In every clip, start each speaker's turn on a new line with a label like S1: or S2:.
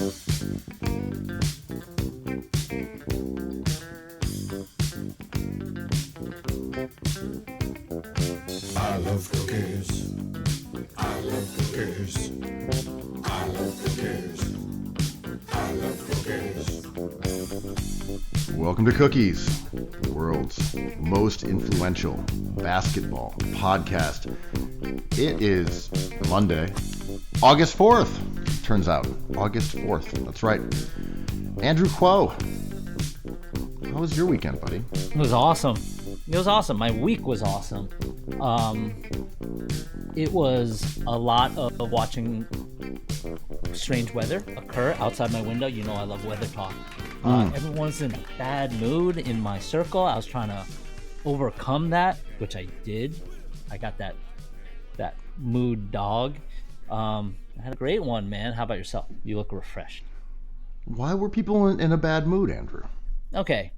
S1: I love cookies. I love cookies. I love cookies. I love cookies.
S2: Welcome to Cookies, the world's most influential basketball podcast. It is Monday, August 4th, turns out. August 4th, that's right. Andrew Kuo, how was your weekend, buddy?
S3: It was awesome. My week was awesome. It was a lot of watching strange weather occur outside my window. You know I love weather talk. Everyone's in a bad mood in my circle. I was trying to overcome that, which I did. I got that mood dog. I had a great one, man. How about yourself? You look refreshed.
S2: Why were people in a bad mood, Andrew?
S3: Okay,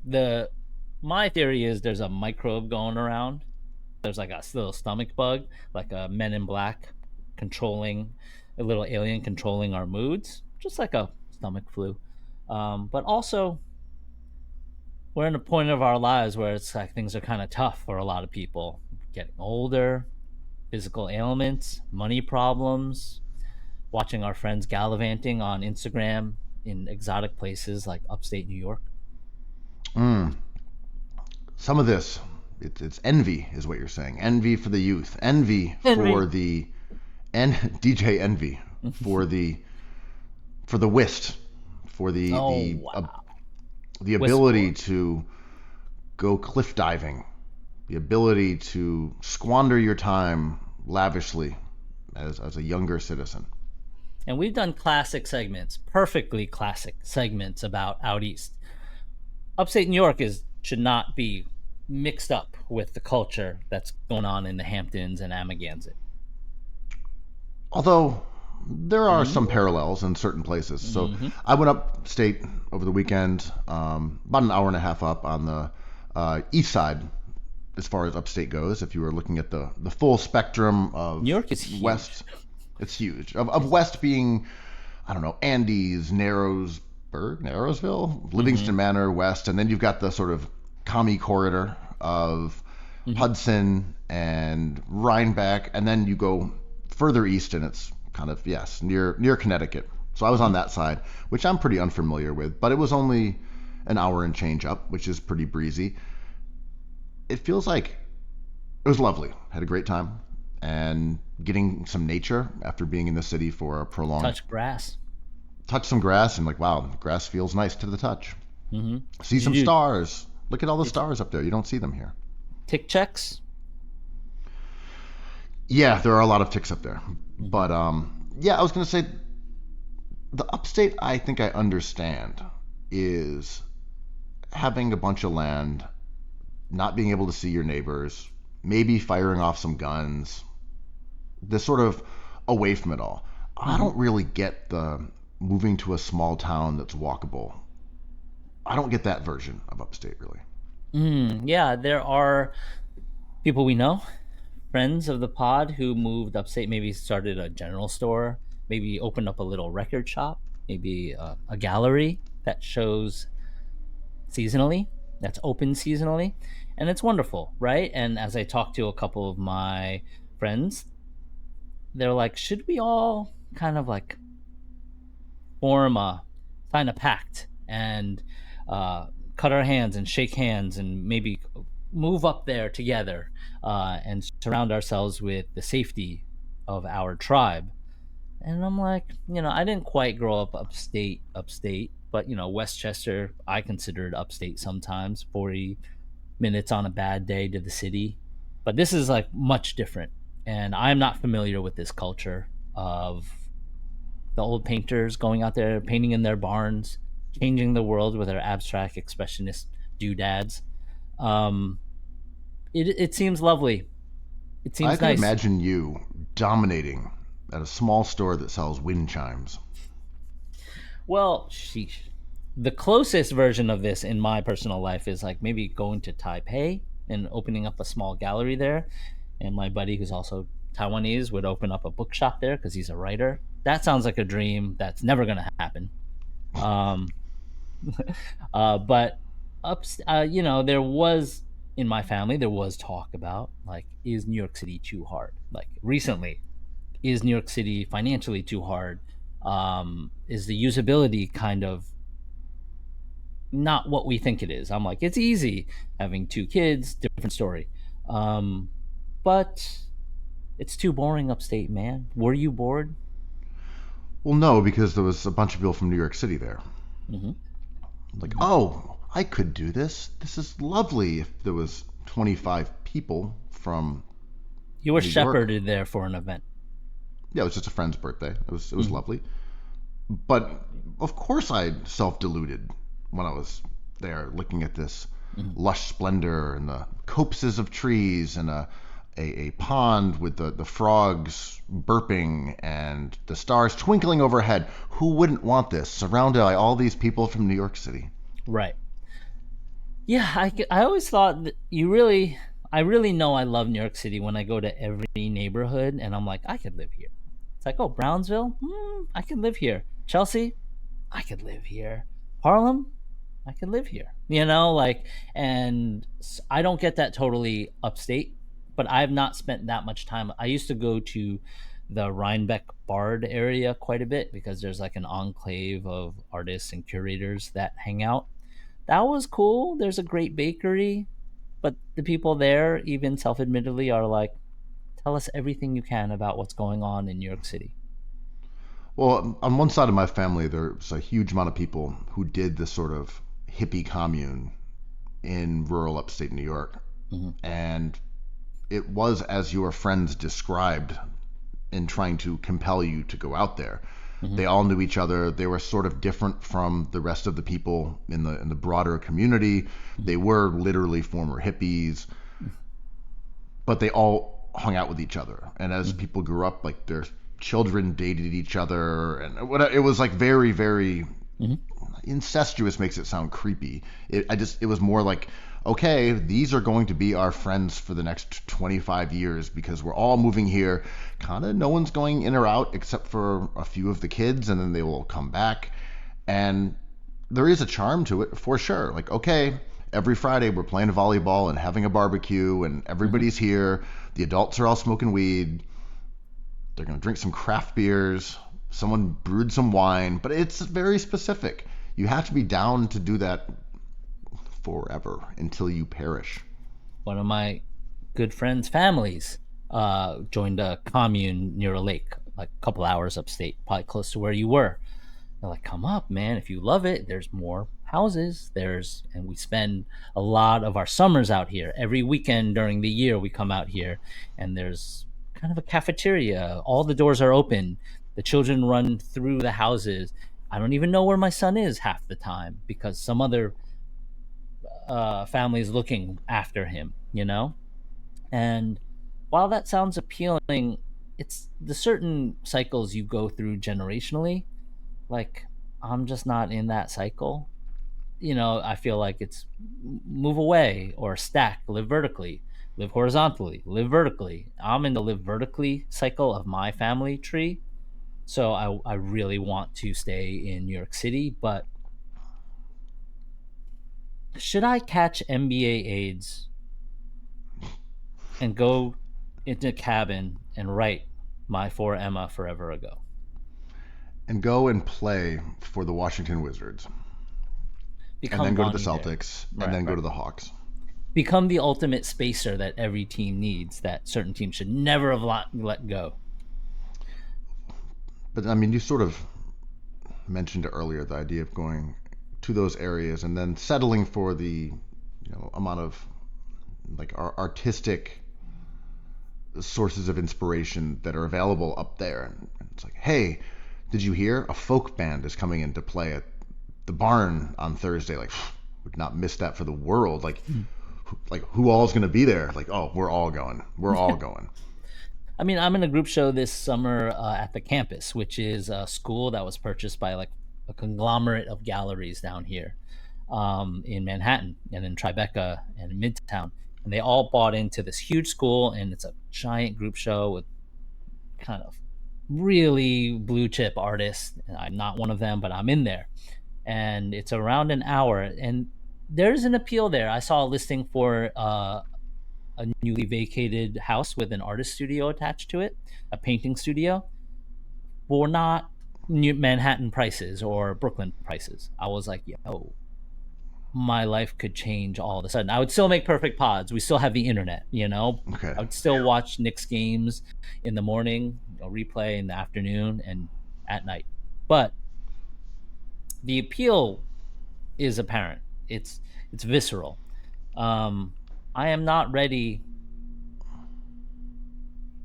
S3: my theory is there's a microbe going around. There's like a little stomach bug, like a Men in Black controlling, a little alien controlling our moods, just like a stomach flu. But also, we're in a point of our lives where it's like things are kind of tough for a lot of people. Getting older, physical ailments, money problems, watching our friends gallivanting on Instagram in exotic places like upstate New York.
S2: Some of this, it's envy is what you're saying. Envy for the youth. Envy. For the DJ Envy for the whist, for the ability to go cliff diving, the ability to squander your time lavishly as a younger citizen.
S3: And we've done classic segments, perfectly classic segments about out east. Upstate New York should not be mixed up with the culture that's going on in the Hamptons and Amagansett.
S2: Although there are some parallels in certain places. So I went upstate over the weekend, about an hour and a half up on the east side as far as upstate goes. If you were looking at the full spectrum of
S3: New York is huge.
S2: West, it's huge. Of West being, I don't know, Andes, Narrowsville, Livingston Manor, West, and then you've got the sort of commie corridor of Hudson and Rhinebeck, and then you go further east and it's kind of, yes, near Connecticut. So I was on that side, which I'm pretty unfamiliar with, but it was only an hour and change up, which is pretty breezy. It feels like it was lovely. Had a great time, and getting some nature after being in the city for a prolonged touch some grass, and like, wow, grass feels nice to the touch. See some stars. Look at all the stars up there. You don't see them here.
S3: Tick checks?
S2: Yeah, there are a lot of ticks up there. But yeah, I was going to say the upstate, I think I understand, is having a bunch of land, not being able to see your neighbors, maybe firing off some guns, this sort of away from it all. I don't really get the moving to a small town that's walkable. I don't get that version of upstate, really.
S3: Yeah, there are people we know, friends of the pod, who moved upstate, maybe started a general store, maybe opened up a little record shop, maybe a gallery that shows seasonally, that's open seasonally, and it's wonderful, right? And as I talked to a couple of my friends, they're like, should we all kind of like sign a pact and cut our hands and shake hands and maybe move up there together and surround ourselves with the safety of our tribe? And I'm like, I didn't quite grow up upstate, but Westchester, I considered upstate sometimes, 40 minutes on a bad day to the city. But this is like much different. And I'm not familiar with this culture of the old painters going out there, painting in their barns, changing the world with their abstract expressionist doodads. It seems lovely. It seems nice.
S2: I can imagine you dominating at a small store that sells wind chimes.
S3: Well, sheesh. The closest version of this in my personal life is like maybe going to Taipei and opening up a small gallery there. And my buddy, who's also Taiwanese, would open up a bookshop there because he's a writer. That sounds like a dream that's never going to happen. Um, but there was in my family there was talk about like, is New York City too hard? Like recently, is New York City financially too hard? Is the usability kind of not what we think it is? I'm like, it's easy having two kids, different story. Um, but it's too boring upstate, man. Were you bored?
S2: Well, no, because there was a bunch of people from New York City there.
S3: Hmm.
S2: Like,
S3: Hmm.
S2: oh, I could do this. This is lovely. If there was 25 people from
S3: You were
S2: New York,
S3: shepherded there for an event.
S2: yeah, it was just a friend's birthday. It was
S3: Hmm.
S2: lovely. But of course, I self-deluded when I was there, looking at this
S3: Hmm.
S2: lush splendor and the copses of trees and a pond with the frogs burping and the stars twinkling overhead. Who wouldn't want this? Surrounded by all these people from New York City.
S3: Right. Yeah, I always thought that I really know I love New York City when I go to every neighborhood and I'm like, I could live here. It's like, oh, Brownsville, I could live here. Chelsea, I could live here. Harlem, I could live here. I don't get that totally upstate, but I've not spent that much time. I used to go to the Rhinebeck Bard area quite a bit because there's like an enclave of artists and curators that hang out. That was cool. There's a great bakery, but the people there, even self admittedly, are like, tell us everything you can about what's going on in New York City.
S2: Well, on one side of my family, there's a huge amount of people who did this sort of hippie commune in rural upstate New York.
S3: Hmm.
S2: And it was as your friends described in trying to compel you to go out there.
S3: Hmm.
S2: They all knew each other. They were sort of different from the rest of the people in the broader community. They were literally former hippies, but they all hung out with each other. And as
S3: Hmm.
S2: people grew up, like their children dated each other, and it was like very, very
S3: Hmm.
S2: incestuous. Makes it sound creepy. It was more like, okay, these are going to be our friends for the next 25 years because we're all moving here. Kind of no one's going in or out except for a few of the kids, and then they will come back. And there is a charm to it for sure. Like, okay, every Friday we're playing volleyball and having a barbecue, and
S3: Hmm.
S2: everybody's here. The adults are all smoking weed. They're going to drink some craft beers. Someone brewed some wine, but it's very specific. You have to be down to do that forever until you perish.
S3: One of my good friends' families joined a commune near a lake, like a couple hours upstate, probably close to where you were. They're like, come up, man. If you love it, there's more houses. And we spend a lot of our summers out here. Every weekend during the year, we come out here, and there's kind of a cafeteria. All the doors are open. The children run through the houses. I don't even know where my son is half the time because some other family is looking after him. And while that sounds appealing, it's the certain cycles you go through generationally. Like, I'm just not in that cycle. I feel like it's move away or stack, live vertically, live horizontally, live vertically. I'm in the live vertically cycle of my family tree. So I really want to stay in New York City, but should I catch NBA AIDS and go into a cabin and write my for Emma forever ago?
S2: And go and play for the Washington Wizards, and then
S3: Become
S2: go to the
S3: Bonnie there.
S2: Celtics, and
S3: Right,
S2: then go
S3: right.
S2: to the Hawks.
S3: Become the ultimate spacer that every team needs, that certain teams should never have let go.
S2: But I mean, you sort of mentioned earlier the idea of going to those areas and then settling for the amount of like artistic sources of inspiration that are available up there. And it's like, hey, did you hear a folk band is coming in to play at the barn on Thursday? Like, would not miss that for the world. Like who all's gonna be there? Like, oh, we're all going. We're all going.
S3: I mean, I'm in a group show this summer at the campus, which is a school that was purchased by like a conglomerate of galleries down here in Manhattan and in Tribeca and in Midtown. And they all bought into this huge school, and it's a giant group show with kind of really blue chip artists. And I'm not one of them, but I'm in there. and it's around an hour. And there's an appeal there. I saw a listing for a newly vacated house with an artist studio attached to it, a painting studio, for not New Manhattan prices or Brooklyn prices. I was like, yo, my life could change all of a sudden. I would still make perfect pods. We still have the internet, you know.
S2: Okay.
S3: I would still watch Knicks games in the morning, replay in the afternoon and at night. But the appeal is apparent. It's visceral. I am not ready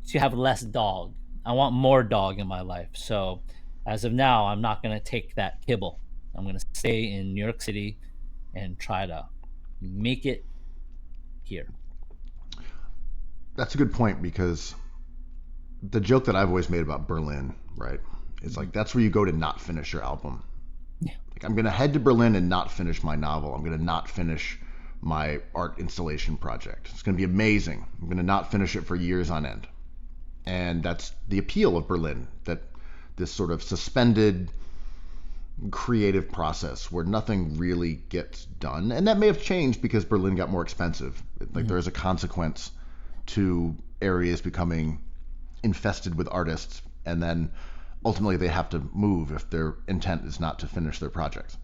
S3: to have less dog. I want more dog in my life. So as of now, I'm not going to take that kibble. I'm going to stay in New York City and try to make it here.
S2: That's a good point, because the joke that I've always made about Berlin, right, is like that's where you go to not finish your album.
S3: Yeah.
S2: Like, I'm going to head to Berlin and not finish my novel. I'm going to not finish my art installation project. It's going to be amazing. I'm going to not finish it for years on end. And that's the appeal of Berlin, that this sort of suspended creative process where nothing really gets done. And that may have changed because Berlin got more expensive. Like there is a consequence to areas becoming infested with artists, and then ultimately they have to move if their intent is not to finish their project.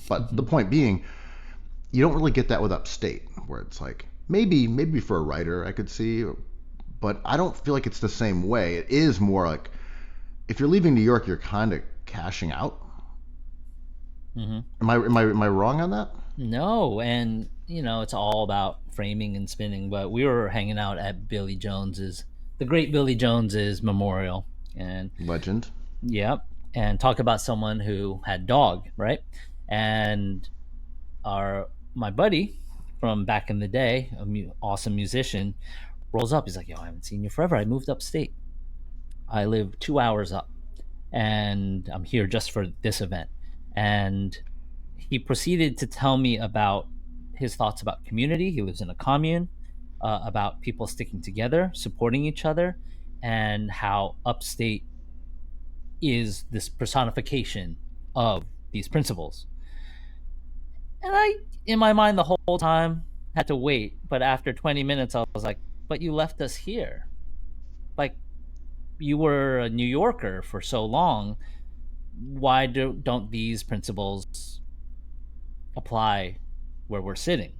S2: But the point being, you don't really get that with upstate, where it's like maybe for a writer I could see, but I don't feel like it's the same way. It is more like if you're leaving New York, you're kind of cashing out. Am I wrong on that?
S3: No, and it's all about framing and spinning. But we were hanging out at the great Billy Jones's memorial, and
S2: Legend.
S3: yep, and talk about someone who had dog, right? And my buddy from back in the day, awesome musician, rolls up. He's like, "Yo, I haven't seen you forever. I moved upstate. I live 2 hours up, and I'm here just for this event." And he proceeded to tell me about his thoughts about community. He lives in a commune, about people sticking together, supporting each other, and how upstate is this personification of these principles. And I, in my mind, the whole time had to wait. But after 20 minutes, I was like, "But you left us here. Like, you were a New Yorker for so long. Why don't these principles apply where we're sitting?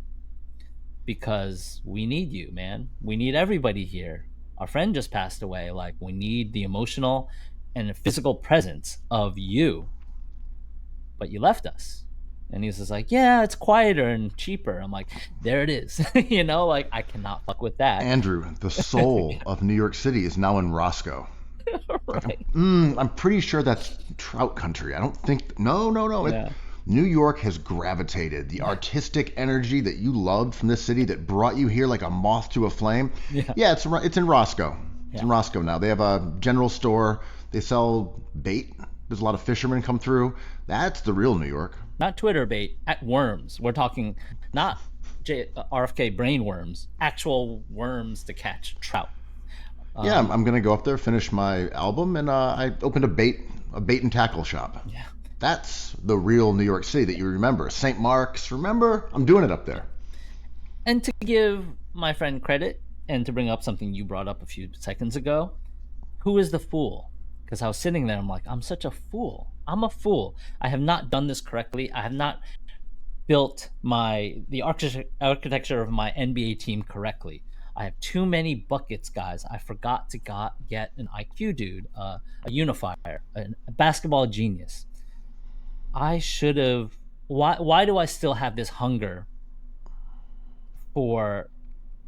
S3: Because we need you, man. We need everybody here. Our friend just passed away. Like, we need the emotional and physical presence of you. But you left us." And he's just like, "Yeah, it's quieter and cheaper." I'm like, there it is. Like, I cannot fuck with that.
S2: Andrew, the soul of New York City is now in Roscoe.
S3: Right.
S2: I'm pretty sure that's trout country. I don't think. No.
S3: Yeah.
S2: New York has gravitated the artistic energy that you loved from this city that brought you here like a moth to a flame. Yeah, it's in Roscoe. It's in Roscoe now. They have a general store. They sell bait. There's a lot of fishermen come through. That's the real New York.
S3: Not Twitter bait, at worms. We're talking not RFK brain worms, actual worms to catch trout.
S2: Yeah, I'm gonna go up there, finish my album, and I opened a bait and tackle shop.
S3: Yeah.
S2: That's the real New York City that you remember. St. Mark's, remember? I'm doing it up there.
S3: And to give my friend credit, and to bring up something you brought up a few seconds ago, who is the fool? Because I was sitting there, I'm like, I'm such a fool. I'm a fool. I have not done this correctly. I have not built the architecture of my NBA team correctly. I have too many buckets, guys. I forgot to get an IQ dude, a unifier, a basketball genius. I should have. Why do I still have this hunger for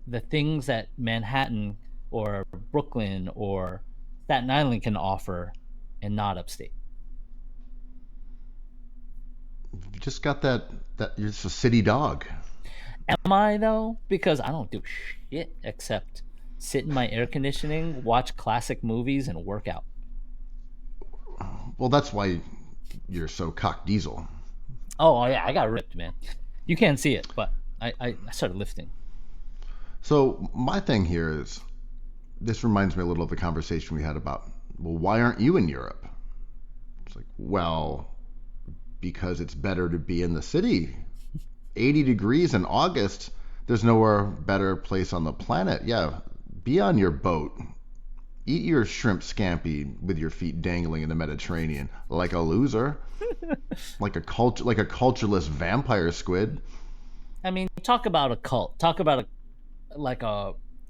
S3: the things that Manhattan or Brooklyn or Staten Island can offer and not upstate?
S2: You just got that you're just a city dog.
S3: Am I though? Because I don't do shit except sit in my air conditioning, watch classic movies, and work out.
S2: Well, that's why you're so cock diesel.
S3: Oh yeah, I got ripped, man. You can't see it, but I started lifting.
S2: So my thing here is, this reminds me a little of the conversation we had about, well, why aren't you in Europe? It's like, well, because it's better to be in the city. 80 degrees in August, there's nowhere better place on the planet. Yeah, be on your boat. Eat your shrimp scampi with your feet dangling in the Mediterranean like a loser, like a cultureless vampire squid.
S3: I mean, talk about a cult. Talk about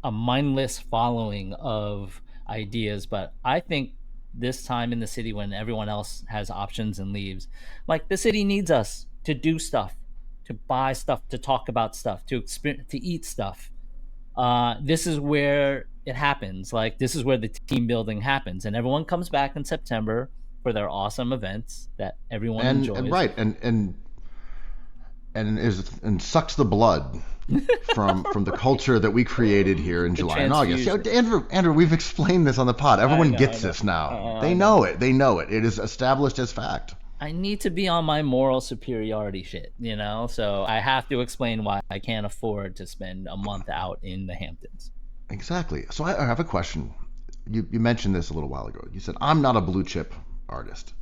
S3: a mindless following of ideas. But I think this time in the city, when everyone else has options and leaves, like the city needs us to do stuff, to buy stuff, to talk about stuff, to experience, to eat stuff. This is where it happens. Like this is where the team building happens, and everyone comes back in September for their awesome events that everyone enjoys.
S2: And right, and sucks the blood from the culture that we created here in July and August. Andrew, we've explained this on the pod. Everyone gets this now. They know it. They know it. It is established as fact.
S3: I need to be on my moral superiority shit, so I have to explain why I can't afford to spend a month out in the Hamptons.
S2: Exactly. So I have a question. You mentioned this a little while ago. You said, I'm not a blue chip artist.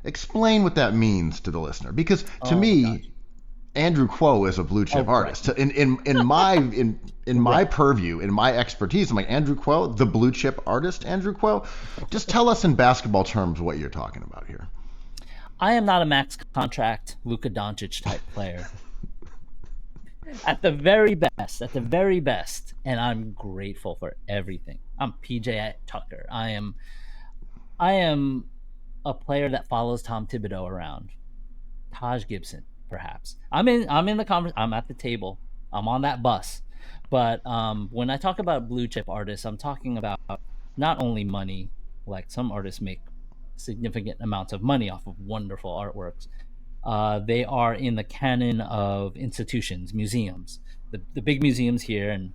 S2: Explain what that means to the listener. Because to me, Andrew Kuo is a blue chip artist. Right. In my purview, in my expertise, I'm like, Andrew Kuo, the blue chip artist, Andrew Kuo? Just tell us in basketball terms what you're talking about here.
S3: I am not a max contract Luka Doncic type player. At the very best, and I'm grateful for everything. I'm PJ Tucker. I am a player that follows Tom Thibodeau around. Taj Gibson, perhaps. I'm in the conference. I'm at the table. I'm on that bus. But when I talk about blue chip artists, I'm talking about not only money, like some artists make significant amounts of money off of wonderful artworks. They are in the canon of institutions, museums, the big museums here, and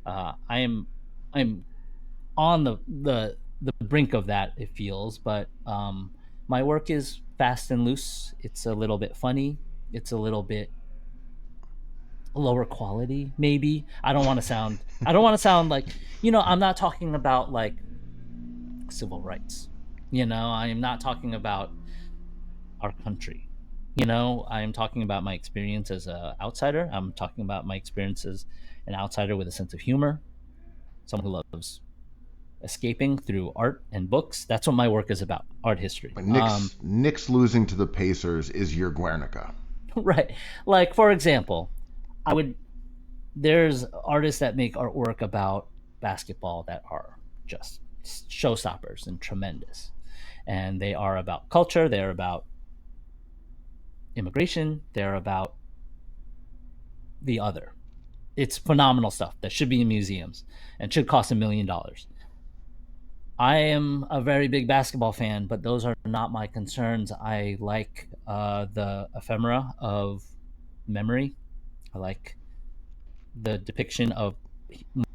S3: I'm on the brink of that. It feels, but my work is fast and loose. It's a little bit funny. It's a little bit lower quality, maybe. I don't want to sound like, I'm not talking about like civil rights. I am not talking about our country. I am talking about my experience as an outsider. I'm talking about my experience as an outsider with a sense of humor, someone who loves escaping through art and books. That's what my work is about, art history.
S2: Knicks losing to the Pacers is your Guernica.
S3: Right. Like, for example, there's artists that make artwork about basketball that are just showstoppers and tremendous. And they are about culture, they're about immigration, they're about the other. It's phenomenal stuff that should be in museums and should cost $1 million. I am a very big basketball fan, but those are not my concerns. I like the ephemera of memory. I like the depiction of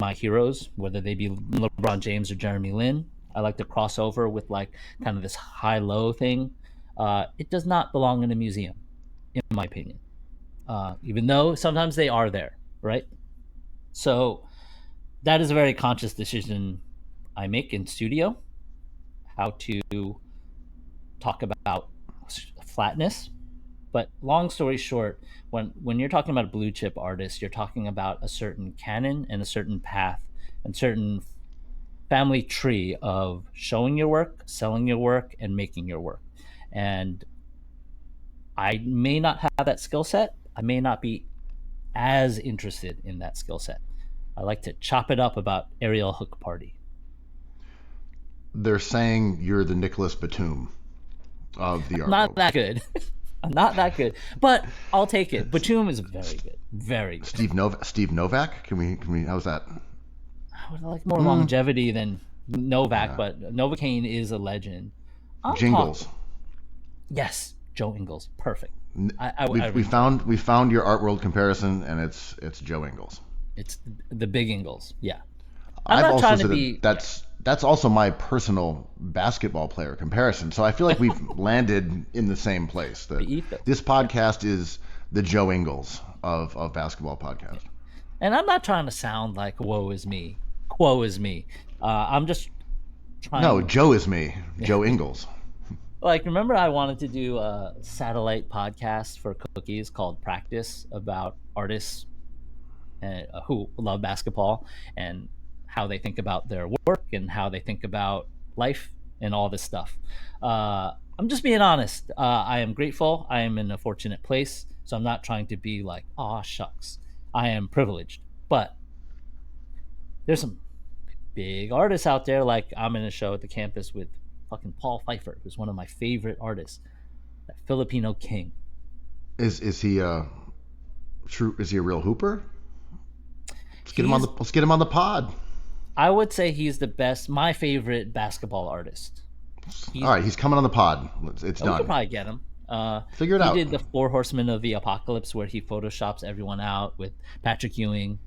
S3: my heroes, whether they be LeBron James or Jeremy Lin. I like the crossover with like kind of this high-low thing. It does not belong in a museum, in my opinion, even though sometimes they are there, right? So that is a very conscious decision I make in studio, how to talk about flatness. But long story short, when you're talking about a blue chip artist, you're talking about a certain canon and a certain path and certain family tree of showing your work, selling your work, and making your work. And I may not have that skill set. I may not be as interested in that skill set. I like to chop it up about Ariel Hook Party.
S2: They're saying you're the Nicholas Batum of the art.
S3: Not that good. I'm not that good, but I'll take it. Batum is very good, very good.
S2: Steve Novak. Can we? How's that?
S3: I would like more longevity than Novak, but Novocaine is a legend.
S2: Jingles.
S3: Yes, Joe Ingles, perfect.
S2: We found your art world comparison, and it's Joe Ingles.
S3: It's the big Ingles, yeah.
S2: I've also said that's also my personal basketball player comparison. So I feel like we've landed in the same place. This podcast is the Joe Ingles of basketball podcast.
S3: And I'm not trying to sound like woe is me. I'm just trying.
S2: No, Joe is me. Joe Ingles.
S3: Like, remember I wanted to do a satellite podcast for Cookies called Practice about artists who love basketball and how they think about their work and how they think about life and all this stuff. I'm just being honest. I am grateful. I am in a fortunate place. So I'm not trying to be like, oh, shucks. I am privileged. But there's some big artists out there. Like, I'm in a show at the campus with fucking Paul Pfeiffer, who's one of my favorite artists, that Filipino king.
S2: Is he true? Is he a real hooper? Let's get him on the pod.
S3: I would say he's the best, my favorite basketball artist.
S2: All right, he's coming on the pod. It's
S3: We
S2: done.
S3: could probably get him.
S2: Figure it out.
S3: He did the Four Horsemen of the Apocalypse, where he photoshops everyone out with Patrick Ewing.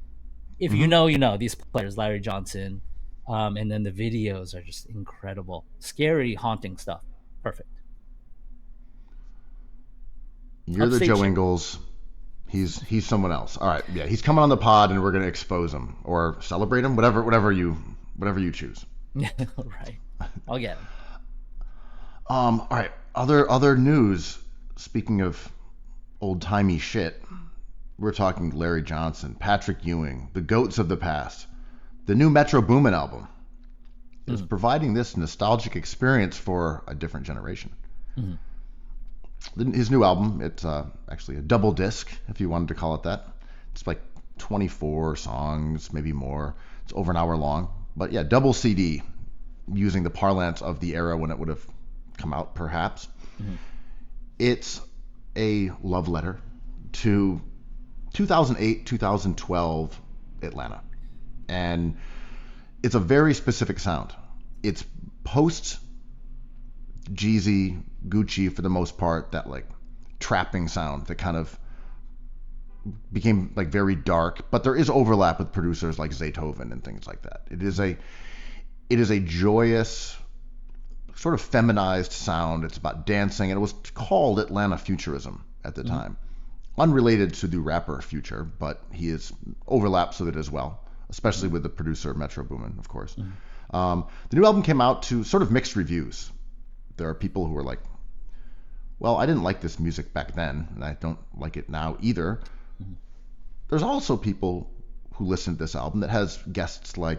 S3: If you know, you know these players, Larry Johnson, and then the videos are just incredible, scary, haunting stuff. Perfect.
S2: You're the
S3: Upstate
S2: Joe
S3: Chick.
S2: Ingles. He's someone else. All right, yeah, he's coming on the pod, and we're gonna expose him or celebrate him, whatever you choose.
S3: Right. I'll get him.
S2: All right, other news. Speaking of old timey shit, we're talking Larry Johnson, Patrick Ewing, the goats of the past. The new Metro Boomin album is providing this nostalgic experience for a different generation. His new album, it's actually a double disc, if you wanted to call it that. It's like 24 songs, maybe more. It's over an hour long. But yeah, double CD, using the parlance of the era when it would have come out, perhaps. It's a love letter to 2008, 2012 Atlanta. And it's a very specific sound. It's post Jeezy, Gucci for the most part, that like trapping sound that kind of became like very dark, but there is overlap with producers like Zaytoven and things like that. It is a joyous, sort of feminized sound. It's about dancing, and it was called Atlanta Futurism at the time. Unrelated to the rapper Future, but he is overlaps with it as well, especially with the producer Metro Boomin, of course. The new album came out to sort of mixed reviews. There are people who are like, well, I didn't like this music back then, and I don't like it now either. There's also people who listen to this album that has guests like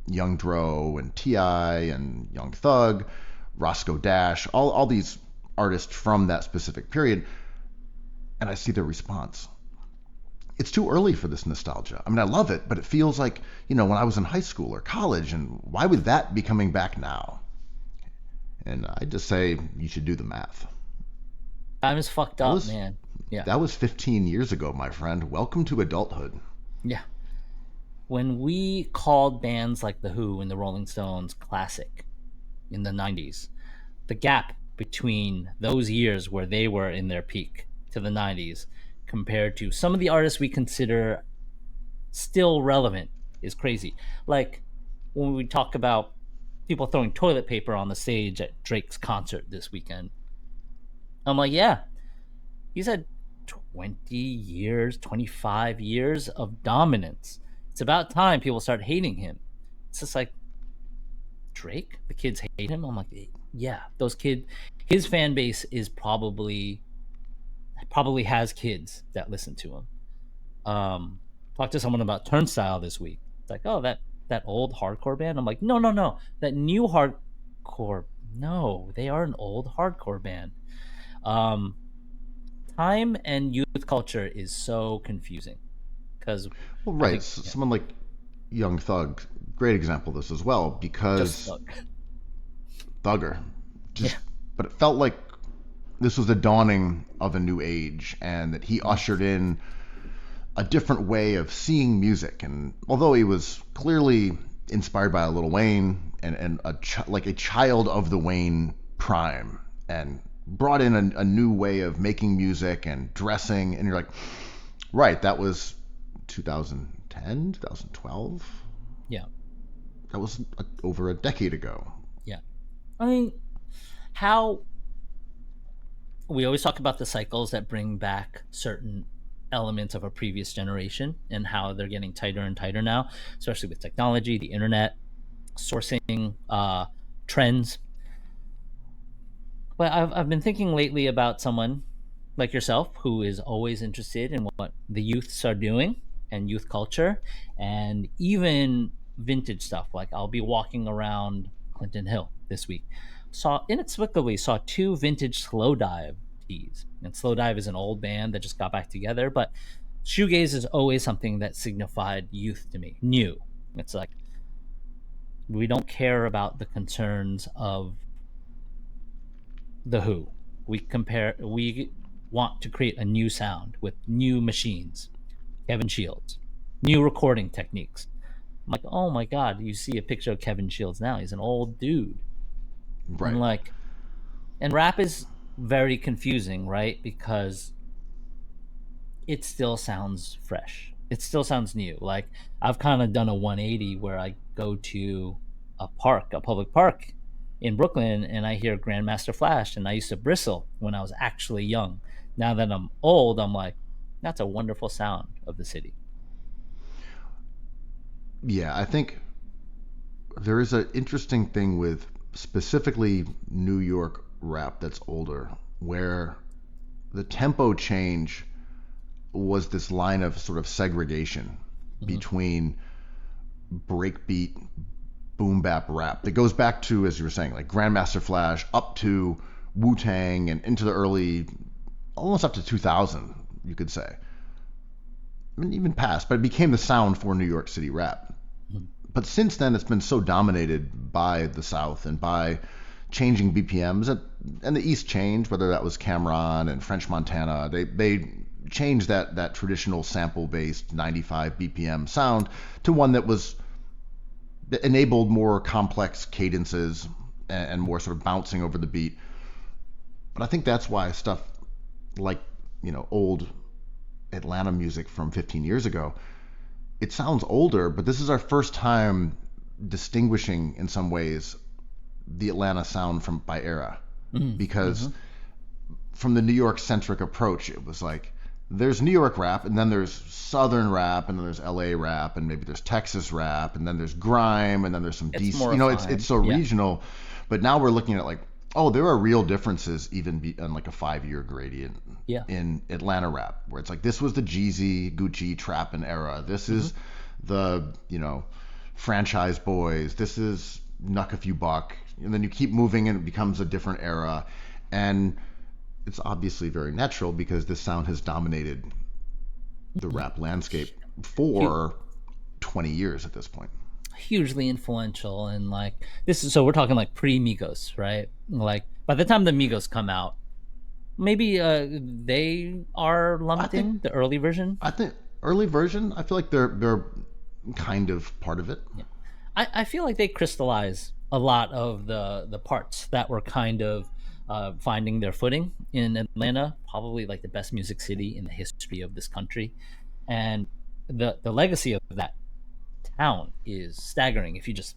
S2: Young Dro and T.I. and Young Thug, Roscoe Dash, all these artists from that specific period, and I see their response. It's too early for this nostalgia. I mean, I love it, but it feels like, when I was in high school or college, and why would that be coming back now? And I just say you should do the math.
S3: Time is fucked up, man. Yeah.
S2: That was 15 years ago, my friend. Welcome to adulthood.
S3: Yeah. When we called bands like The Who and the Rolling Stones classic in the 90s, the gap between those years where they were in their peak to the 90s compared to some of the artists we consider still relevant is crazy. Like when we talk about people throwing toilet paper on the stage at Drake's concert this weekend, I'm like, yeah, he's had 20 years, 25 years of dominance. It's about time people start hating him. It's just like, Drake, the kids hate him. I'm like, yeah, those kids, his fan base is probably has kids that listen to him. Talked to someone about Turnstile this week. It's like, oh, that old hardcore band. I'm like, no, that new hardcore. No, they are an old hardcore band. Time and youth culture is so confusing because
S2: Someone like Young Thug, great example of this as well, because Thugger, but it felt like this was the dawning of a new age, and that he ushered in a different way of seeing music. And although he was clearly inspired by Lil Wayne and a child of the Wayne prime, and brought in a new way of making music and dressing, and you're like, right, that was 2010, 2012.
S3: Yeah,
S2: that was over a decade ago.
S3: Yeah, I mean, how we always talk about the cycles that bring back certain elements of a previous generation and how they're getting tighter and tighter now, especially with technology, the internet, sourcing, trends. But I've been thinking lately about someone like yourself who is always interested in what the youths are doing and youth culture and even vintage stuff. Like I'll be walking around Clinton Hill this week. Saw two vintage Slow Dive tees. And Slow Dive is an old band that just got back together, but shoegaze is always something that signified youth to me. New. It's like we don't care about the concerns of the Who. We want to create a new sound with new machines. Kevin Shields, new recording techniques. I'm like, oh my god, you see a picture of Kevin Shields now. He's an old dude.
S2: Right.
S3: And like, and rap is very confusing, right? Because it still sounds fresh. It still sounds new. Like I've kind of done a 180 where I go to a public park in Brooklyn, and I hear Grandmaster Flash, and I used to bristle when I was actually young. Now that I'm old, I'm like, that's a wonderful sound of the city.
S2: Yeah, I think there is an interesting thing with specifically New York rap that's older, where the tempo change was this line of sort of segregation between breakbeat boom bap rap that goes back to, as you were saying, like Grandmaster Flash up to Wu Tang and into the early, almost up to 2000, you could say. I mean, even past, but it became the sound for New York City rap. But since then, it's been so dominated by the South and by changing BPMs, and the East changed, whether that was Cameron and French Montana. They changed that traditional sample-based 95 BPM sound to one that enabled more complex cadences and more sort of bouncing over the beat. But I think that's why stuff like, old Atlanta music from 15 years ago, it sounds older, but this is our first time distinguishing in some ways the Atlanta sound from by era, because from the New York centric approach, it was like there's New York rap, and then there's Southern rap, and then there's LA rap, and maybe there's Texas rap, and then there's grime, and then there's some
S3: It's
S2: DC.
S3: more
S2: It's so
S3: refined. Yeah.
S2: regional. But now we're looking at like, oh, there are real differences even on like a 5-year gradient
S3: Yeah.
S2: in Atlanta rap, where it's like this was the Jeezy, Gucci, Trappin' era. This is the Franchise Boys. This is Knuck a Few Buck, and then you keep moving, and it becomes a different era, and it's obviously very natural because this sound has dominated the rap landscape for 20 years at this point.
S3: Hugely influential, and like this is, so we're talking like pre Migos, right? Like by the time the Migos come out, maybe they are lumped
S2: think-
S3: in the early version.
S2: I think early version, I feel like they're kind of part of it.
S3: I feel like they crystallize a lot of the parts that were kind of finding their footing in Atlanta, probably like the best music city in the history of this country, and the legacy of that town is staggering. If you just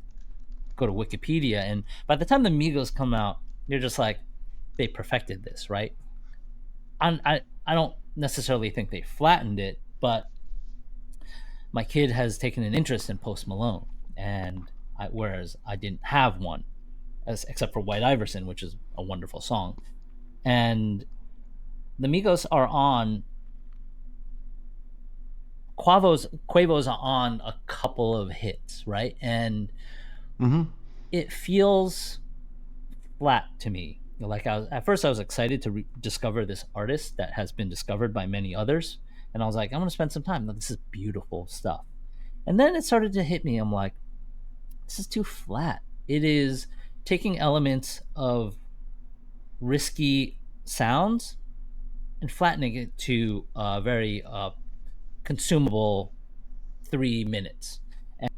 S3: go to Wikipedia, and by the time the Migos come out, you're just like, they perfected this, right? I don't necessarily think they flattened it, but my kid has taken an interest in Post Malone, and whereas I didn't have one, except for White Iverson, which is a wonderful song, and the Migos are on. Quavo's on a couple of hits, right? And it feels flat to me. Like at first I was excited to discover this artist that has been discovered by many others, and I was like, I'm gonna spend some time. This is beautiful stuff. And then it started to hit me. I'm like, this is too flat. It is taking elements of risky sounds and flattening it to a very consumable 3 minutes.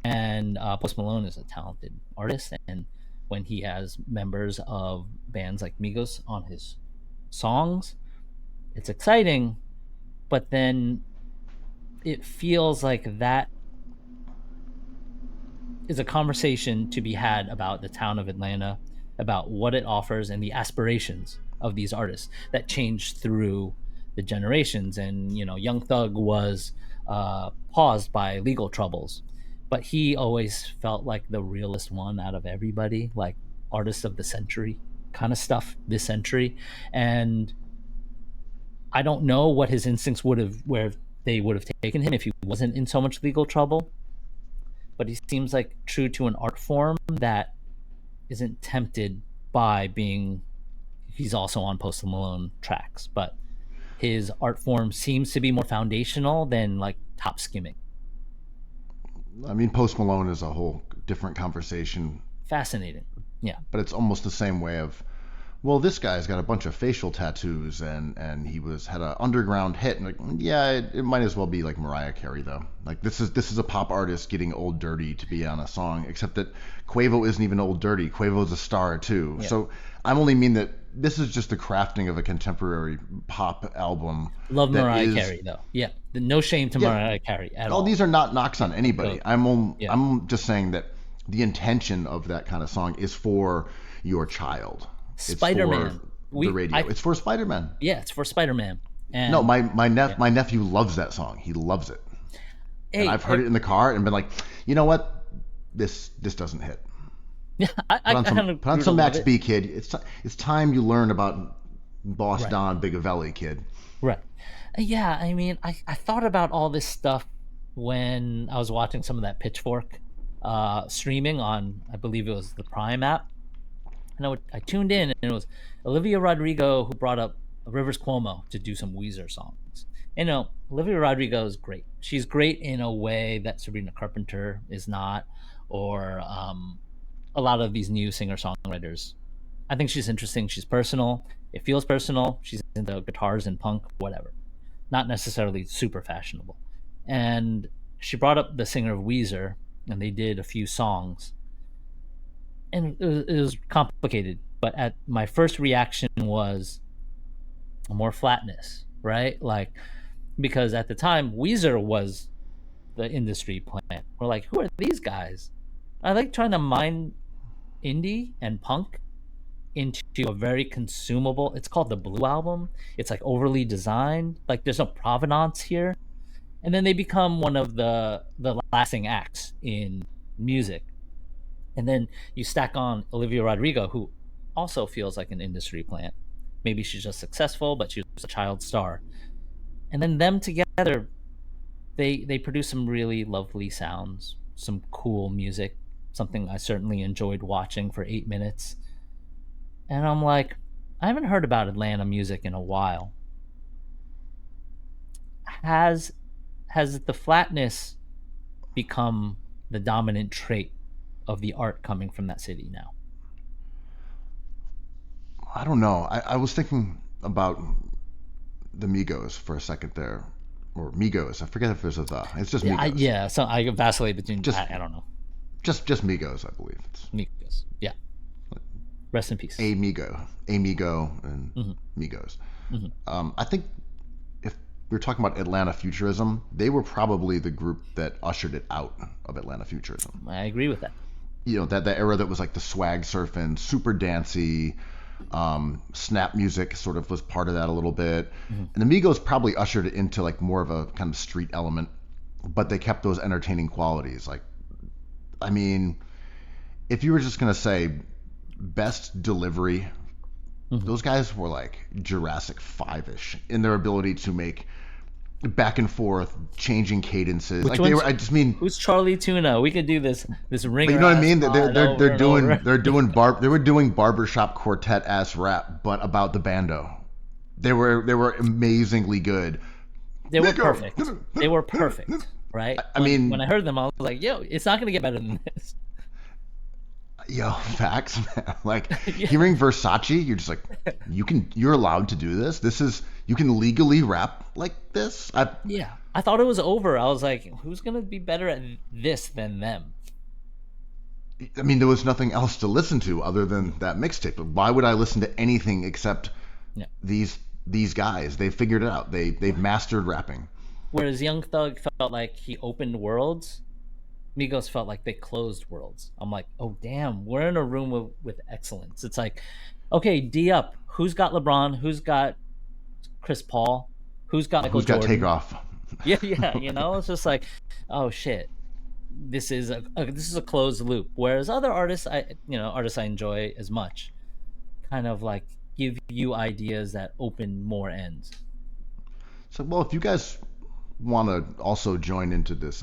S3: And Post Malone is a talented artist, and when he has members of bands like Migos on his songs, it's exciting, but then it feels like that is a conversation to be had about the town of Atlanta, about what it offers and the aspirations of these artists that change through the generations. And Young Thug was paused by legal troubles, but he always felt like the realest one out of everybody, like artist of the century. kind of stuff this century, and I don't know what his instincts would have, where they would have taken him if he wasn't in so much legal trouble. But he seems like true to an art form that isn't tempted by being. He's also on Post Malone tracks, but his art form seems to be more foundational than like top skimming.
S2: I mean, Post Malone is a whole different conversation,
S3: Fascinating. Yeah.
S2: but it's almost the same way of, well, this guy's got a bunch of facial tattoos and he had an underground hit, and like, yeah, it might as well be like Mariah Carey though. Like this is a pop artist getting old dirty to be on a song, except that Quavo isn't even old dirty. Quavo's a star too.
S3: Yeah.
S2: So I only mean that this is just the crafting of a contemporary pop album.
S3: Love
S2: that
S3: Mariah
S2: is-
S3: Carey though. Yeah. No shame to
S2: Yeah.
S3: Mariah Carey at
S2: all
S3: all.
S2: these are not knocks on anybody.
S3: No. Yeah.
S2: I'm just saying that the intention of that kind of song is for your child. It's
S3: Spider-Man.
S2: for the radio. It's for Spider-Man.
S3: Yeah, it's for Spider-Man. And
S2: No, my nephew loves that song. He loves it.
S3: hey,
S2: And I've heard it in the car and been like, you know what? This doesn't hit.
S3: Yeah, I
S2: Put
S3: kind of
S2: on some Max B, kid. It's time you learn about Boss
S3: Right.
S2: Don Bigavelli, kid.
S3: Right. Yeah, I mean, I thought about all this stuff when I was watching some of that Pitchfork streaming on, I believe it was the Prime app. And I tuned in, and it was Olivia Rodrigo who brought up Rivers Cuomo to do some Weezer songs. You know, Olivia Rodrigo is great. She's great in a way that Sabrina Carpenter is not, or a lot of these new singer-songwriters. I think she's interesting. She's personal. It feels personal. She's into guitars and punk, whatever. Not necessarily super fashionable. And she brought up the singer of Weezer, and they did a few songs. And it was complicated, but my first reaction was more flatness, right? Like, because at the time, Weezer was the industry plant. We're like, who are these guys? I like trying to mine indie and punk into a very consumable. It's called the Blue Album. It's like overly designed. Like there's no provenance here, and then they become one of the lasting acts in music. And then you stack on Olivia Rodrigo, who also feels like an industry plant. Maybe she's just successful, but she was a child star. And then them together, they produce some really lovely sounds, some cool music, something I certainly enjoyed watching for 8 minutes. And I'm like, I haven't heard about Atlanta music in a while. Has the flatness become the dominant trait of the art coming from that city now?
S2: I don't know. I was thinking about the Migos for a second there, or Migos. I forget if there's a the. It's just Migos.
S3: So I vacillate between. I don't know.
S2: Just Migos, I believe. It's
S3: Migos. Yeah. Rest in peace.
S2: Amigo, and Migos. I think if we're talking about Atlanta futurism, they were probably the group that ushered it out of Atlanta futurism.
S3: I agree with that.
S2: You know, that era that was like the swag surfing, super dancey, snap music sort of was part of that a little bit. And the Migos probably ushered it into like more of a kind of street element, but they kept those entertaining qualities. Like, I mean, if you were just gonna say best delivery, those guys were like Jurassic 5-ish in their ability to make back and forth changing cadences. Like they were, I just mean,
S3: who's Charlie Tuna? We could do this ring.
S2: You know what I mean? They're doing
S3: over.
S2: barbershop quartet ass rap, but about the bando. They were amazingly good.
S3: They were perfect. They were perfect, right?
S2: I mean,
S3: when I heard them, I was like, "Yo, it's not gonna get better than this."
S2: Yo, facts, man. Like hearing Versace, you're just like, you're allowed to do this. You can legally rap like this.
S3: I thought it was over. I was like, who's gonna be better at this than them?
S2: I mean, there was nothing else to listen to other than that mixtape. Why would I listen to anything except these guys? They figured it out. They've mastered rapping.
S3: Whereas Young Thug felt like he opened worlds, Migos felt like they closed worlds. I'm like, oh damn, we're in a room with excellence. It's like, okay, D up. Who's got LeBron? Who's got Chris Paul? Who's got Michael Jordan?
S2: Who's got Takeoff?
S3: Yeah, you know, it's just like, oh shit, this is a closed loop. Whereas other artists, I enjoy as much, kind of like give you ideas that open more ends.
S2: So, well, if you guys want to also join into this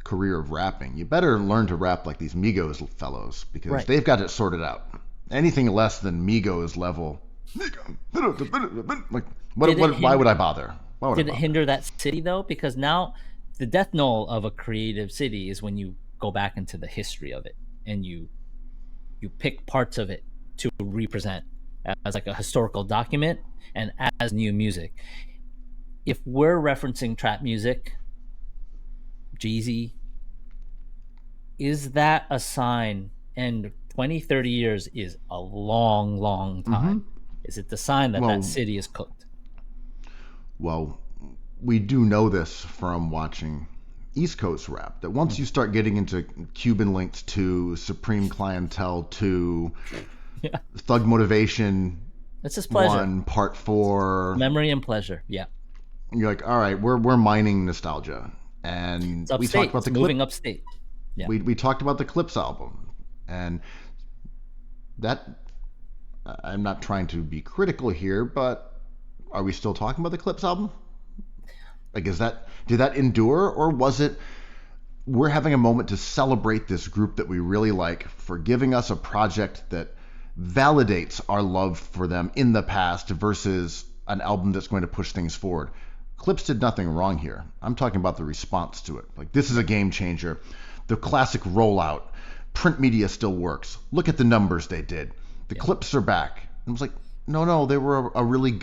S2: career of rapping, you better learn to rap like these Migos fellows because
S3: Right.
S2: they've got it sorted out. Anything less than Migos level, like,
S3: Did it
S2: why
S3: hinder?
S2: would I bother? Why would I
S3: Did it
S2: bother?
S3: hinder that city though? Because now the death knell of a creative city is when you go back into the history of it and you pick parts of it to represent as like a historical document and as new music. If we're referencing trap music, Jeezy, is that a sign? And 20, 30 years is a long, long
S2: Mm-hmm.
S3: time. Is it the sign that that
S2: Well,
S3: city is cooked?
S2: well, we do know this from watching East Coast rap that once you start getting into Cuban Links to Supreme Clientele to
S3: Yeah.
S2: Thug Motivation
S3: It's just pleasure.
S2: 1 Part 4,
S3: Memory and pleasure. Yeah.
S2: you're like, all right, we're mining nostalgia, and
S3: It's
S2: we talked
S3: upstate.
S2: about
S3: It's
S2: the
S3: moving
S2: clip.
S3: upstate. Yeah.
S2: We talked about the Clips album, and that I'm not trying to be critical here, but are we still talking about the Clips album? Like, did that endure, or was it we're having a moment to celebrate this group that we really like for giving us a project that validates our love for them in the past versus an album that's going to push things forward? Clips did nothing wrong here. I'm talking about the response to it. Like, this is a game changer. The classic rollout. Print media still works. Look at the numbers they did. The
S3: Yeah.
S2: Clips are back. And I was like, no, they were a really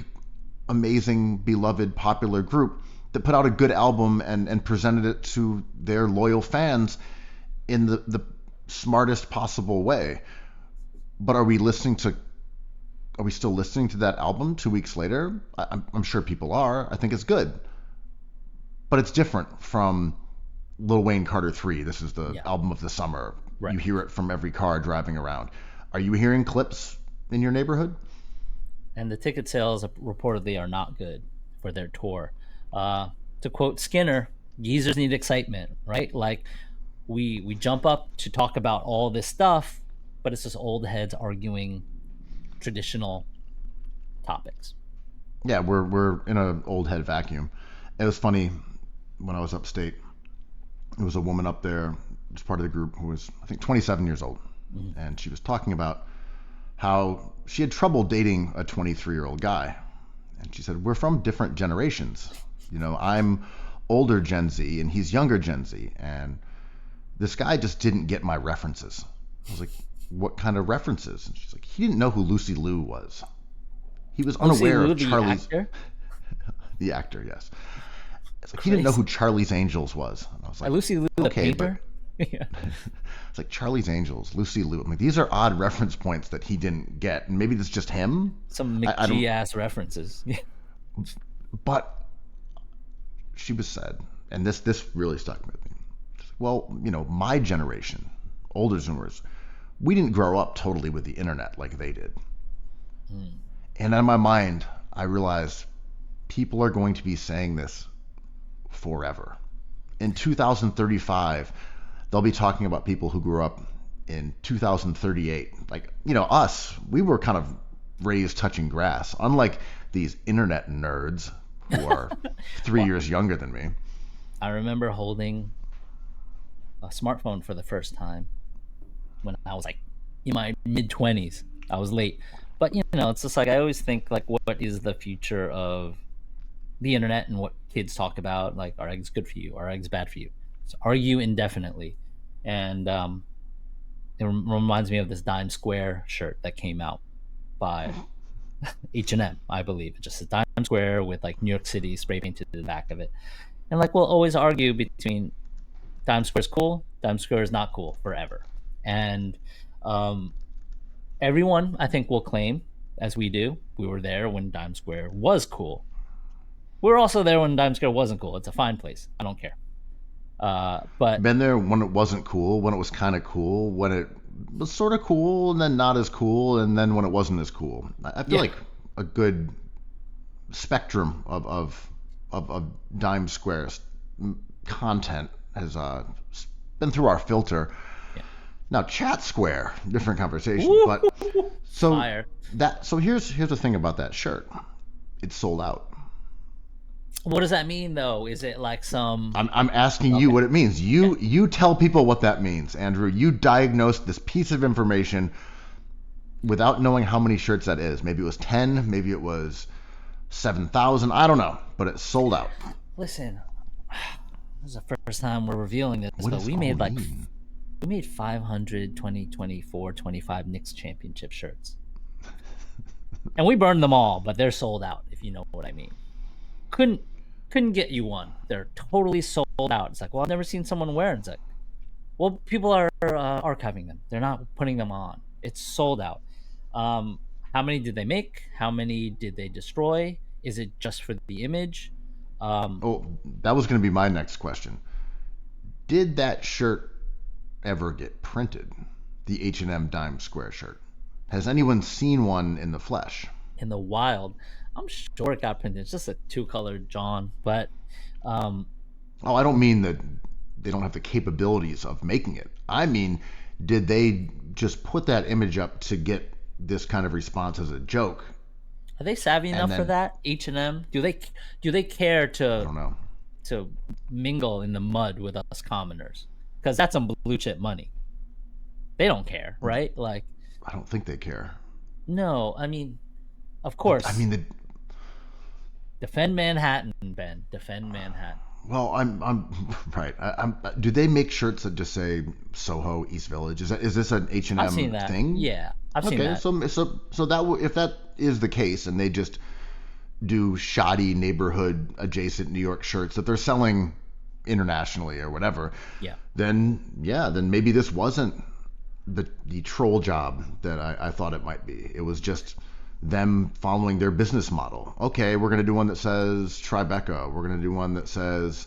S2: amazing, beloved, popular group that put out a good album and presented it to their loyal fans in the smartest possible way. But are we still listening to that album 2 weeks later? I'm sure people are. I think it's good. But it's different from Lil Wayne Carter 3. This is the
S3: Yeah.
S2: album of the summer.
S3: Right.
S2: You hear it from every car driving around. Are you hearing Clips in your neighborhood?
S3: And the ticket sales reportedly are not good for their tour. To quote Skinner, geezers need excitement, right? Like we jump up to talk about all this stuff, but it's just old heads arguing traditional topics.
S2: Yeah, we're in an old head vacuum. It was funny when I was upstate. There was a woman up there, was part of the group, who was I think 27 years old, and she was talking about how she had trouble dating a 23-year-old guy, and she said we're from different generations. You know, I'm older Gen Z and he's younger Gen Z, and this guy just didn't get my references. I was like, what kind of references? And she's like, he didn't know who Lucy Liu was. He was
S3: Lucy
S2: unaware
S3: Liu,
S2: of
S3: the
S2: Charlie's
S3: actor,
S2: the actor, yes. It's like he didn't know who Charlie's Angels was. And I was like,
S3: Lucy Liu, the
S2: okay,
S3: painter. Yeah.
S2: it's like Charlie's Angels, Lucy Liu. I'm like, these are odd reference points that he didn't get, and maybe that's just him.
S3: Some
S2: I don't.
S3: McGee ass references. Yeah.
S2: But she was said, and this really stuck with me. Well, you know, my generation, older Zoomers, we didn't grow up totally with the internet like they did. And in my mind, I realized people are going to be saying this forever. In 2035, they'll be talking about people who grew up in 2038. Like, you know, us, we were kind of raised touching grass, unlike these internet nerds who are 3 years younger than me.
S3: I remember holding a smartphone for the first time when I was like in my mid 20s. I was late. But you know, it's just like I always think like what is the future of the internet and what kids talk about, like are eggs good for you? Are eggs bad for you? So argue indefinitely. And it reminds me of this Dime Square shirt that came out by H&M, I believe. It just a Dime Square with like New York City spray painted to the back of it. And like we'll always argue between Times Square is cool, Times Square is not cool forever. And um, everyone, I think, will claim, as we do, we were there when Times Square was cool. We're also there when Times Square wasn't cool. It's a fine place. I don't care. But
S2: Been there when it wasn't cool, when it was kind of cool, when it was sort of cool, and then not as cool, and then when it wasn't as cool. I feel
S3: Yeah.
S2: like a good spectrum of Dime Square's content has been through our filter.
S3: Yeah.
S2: Now, Chat Square, different conversation.
S3: Woo!
S2: But so
S3: Fire.
S2: so here's the thing about that shirt. It's sold out.
S3: What does that mean, though? Is it like some?
S2: I'm asking you
S3: Okay.
S2: what it means. You tell people what that means, Andrew. You diagnosed this piece of information without knowing how many shirts that is. Maybe it was 10, maybe it was 7,000. I don't know, but it's sold out.
S3: Listen, this is the first time we're revealing this,
S2: What
S3: but
S2: does
S3: we
S2: all
S3: made like
S2: mean?
S3: we made 500 2024 25 Knicks championship shirts, and we burned them all, but they're sold out. If you know what I mean. Couldn't get you one. They're totally sold out. It's like, well, I've never seen someone wear it. It's like, well, people are archiving them. They're not putting them on. It's sold out. How many did they make? How many did they destroy? Is it just for the image?
S2: Oh, that was going to be my next question. Did that shirt ever get printed? The H&M Dime Square shirt. Has anyone seen one in the flesh?
S3: In the wild, I'm sure it got printed. It's just a two-color John, but um,
S2: Oh, I don't mean that they don't have the capabilities of making it. I mean, did they just put that image up to get this kind of response as a joke?
S3: are they savvy
S2: And
S3: enough for
S2: then,
S3: that? H&M, do they care
S2: I don't know.
S3: to mingle in the mud with us commoners? Because that's some blue chip money. They don't care, right? Like,
S2: I don't think they care.
S3: no, I mean, of
S2: I
S3: course,
S2: mean,
S3: defend Manhattan, Ben. Defend Manhattan.
S2: well, I'm right. Do they make shirts that just say Soho East Village? Is this an
S3: I've seen
S2: H&M
S3: that.
S2: thing?
S3: Yeah, I've seen
S2: Okay,
S3: that.
S2: so if that is the case, and they just do shoddy neighborhood adjacent New York shirts that they're selling internationally or whatever,
S3: Yeah.
S2: then maybe this wasn't the troll job that I thought it might be. It was just them following their business model. Okay, we're gonna do one that says Tribeca. We're gonna do one that says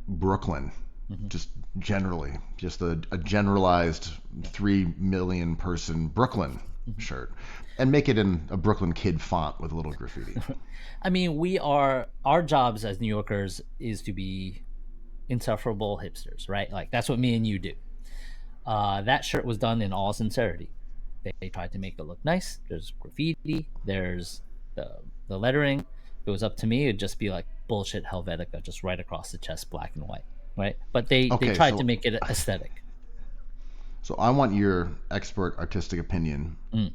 S2: Brooklyn.
S3: Hmm.
S2: Just generally, just a generalized 3 million person Brooklyn shirt, and make it in a Brooklyn kid font with a little graffiti.
S3: I mean, our jobs as New Yorkers is to be insufferable hipsters, right? Like that's what me and you do. That shirt was done in all sincerity. They tried to make it look nice. There's graffiti. There's the lettering. If it was up to me, it'd just be like bullshit Helvetica, just right across the chest, black and white, right? But they
S2: Okay,
S3: tried to make it aesthetic.
S2: so I want your expert artistic opinion
S3: Mm.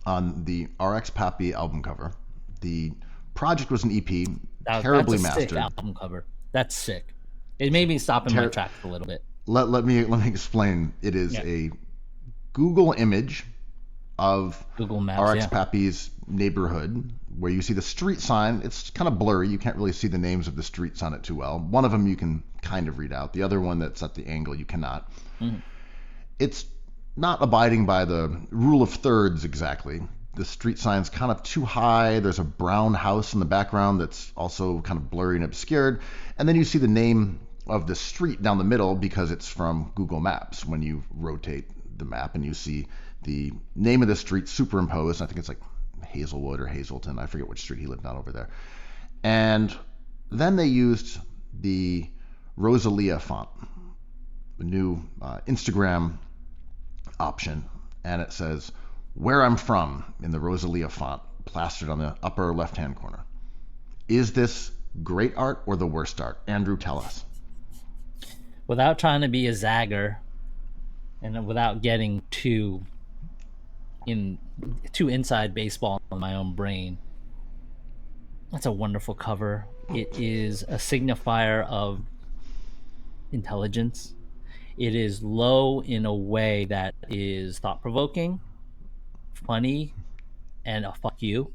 S2: on the RX Papi album cover. The project was an EP,
S3: That's
S2: terribly
S3: a sick
S2: mastered.
S3: album cover. That's sick. It made me stop in my
S2: Ter-
S3: tracks a little bit.
S2: let me explain. It is
S3: Yeah.
S2: a Google image of
S3: Google Maps.
S2: RX
S3: Yeah.
S2: Papi's neighborhood, where you see the street sign. It's kind of blurry. You can't really see the names of the streets on it too well. One of them you can kind of read out. The other one that's at the angle you cannot.
S3: Mhm.
S2: It's not abiding by the rule of thirds exactly. The street sign's kind of too high. There's a brown house in the background that's also kind of blurry and obscured. And then you see the name of the street down the middle because it's from Google Maps when you rotate the map and you see the name of the street superimposed. I think it's like Hazelwood or Hazelton. I forget which street he lived on over there. And then they used the Rosalia font, a new Instagram option, and it says "Where I'm From" in the Rosalia font, plastered on the upper left-hand corner. Is this great art or the worst art? Andrew, tell us.
S3: Without trying to be a zagger, and without getting in too inside baseball in my own brain, that's a wonderful cover. It is a signifier of intelligence. It is low in a way that is thought provoking, funny, and a fuck you.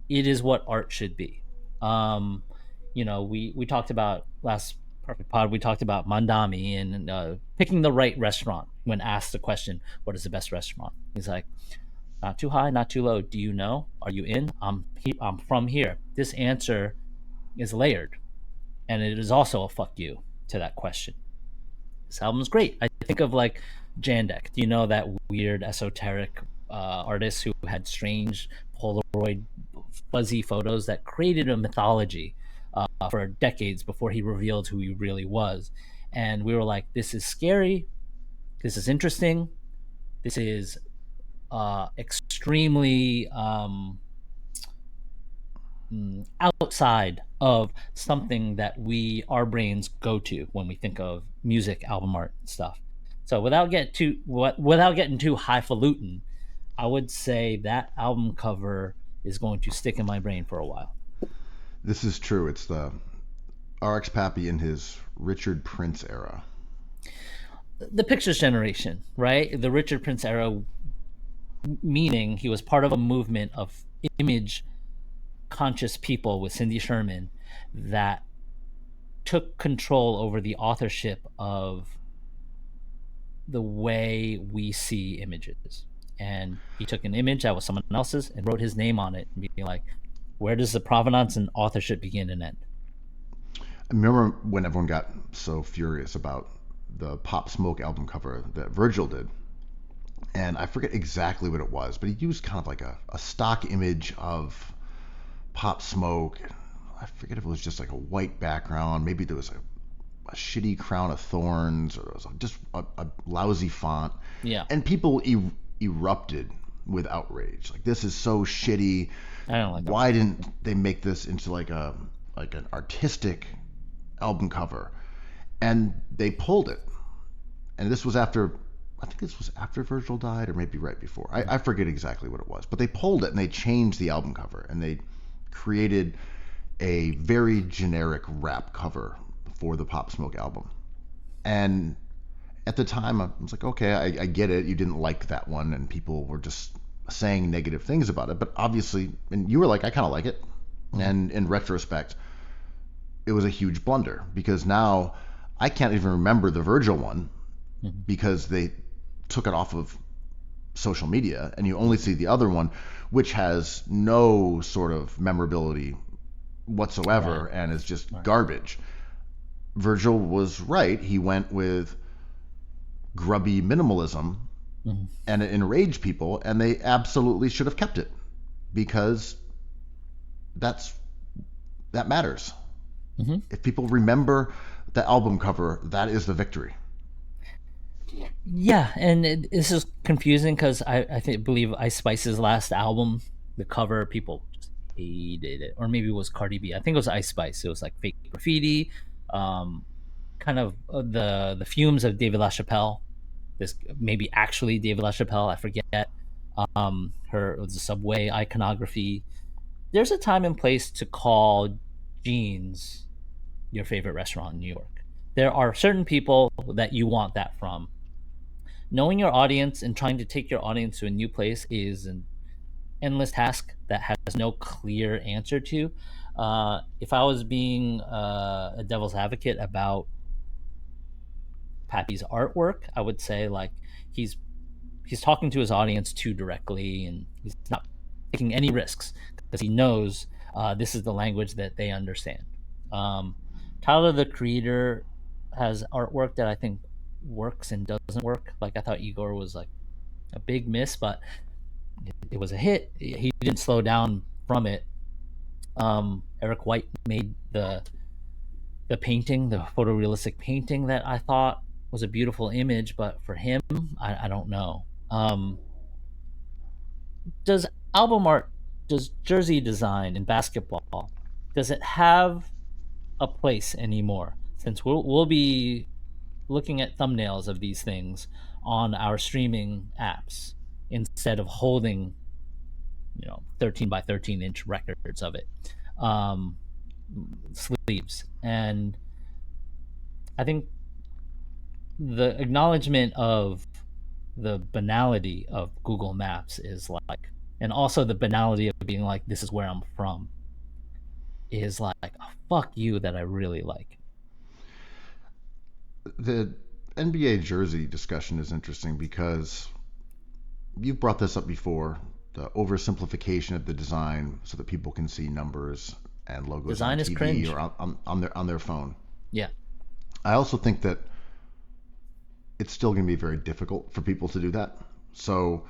S3: It is what art should be. Um, we talked about last perfect pod. We talked about Mandami and picking the right restaurant when asked the question, "What is the best restaurant?" He's like, "Not too high, not too low. Do you know? Are you in? I'm from here." This answer is layered, and it is also a fuck you to that question. This album's great. I think of like Jandek. Do you know that weird esoteric artist who had strange Polaroid fuzzy photos that created a mythology for decades before he revealed who he really was? And we were like, this is scary, This is interesting. This is extremely outside of something that our brains go to when we think of music, album art, stuff. So without getting too highfalutin, I would say that album cover is going to stick in my brain for a while.
S2: This is true. It's the RX Pappy in his Richard Prince era.
S3: The Pictures generation, right? The Richard Prince era, meaning he was part of a movement of image conscious people with Cindy Sherman that took control over the authorship of the way we see images. And he took an image that was someone else's and wrote his name on it and being like, where does the provenance and authorship begin and end?
S2: I remember when everyone got so furious about the Pop Smoke album cover that Virgil did. And I forget exactly what it was, but he used kind of like a stock image of Pop Smoke. I forget if it was just like a white background. Maybe there was a shitty crown of thorns, or it was just a lousy font.
S3: Yeah.
S2: And people erupted with outrage. Like, this is so shitty.
S3: I don't like that.
S2: Why didn't they make this into like an artistic album cover? And they pulled it. And this was after, I think this was after Virgil died, or maybe right before. I forget exactly what it was. But they pulled it and they changed the album cover, and they created a very generic rap cover for the Pop Smoke album. And at the time, I was like, okay, I get it. You didn't like that one, and people were just saying negative things about it. But obviously, and you were like, I kind of like it. And in retrospect, it was a huge blunder, because now I can't even remember the Virgil one because they took it off of social media, and you only see the other one, which has no sort of memorability whatsoever, right, and is just garbage. Virgil was right. He went with grubby minimalism, and it enraged people, and they absolutely should have kept it, because that matters. If people remember the album cover, that is the victory.
S3: Yeah, and this is confusing because I believe Ice Spice's last album, the cover, people just hated it. Or maybe it was Cardi B. I think it was Ice Spice. It was like fake graffiti, kind of the fumes of David LaChapelle. This maybe actually David LaChapelle, I forget. It was a Subway iconography. There's a time and place to call Gene's your favorite restaurant in New York. There are certain people that you want that from. Knowing your audience and trying to take your audience to a new place is an endless task that has no clear answer to. If I was being a devil's advocate about Pappy's artwork, I would say like he's talking to his audience too directly, and he's not taking any risks because he knows this is the language that they understand. Tyler, the Creator, has artwork that I think works and doesn't work. Like, I thought Igor was like a big miss, but it was a hit. He didn't slow down from it. Eric White made the painting, the photorealistic painting, that I thought was a beautiful image, but for him, I don't know. Does album art, does jersey design in basketball, does it have a place anymore? Since we'll be looking at thumbnails of these things on our streaming apps instead of holding 13 by 13 inch records of it, sleeves. And I think the acknowledgement of the banality of Google Maps is like, and also the banality of being like, this is where I'm from, is like a fuck you that I really like.
S2: The NBA jersey discussion is interesting because you've brought this up before, the oversimplification of the design so that people can see numbers and logos
S3: design
S2: on
S3: is
S2: TV
S3: cringe.
S2: or on their phone.
S3: Yeah.
S2: I also think that it's still going to be very difficult for people to do that. So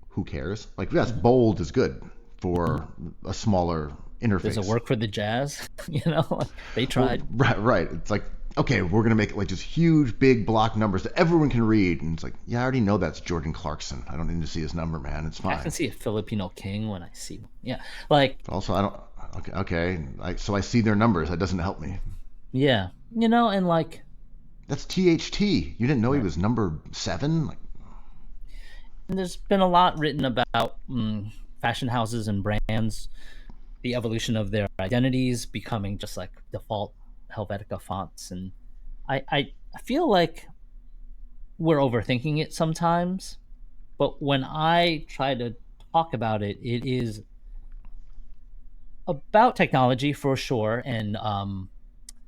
S2: who cares? Like, yes, bold is good for a smaller interface.
S3: Does it work for the Jazz? They tried.
S2: Well, right. It's like, okay, we're gonna make it like just huge, big block numbers that everyone can read, and it's like, yeah, I already know that's Jordan Clarkson. I don't need to see his number, man. It's
S3: I
S2: fine.
S3: can see a Filipino king when I see one. Yeah, like
S2: Also, I don't. Okay. So I see their numbers. That doesn't help me.
S3: yeah, and like
S2: That's THT. You didn't know he was number 7? Like,
S3: there's been a lot written about fashion houses and brands, the evolution of their identities becoming just like default Helvetica fonts, and I feel like we're overthinking it sometimes. But when I try to talk about it, it is about technology for sure, and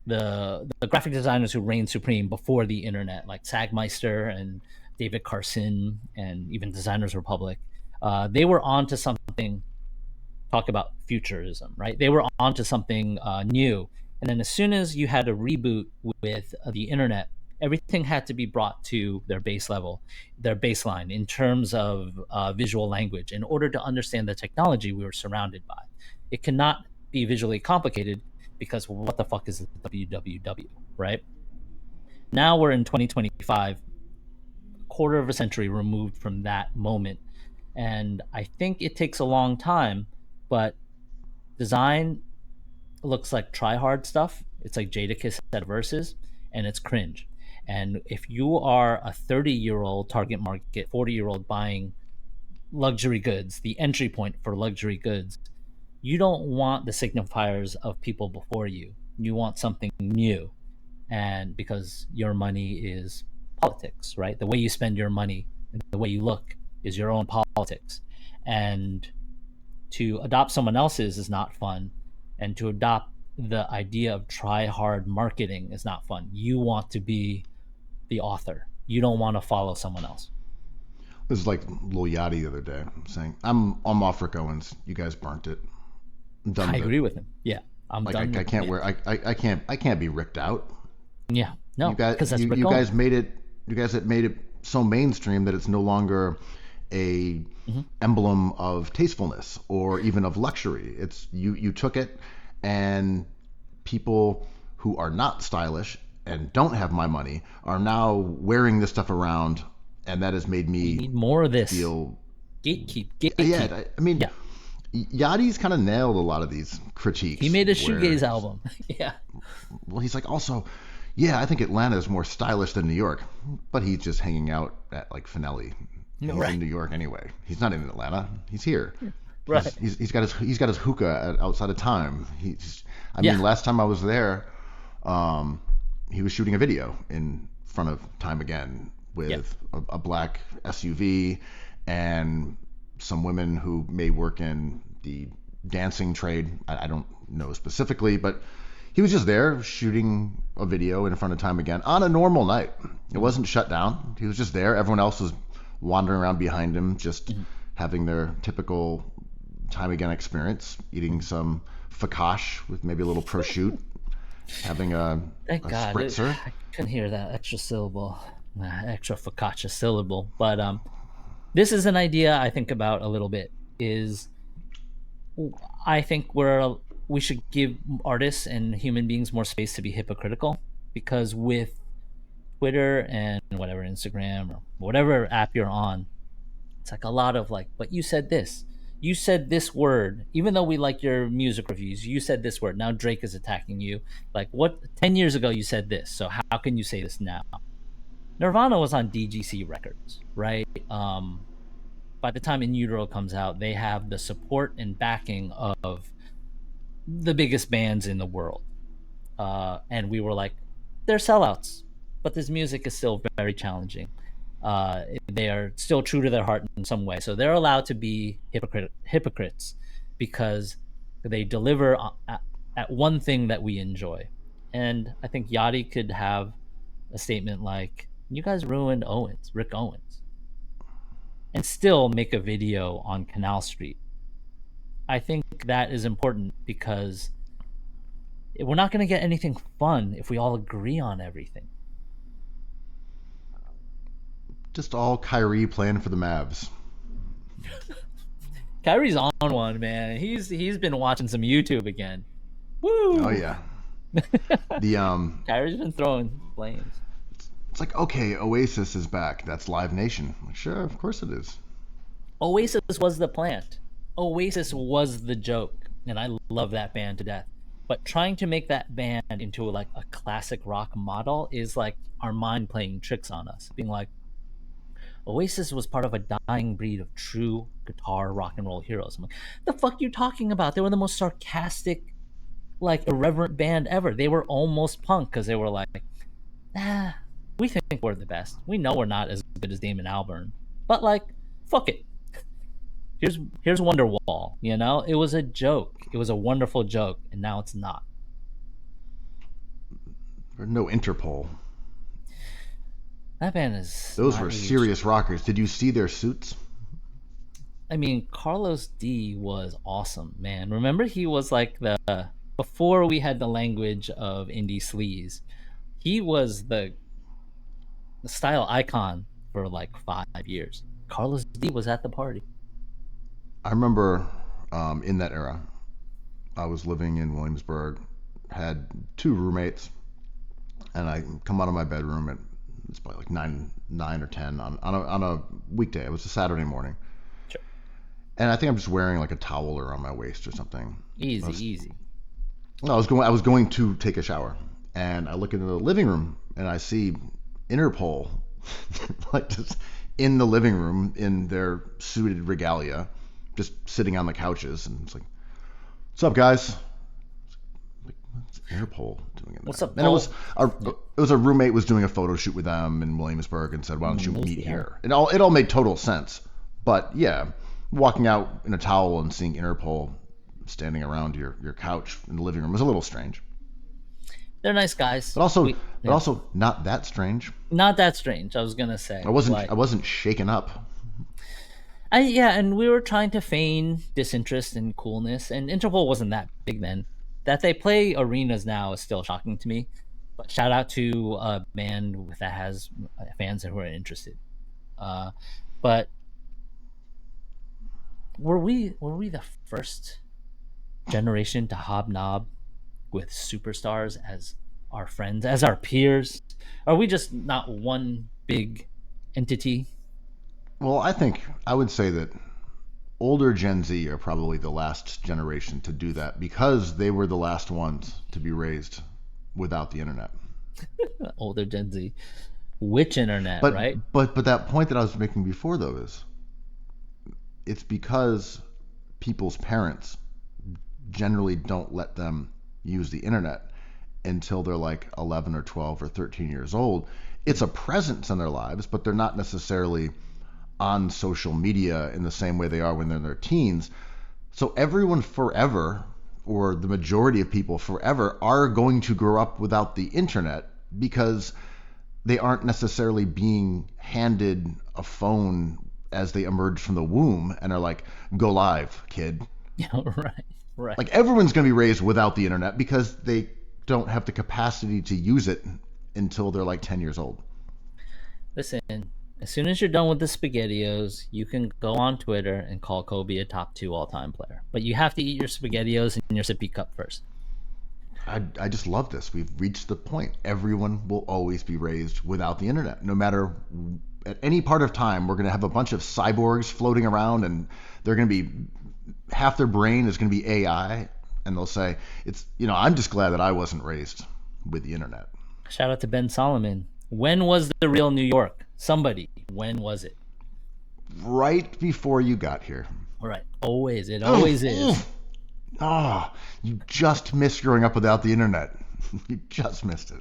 S3: the graphic designers who reigned supreme before the internet, like Sagmeister and David Carson, and even Designers Republic, they were onto something. Talk about futurism, right? They were onto something new, and then as soon as you had a reboot with the internet, everything had to be brought to their base level, their baseline in terms of visual language, in order to understand the technology we were surrounded by. It cannot be visually complicated because what the fuck is www, right? Now we're in 2025, quarter of a century removed from that moment, and I think it takes a long time, but design looks like try hard stuff. It's like Jadakiss at Versus, and it's cringe. And if you are a 30-year-old target market, 40-year-old buying luxury goods, the entry point for luxury goods, you don't want the signifiers of people before you. You want something new. And because your money is politics, right? The way you spend your money, the way you look is your own politics. And to adopt someone else's is not fun. And to adopt the idea of try hard marketing is not fun. You want to be the author. You don't want to follow someone else.
S2: this is like Lil Yachty the other day saying, I'm off Rick Owens. You guys burnt it. I'm done
S3: I
S2: with
S3: agree
S2: it.
S3: with him. Yeah, I'm
S2: Like
S3: done.
S2: I can't
S3: yeah.
S2: wear I can't be ricked out.
S3: Yeah, no,
S2: You guys
S3: because that's Rick
S2: you
S3: Owens.
S2: guys made it you guys have made it so mainstream that it's no longer a emblem of tastefulness or even of luxury. It's you took it, and people who are not stylish and don't have my money are now wearing this stuff around, and that has made
S3: We
S2: me
S3: need more of this.
S2: feel
S3: Gatekeep.
S2: yeah. I mean,
S3: Yeah.
S2: Yachty's kind of nailed a lot of these critiques.
S3: He made a
S2: where-
S3: shoegaze album. Yeah.
S2: Well, he's like, also, yeah, I think Atlanta is more stylish than New York, but he's just hanging out at like Finelli. He's
S3: Right.
S2: in New York anyway. He's not in Atlanta. He's here.
S3: Right.
S2: He's got his hookah outside of Time. I
S3: Yeah.
S2: mean, last time I was there, he was shooting a video in front of Time Again with a black SUV and some women who may work in the dancing trade. I don't know specifically, but he was just there shooting a video in front of Time Again on a normal night. It wasn't shut down. He was just there. Everyone else was wandering around behind him, just having their typical Time Again experience, eating some focaccia with maybe a little prosciutto, having a
S3: Thank God.
S2: spritzer.
S3: I couldn't hear that extra syllable, extra focaccia syllable. But this is an idea I think about a little bit. Is I think we should give artists and human beings more space to be hypocritical, because with Twitter and whatever, Instagram or whatever app you're on, it's like a lot of like, but you said this word, even though we like your music reviews, you said this word. Now Drake is attacking you. Like, what, 10 years ago you said this, so how can you say this now? Nirvana was on DGC Records, right? By the time In Utero comes out, they have the support and backing of the biggest bands in the world. And we were like, they're sellouts, but this music is still very challenging. They are still true to their heart in some way. So they're allowed to be hypocrites because they deliver at one thing that we enjoy. And I think Yachty could have a statement like, you guys ruined Rick Owens, and still make a video on Canal Street. I think that is important because we're not going to get anything fun if we all agree on everything.
S2: Just all Kyrie playing for the Mavs.
S3: Kyrie's on one, man. He's been watching some YouTube again. Woo!
S2: Oh yeah. The
S3: Kyrie's been throwing flames.
S2: It's like, okay, Oasis is back. That's Live Nation. Like, sure, of course it is.
S3: Oasis was the plant. Oasis was the joke, and I love that band to death. But trying to make that band into like a classic rock model is like our mind playing tricks on us, being like, Oasis was part of a dying breed of true guitar rock and roll heroes. I'm like, the fuck you talking about? They were the most sarcastic, like irreverent band ever. They were almost punk because they were like, ah, we think we're the best. We know we're not as good as Damon Albarn, but like, fuck it. Here's Wonderwall. You know, it was a joke. It was a wonderful joke, and now it's not.
S2: There's no Interpol.
S3: That band is.
S2: Those
S3: not
S2: were
S3: aged.
S2: serious rockers. Did you see their suits?
S3: I mean, Carlos D was awesome, man. Remember, he was like the before we had the language of indie sleaze. He was the style icon for like 5 years. Carlos D was at the party.
S2: I remember in that era, I was living in Williamsburg, had two roommates, and I come out of my bedroom at it's probably like nine or 10 on a weekday. It was a Saturday morning.
S3: Sure.
S2: And I think I'm just wearing like a towel around my waist or something.
S3: Easy.
S2: I was going to take a shower, and I look into the living room and I see Interpol like just in the living room in their suited regalia, just sitting on the couches, and it's like, "What's up, guys?" Like, what's Interpol doing in there?
S3: What's up,
S2: And it was a roommate was doing a photo shoot with them in Williamsburg and said, "Why don't you meet here?" And it all made total sense. But yeah, walking out in a towel and seeing Interpol standing around your couch in the living room was a little strange.
S3: They're nice guys.
S2: But also not that strange.
S3: Not that strange. I was gonna say.
S2: I wasn't shaken up.
S3: And we were trying to feign disinterest and coolness, and Interpol wasn't that big then. That they play arenas now is still shocking to me. But shout out to a band that has fans who are interested. But were we the first generation to hobnob with superstars as our friends, as our peers? Are we just not one big entity?
S2: Well, I would say that older Gen Z are probably the last generation to do that because they were the last ones to be raised without the internet.
S3: Older Gen Z. Which internet,
S2: But
S3: right?
S2: but that point that I was making before though is it's because people's parents generally don't let them use the internet until they're like 11 or 12 or 13 years old. It's a presence in their lives, but they're not necessarily on social media in the same way they are when they're in their teens. So everyone forever, or the majority of people forever, are going to grow up without the internet because they aren't necessarily being handed a phone as they emerge from the womb and are like, go live, kid.
S3: Yeah, right.
S2: Like everyone's going to be raised without the internet because they don't have the capacity to use it until they're like 10 years old.
S3: Listen, as soon as you're done with the SpaghettiOs, you can go on Twitter and call Kobe a top 2 all-time player. But you have to eat your SpaghettiOs in your sippy cup first.
S2: I just love this. We've reached the point. Everyone will always be raised without the internet. No matter at any part of time, we're going to have a bunch of cyborgs floating around, and they're going to be half their brain is going to be AI, and they'll say, I'm just glad that I wasn't raised with the internet.
S3: Shout out to Ben Solomon. When was the real New York? Somebody, when was it?
S2: Right before you got here.
S3: All right. Always. It always is.
S2: You just missed growing up without the internet. You just missed it.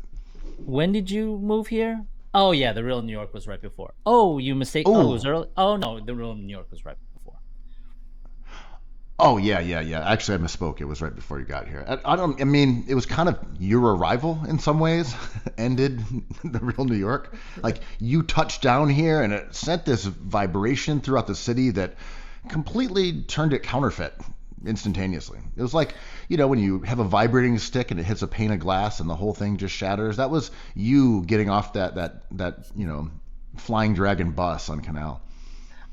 S3: When did you move here? Oh, yeah, the real New York was right before. Oh, you mistake. Oh, it was early. Oh, no, the real New York was right before.
S2: Oh, yeah. Actually, I misspoke. It was right before you got here. I mean, it was kind of your arrival in some ways ended the real New York. Like, you touched down here and it sent this vibration throughout the city that completely turned it counterfeit instantaneously. It was like, when you have a vibrating stick and it hits a pane of glass and the whole thing just shatters. That was you getting off that Flying Dragon bus on Canal.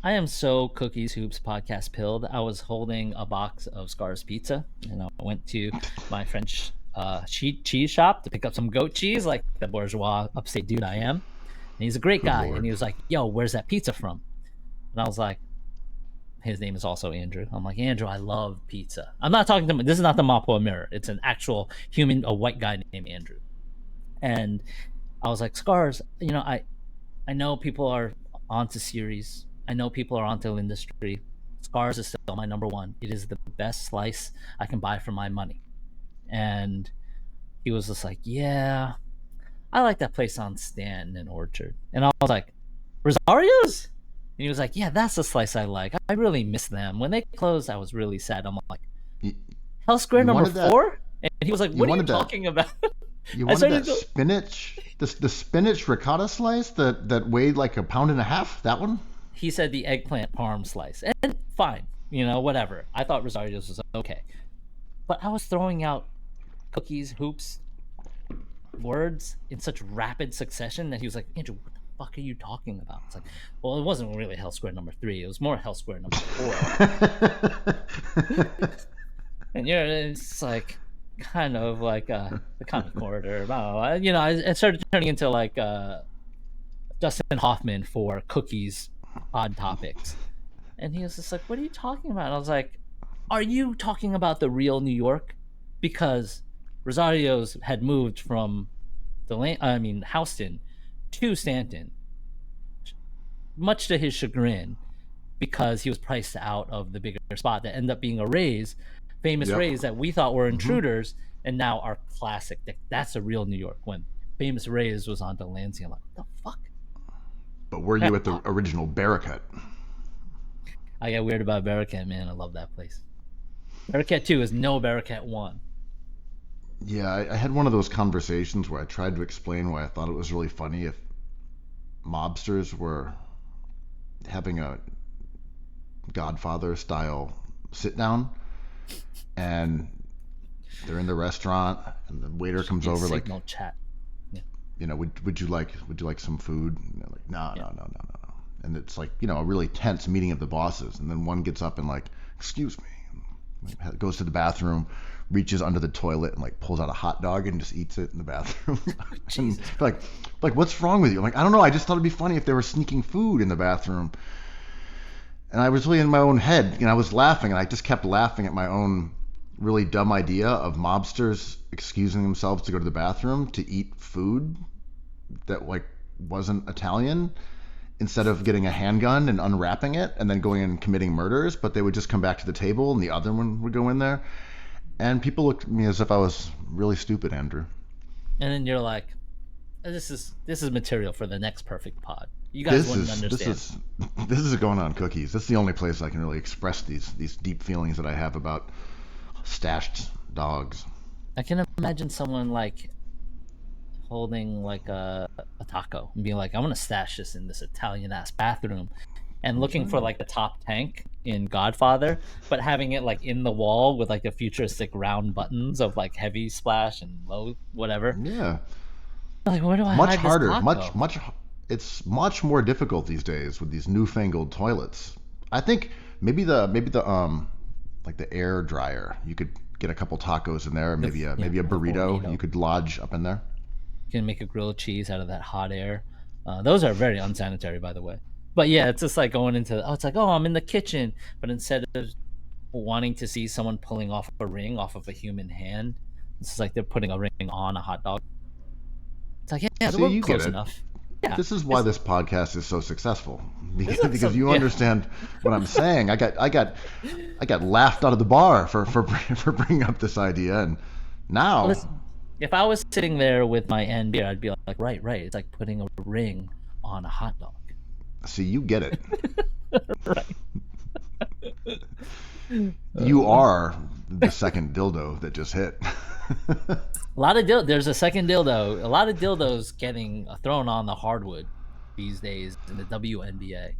S3: I am so Cookies Hoops podcast pilled. I was holding a box of Scar's Pizza, and I went to my French cheese shop to pick up some goat cheese, like the bourgeois upstate dude I am. And he's a great
S2: Good
S3: guy.
S2: Lord.
S3: And he was like, "Yo, where's that pizza from?" And I was like, his name is also Andrew. I'm like, "Andrew, I love pizza." I'm not talking to him. This is not the Mapua Mirror. It's an actual human, a white guy named Andrew. And I was like, "Scars, I know people are onto series. I know people are onto industry. Scars is still my number one. It is the best slice I can buy for my money." And he was just like, "Yeah, I like that place on Stanton and Orchard." And I was like, "Rosario's?" And he was like, "Yeah, that's the slice I like. I really miss them. When they closed, I was really sad." I'm like,
S2: You,
S3: "Hell Square
S2: you
S3: number
S2: wanted that.
S3: 4?" And he was like,
S2: You
S3: "What are you
S2: wanted that.
S3: talking about?"
S2: You
S3: I
S2: wanted
S3: started
S2: that
S3: to,
S2: spinach, the spinach ricotta slice that weighed like a pound and a half. That one.
S3: he said the eggplant parm slice. And fine, whatever. I thought Rosario's was okay. But I was throwing out cookies, hoops, words in such rapid succession that he was like, "Andrew, what the fuck are you talking about?" It's like, well, it wasn't really Hell Square number 3. It was more Hell Square number 4. And it's like kind of like the comic corridor. It started turning into like Dustin Hoffman for Cookies Odd Topics. And he was just like, "What are you talking about?" And I was like, "Are you talking about the real New York?" Because Rosario's had moved from Houston to Stanton, much to his chagrin, because he was priced out of the bigger spot that ended up being a Rays, famous
S2: Yep.
S3: Rays that we thought were intruders, and now are classic. That's a real New York when famous Rays was on Delancey. I'm like, what the fuck?
S2: But were you at the original Barracut?
S3: I get weird about Barracat, man. I love that place. Barracat 2 is no Barracat 1.
S2: Yeah, I had one of those conversations where I tried to explain why I thought it was really funny if mobsters were having a Godfather style sit down and they're in the restaurant and the waiter comes over like,
S3: Signal chat.
S2: would you like some food? And they're like, no. And it's like, a really tense meeting of the bosses. And then one gets up and like, "Excuse me," goes to the bathroom, reaches under the toilet and like pulls out a hot dog and just eats it in the bathroom. And like what's wrong with you? I'm like, I don't know. I just thought it'd be funny if they were sneaking food in the bathroom. And I was really in my own head, I was laughing, and I just kept laughing at my own really dumb idea of mobsters excusing themselves to go to the bathroom to eat food that like wasn't Italian, instead of getting a handgun and unwrapping it and then going and committing murders. But they would just come back to the table and the other one would go in there. And people looked at me as if I was really stupid, Andrew.
S3: And then you're like, this is material for the next perfect pod. You guys wouldn't understand.
S2: This is going on Cookies. This is the only place I can really express these deep feelings that I have about stashed dogs.
S3: I can imagine someone like holding like a taco and being like, "I want to stash this in this Italian ass bathroom," and looking for like the top tank in Godfather, but having it like in the wall with like the futuristic round buttons of like heavy splash and low whatever.
S2: Yeah.
S3: Like, where do I
S2: Much
S3: hide
S2: harder.
S3: this taco?
S2: Much. It's much more difficult these days with these newfangled toilets. I think maybe the like the air dryer. You could get a couple tacos in there, maybe a burrito. You could lodge up in there.
S3: You can make a grilled cheese out of that hot air. Those are very unsanitary, by the way. But yeah, it's just like going into, it's like, oh, I'm in the kitchen. But instead of wanting to see someone pulling off a ring off of a human hand, it's just like they're putting a ring on a hot dog. It's like, yeah,
S2: See,
S3: we're
S2: you
S3: close
S2: get it.
S3: enough. Yeah,
S2: This is why this podcast is so successful, because
S3: some-
S2: you
S3: yeah.
S2: understand what I'm saying. I got laughed out of the bar for bringing up this idea, and now
S3: Listen, if I was sitting there with my end beer, I'd be like, right. It's like putting a ring on a hot dog.
S2: see, you get it.
S3: Right.
S2: You are the second dildo that just hit.
S3: A lot of there's a second dildo. A lot of dildos getting thrown on the hardwood these days in the WNBA.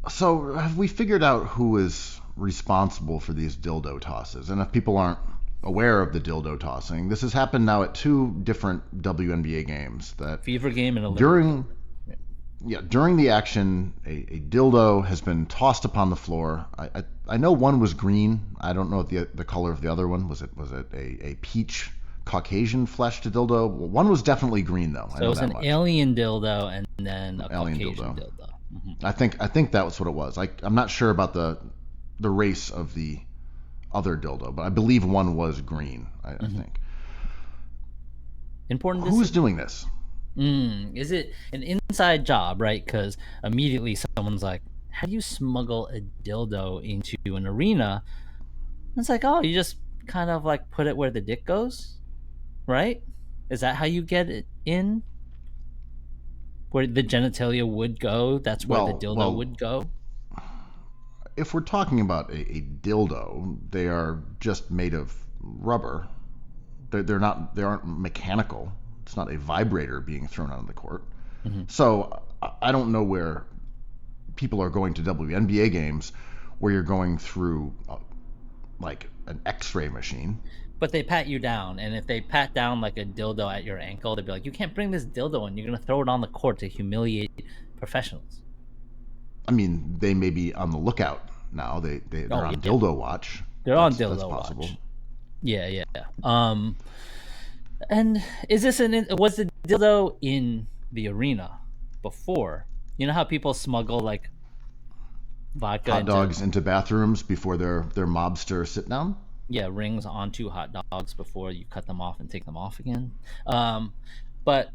S2: So have we figured out who is responsible for these dildo tosses? And if people aren't aware of the dildo tossing, this has happened now at 2 different WNBA games. That
S3: Fever game and a
S2: during Yeah, during the action, a dildo has been tossed upon the floor. I know one was green. I don't know the color of the other one. Was it a peach Caucasian fleshed dildo? Well, one was definitely green though. I
S3: So it
S2: know
S3: was
S2: that
S3: an
S2: much.
S3: alien dildo and then a
S2: Alien
S3: Caucasian
S2: dildo.
S3: dildo.
S2: I think that was what it was. I'm not sure about the race of the other dildo, but I believe one was green. I think.
S3: Important to
S2: Who's
S3: see.
S2: doing this?
S3: Is it an inside job, right? Because immediately someone's like, how do you smuggle a dildo into an arena? And it's like, oh, you just kind of like put it where the dick goes, right? Is that how you get it in? Where the genitalia would go, that's where the dildo
S2: Well,
S3: would go.
S2: if we're talking about a dildo, they are just made of rubber. They aren't mechanical. It's not a vibrator being thrown out on the court. So I don't know where people are going to WNBA games where you're going through like an X-ray machine.
S3: But they pat you down, and if they pat down like a dildo at your ankle, they'd be like, you can't bring this dildo in. You're going to throw it on the court to humiliate professionals.
S2: I mean, they may be on the lookout now. They're
S3: Oh,
S2: on
S3: yeah.
S2: dildo watch.
S3: They're on
S2: That's
S3: dildo
S2: possible.
S3: watch. Yeah. And is this was the dildo in the arena before? You know how people smuggle like vodka
S2: Hot
S3: into,
S2: dogs into bathrooms before their mobster sit down.
S3: yeah, rings onto hot dogs before you cut them off and take them off again. But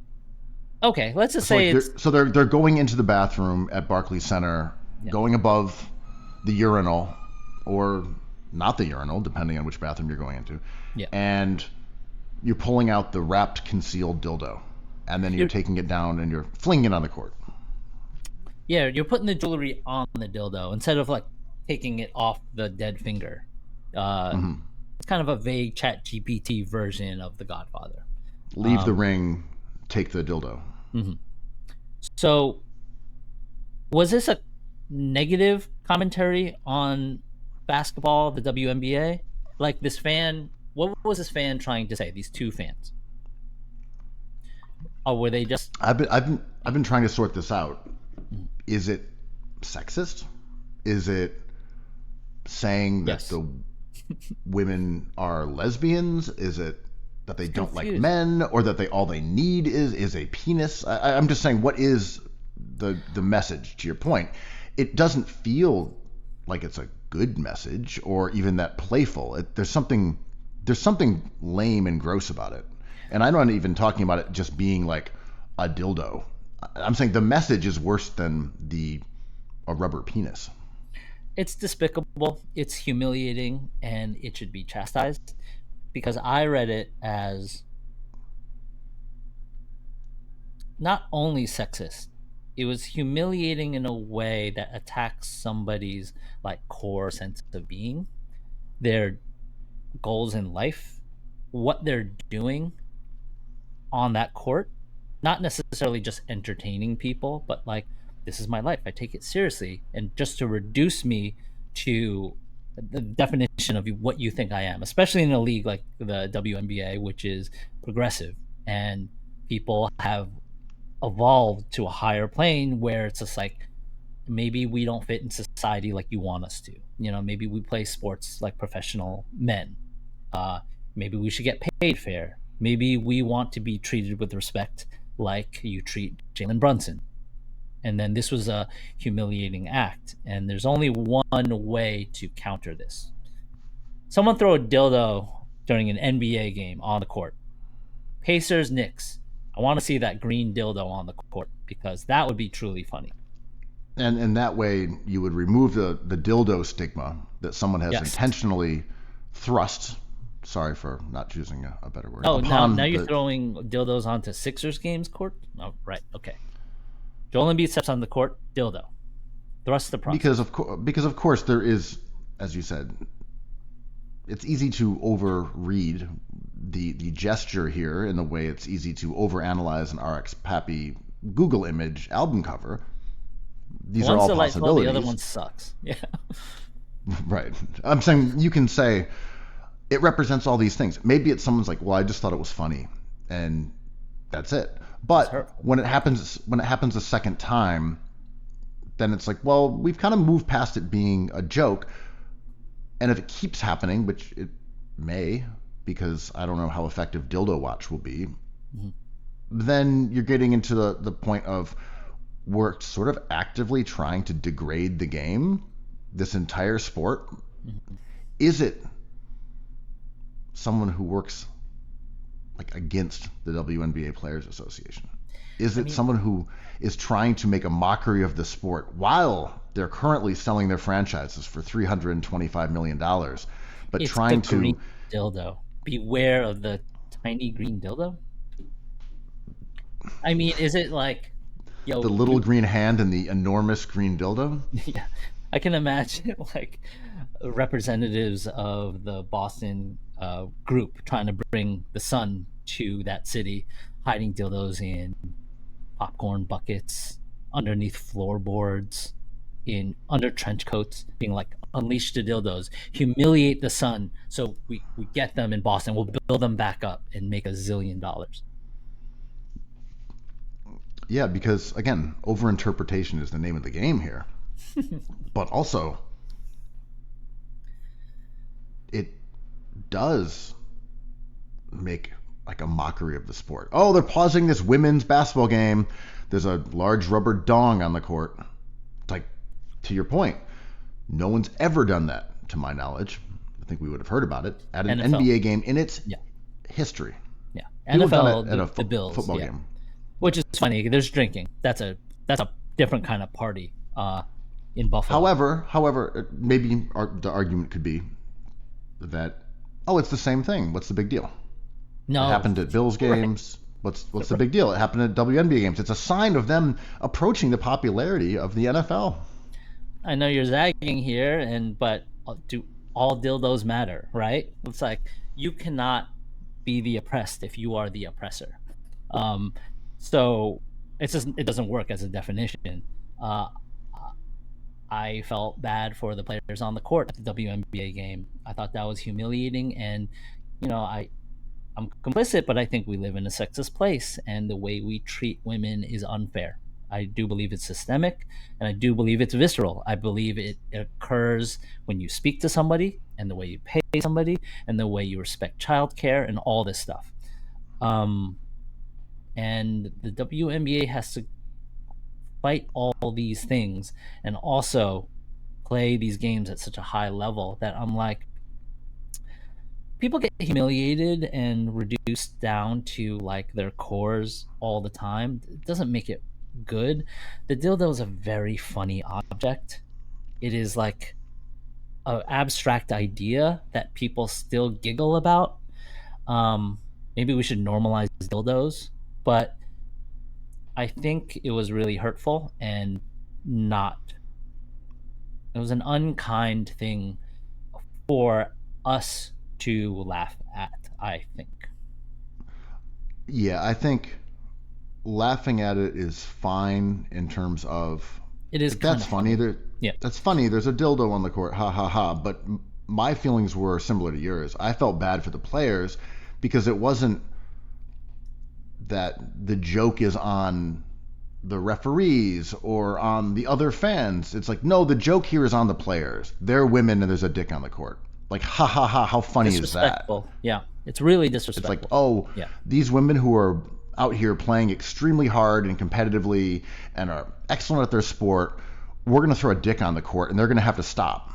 S3: okay, let's just say
S2: They're going into the bathroom at Barclays Center, going above the urinal or not the urinal, depending on which bathroom you're going into.
S3: Yeah.
S2: And you're pulling out the wrapped, concealed dildo, and then you're taking it down and you're flinging it on the court.
S3: Yeah, you're putting the jewelry on the dildo instead of like taking it off the dead finger. It's kind of a vague Chat GPT version of The Godfather.
S2: Leave the ring, take the dildo.
S3: So, was this a negative commentary on basketball, the WNBA? Like this fan, what was this fan trying to say? These two fans, or were they just?
S2: I've been trying to sort this out. Is it sexist? Is it saying that
S3: Yes.
S2: the women are lesbians? Is it that they don't like
S3: confused.
S2: men, or that all they need is a penis? I'm just saying, what is the message? To your point, it doesn't feel like it's a good message or even that playful. There's something lame and gross about it, and I'm not even talking about it just being like a dildo. I'm saying the message is worse than a rubber penis.
S3: It's despicable. It's humiliating, and it should be chastised. Because I read it as not only sexist, it was humiliating in a way that attacks somebody's like core sense of being, their goals in life, what they're doing on that court, not necessarily just entertaining people, but like, this is my life, I take it seriously, and just to reduce me to the definition of what you think I am, especially in a league like the WNBA, which is progressive, and people have evolved to a higher plane where it's just like, maybe we don't fit in society like you want us to. You know, maybe we play sports like professional men. Maybe we should get paid fair. Maybe we want to be treated with respect like you treat Jalen Brunson. And then this was a humiliating act. And there's only one way to counter this. Someone throw a dildo during an NBA game on the court. Pacers, Knicks. I want to see that green dildo on the court because that would be truly funny.
S2: And that way you would remove the dildo stigma that someone has intentionally thrust. Sorry for not choosing a better word.
S3: Oh, now you're throwing dildos onto Sixers games court? Oh, right. Okay. Joel Embiid steps on the court, dildo. Thrust the process.
S2: Because of course there is, as you said, it's easy to overread the gesture here in the way it's easy to overanalyze an RX Pappy Google image album cover. These are all possibilities.
S3: The other one sucks. Yeah.
S2: Right. I'm saying you can say it represents all these things. Maybe it's someone's like, well, I just thought it was funny, and that's it. But
S3: hurtful.
S2: when it happens a second time, then it's like, well, we've kind of moved past it being a joke. And if it keeps happening, which it may, because I don't know how effective Dildo Watch will be, then you're getting into the point of we're sort of actively trying to degrade the game, this entire sport. Is it someone who works like against the WNBA Players Association? Is it someone who is trying to make a mockery of the sport while they're currently selling their franchises for $325 million, but
S3: It's
S2: trying
S3: the
S2: to
S3: green dildo. Beware of the tiny green dildo. I mean, is it like, yo,
S2: the little green hand and the enormous green dildo?
S3: yeah, I can imagine like representatives of the Boston group trying to bring the sun to that city, hiding dildos in popcorn buckets, underneath floorboards, in under trench coats, being like, unleash the dildos, humiliate the sun, so we get them in Boston, we'll build them back up and make $1 zillion.
S2: Yeah, because again, overinterpretation is the name of the game here. But also, it does make like a mockery of the sport. Oh, they're pausing this women's basketball game. There's a large rubber dong on the court. Like, to your point, no one's ever done that, to my knowledge. I think we would have heard about it at an
S3: NFL.
S2: NBA game in its history.
S3: Yeah,
S2: People have done
S3: NFL,
S2: it at
S3: the Bills,
S2: football
S3: yeah.
S2: game.
S3: Which is funny. There's drinking. That's a different kind of party in Buffalo.
S2: However, maybe the argument could be that, oh, it's the same thing. What's the big deal?
S3: No,
S2: It happened at Bills games. What's the big deal? It happened at WNBA games. It's a sign of them approaching the popularity of the NFL.
S3: I know you're zagging here, but do all dildos matter, right? It's like you cannot be the oppressed if you are the oppressor. So it doesn't work as a definition. I felt bad for the players on the court at the WNBA game. I thought that was humiliating, and I'm complicit, but I think we live in a sexist place, and the way we treat women is unfair. I do believe it's systemic, and I do believe it's visceral. I believe it occurs when you speak to somebody, and the way you pay somebody, and the way you respect childcare, and all this stuff. And the WNBA has to fight all these things and also play these games at such a high level that I'm like, people get humiliated and reduced down to like their cores all the time. It doesn't make it good. The dildo is a very funny object. It is like an abstract idea that people still giggle about. Maybe we should normalize dildos, but I think it was really hurtful and it was an unkind thing for us to laugh at, I think.
S2: Yeah, I think laughing at it is fine in terms of
S3: It is
S2: that's funny.
S3: Yeah.
S2: That's funny. There's a dildo on the court. Ha ha ha. But my feelings were similar to yours. I felt bad for the players because it wasn't that the joke is on the referees or on the other fans. It's like, no, the joke here is on the players. They're women and there's a dick on the court. Like, ha ha ha, how funny is that?
S3: Yeah, it's really disrespectful.
S2: It's like, oh,
S3: yeah,
S2: these women who are out here playing extremely hard and competitively and are excellent at their sport, we're going to throw a dick on the court and they're going to have to stop.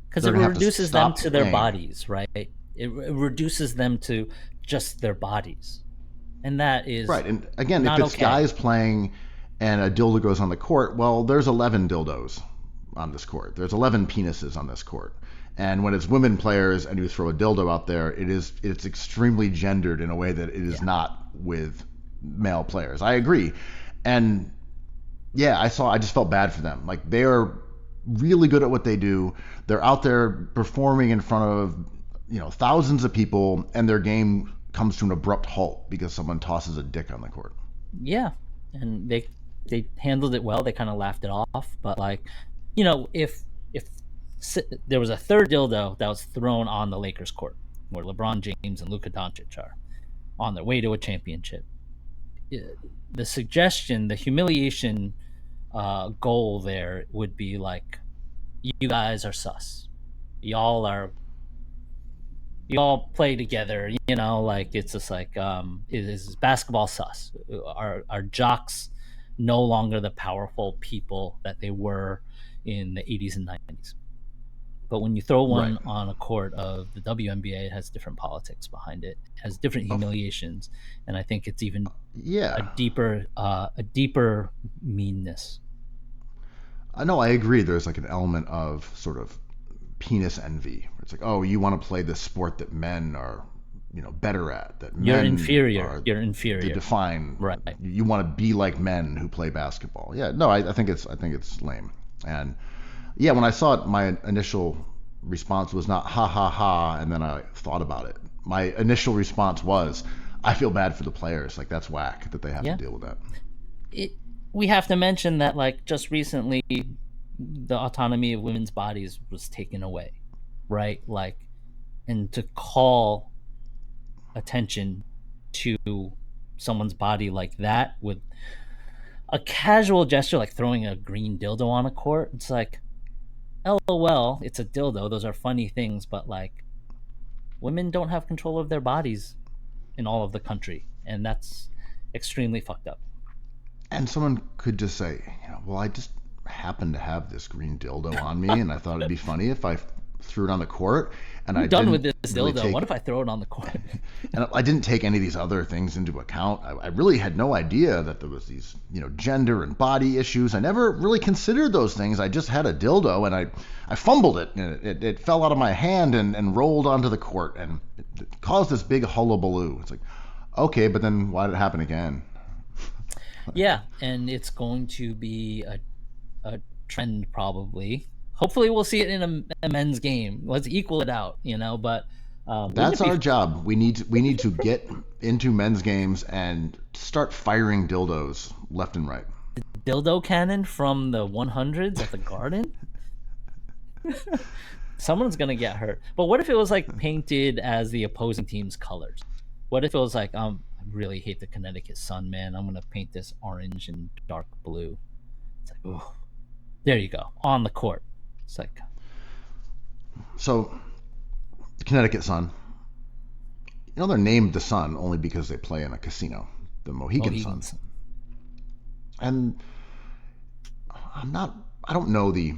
S3: Because it reduces them to their bodies, right? It reduces them to just their bodies. And that is
S2: right. And again, if this guy is playing and a dildo goes on the court, well, there's 11 dildos on this court. There's 11 penises on this court. And when it's women players and you throw a dildo out there, it's extremely gendered in a way that it is not with male players. I agree. And yeah, I just felt bad for them. Like, they are really good at what they do. They're out there performing in front of, thousands of people, and their game comes to an abrupt halt because someone tosses a dick on the court.
S3: Yeah. And they handled it well. They kind of laughed it off, but if there was a third dildo that was thrown on the Lakers court where LeBron James and Luka Doncic are on their way to a championship, the suggestion, the humiliation goal there would be like, you guys are sus. Y'all are you all play together, like it's just like it is basketball sus. Our jocks no longer the powerful people that they were in the 80s and 90s. But when you throw
S2: Right.
S3: one on a court of the WNBA, it has different politics behind it, has different humiliations, and I think it's even
S2: Yeah.
S3: a deeper meanness.
S2: I know, I agree. There's like an element of sort of penis envy. It's like, oh, you want to play this sport that men are, better at. That
S3: You're
S2: men
S3: inferior.
S2: are
S3: You're
S2: the
S3: inferior.
S2: define.
S3: Right.
S2: You want to be like men who play basketball. Yeah. No, I think it's lame. And yeah, when I saw it, my initial response was not ha ha ha, and then I thought about it. My initial response was, I feel bad for the players. Like, that's whack that they have
S3: Yeah.
S2: to deal with that.
S3: We have to mention that, like, just recently, the autonomy of women's bodies was taken away, right? Like, and to call attention to someone's body like that with a casual gesture, like throwing a green dildo on a court, it's like, LOL, it's a dildo. Those are funny things, but like, women don't have control of their bodies in all of the country, and that's extremely fucked up.
S2: And someone could just say, well, I just happen to have this green dildo on me, and I thought it'd be funny if I threw it on the court. And
S3: I'm
S2: I
S3: done
S2: didn't
S3: with this
S2: really
S3: dildo.
S2: take,
S3: What if I throw it on the court?
S2: and I didn't take any of these other things into account. I really had no idea that there was these, gender and body issues. I never really considered those things. I just had a dildo, and I fumbled it, and it fell out of my hand and rolled onto the court, and it caused this big hullabaloo. It's like, okay, but then why did it happen again?
S3: Yeah, and it's going to be a trend probably. Hopefully, we'll see it in a men's game. Let's equal it out, But
S2: That's our job. We need to get into men's games and start firing dildos left and right.
S3: dildo cannon from the 100s at the Garden. Someone's gonna get hurt. But what if it was like painted as the opposing team's colors? What if it was like, I really hate the Connecticut Sun, man. I'm gonna paint this orange and dark blue. It's like, oh, there you go, on the court. It's like,
S2: So, the Connecticut Sun. They're named the Sun only because they play in a casino, the Mohegan Sun. And I don't know the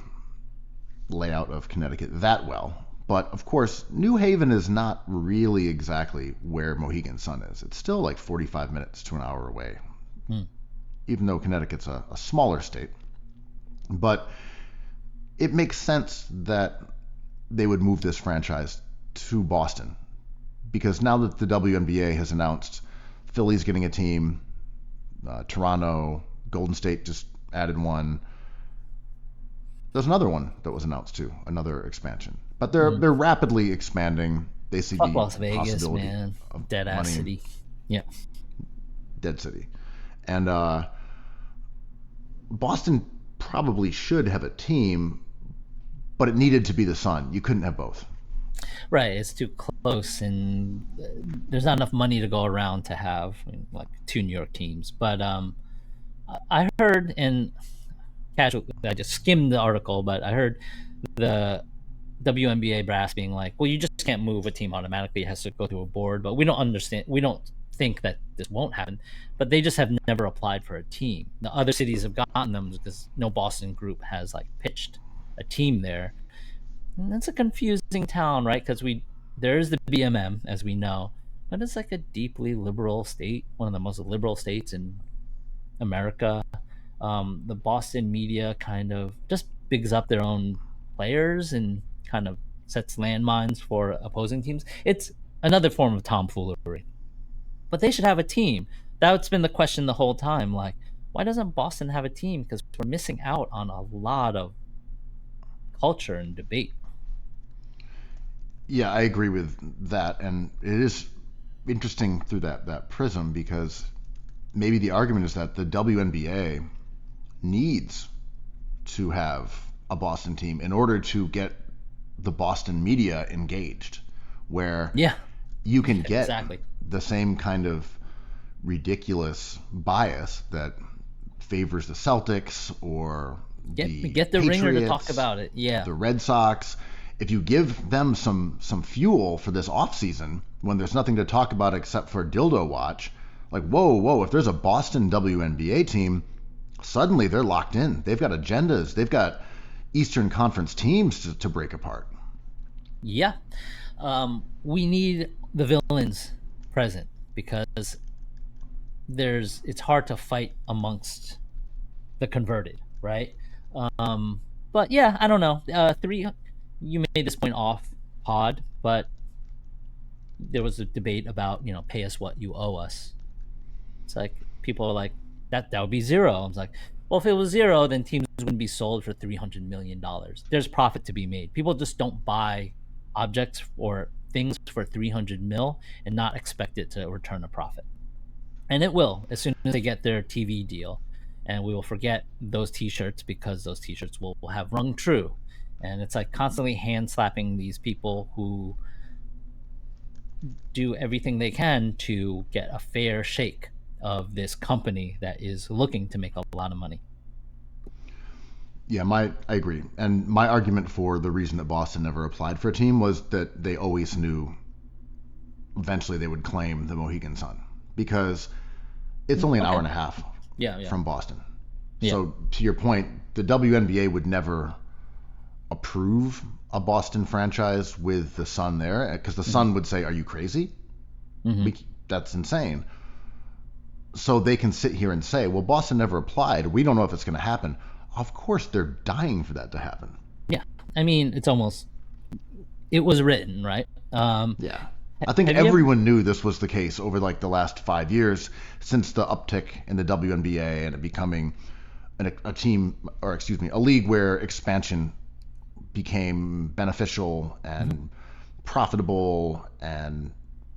S2: layout of Connecticut that well, but of course, New Haven is not really exactly where Mohegan Sun is. It's still like 45 minutes to an hour away, even though Connecticut's a smaller state. But it makes sense that they would move this franchise to Boston, because now that the WNBA has announced Philly's getting a team, Toronto, Golden State just added one. There's another one that was announced too, another expansion. But they're rapidly expanding. They see
S3: fuck
S2: the
S3: Las Vegas,
S2: possibility
S3: man.
S2: of
S3: Dead ass
S2: money.
S3: city. Yeah.
S2: Dead city. And Boston probably should have a team, but it needed to be the Sun. You couldn't have both.
S3: Right, it's too close, and there's not enough money to go around to have like two New York teams. But I heard, and casual, I just skimmed the article, but I heard the WNBA brass being like, "Well, you just can't move a team automatically; it has to go through a board." But we don't think that this won't happen. But they just have never applied for a team. The other cities have gotten them because no Boston group has like pitched a team there. And that's a confusing town, right? Because there's the BMM, as we know, but it's like a deeply liberal state, one of the most liberal states in America. The Boston media kind of just bigs up their own players and kind of sets landmines for opposing teams. It's another form of tomfoolery. But they should have a team. That's been the question the whole time. Like, why doesn't Boston have a team? Because we're missing out on a lot of culture and debate.
S2: Yeah, I agree with that, and it is interesting through that prism, because maybe the argument is that the WNBA needs to have a Boston team in order to get the Boston media engaged, where
S3: Yeah,
S2: you can get
S3: exactly.
S2: the same kind of ridiculous bias that favors the Celtics or the
S3: Get the
S2: Patriots,
S3: Ringer to talk about it. Yeah.
S2: the Red Sox. If you give them some fuel for this offseason when there's nothing to talk about except for dildo watch, like whoa, if there's a Boston WNBA team, suddenly they're locked in. They've got agendas. They've got Eastern Conference teams to break apart.
S3: Yeah. We need the villains present because it's hard to fight amongst the converted, right? But yeah, I don't know. You made this point off pod, but there was a debate about, pay us what you owe us. It's like people are like, that would be zero. I was like, well, if it was zero, then teams wouldn't be sold for $300 million. There's profit to be made. People just don't buy objects or things for 300 mil and not expect it to return a profit. And it will as soon as they get their TV deal. And we will forget those t-shirts because those t-shirts will have rung true. And it's like constantly hand slapping these people who do everything they can to get a fair shake of this company that is looking to make a lot of money.
S2: Yeah, I agree. And my argument for the reason that Boston never applied for a team was that they always knew eventually they would claim the Mohegan Sun because it's only an hour and a half from Boston. Yeah. So to your point, the WNBA would never approve a Boston franchise with the Sun there because the Sun would say, "Are you crazy? That's insane." So they can sit here and say, "Well, Boston never applied. We don't know if it's going to happen." Of course, they're dying for that to happen.
S3: Yeah, I mean, it was written, right?
S2: Yeah. I think everyone knew this was the case over like the last 5 years since the uptick in the WNBA and it becoming a league where expansion became beneficial and profitable and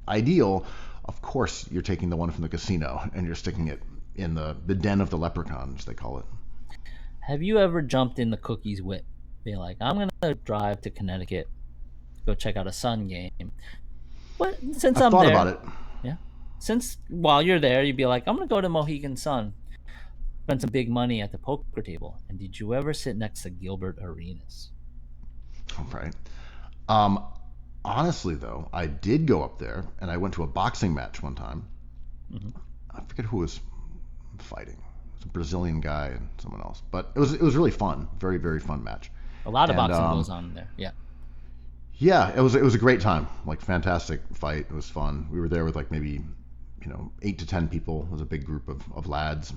S2: ideal. Of course, you're taking the one from the casino and you're sticking it in the den of the leprechauns, they call it.
S3: Have you ever jumped in the Cookies whip? Being like, I'm going to drive to Connecticut, go check out a Sun game. But since I'm
S2: thought
S3: there,
S2: about it.
S3: Yeah. Since while you're there, you'd be like, I'm going to go to Mohegan Sun, spend some big money at the poker table. And did you ever sit next to Gilbert Arenas?
S2: Right. Honestly, though, I did go up there and I went to a boxing match one time. I forget who was fighting. A Brazilian guy and someone else, but it was really fun, very, very fun match.
S3: A lot of boxing goes on there.
S2: Yeah, it was a great time, like fantastic fight. It was fun. We were there with like maybe 8 to 10 people. It was a big group of lads,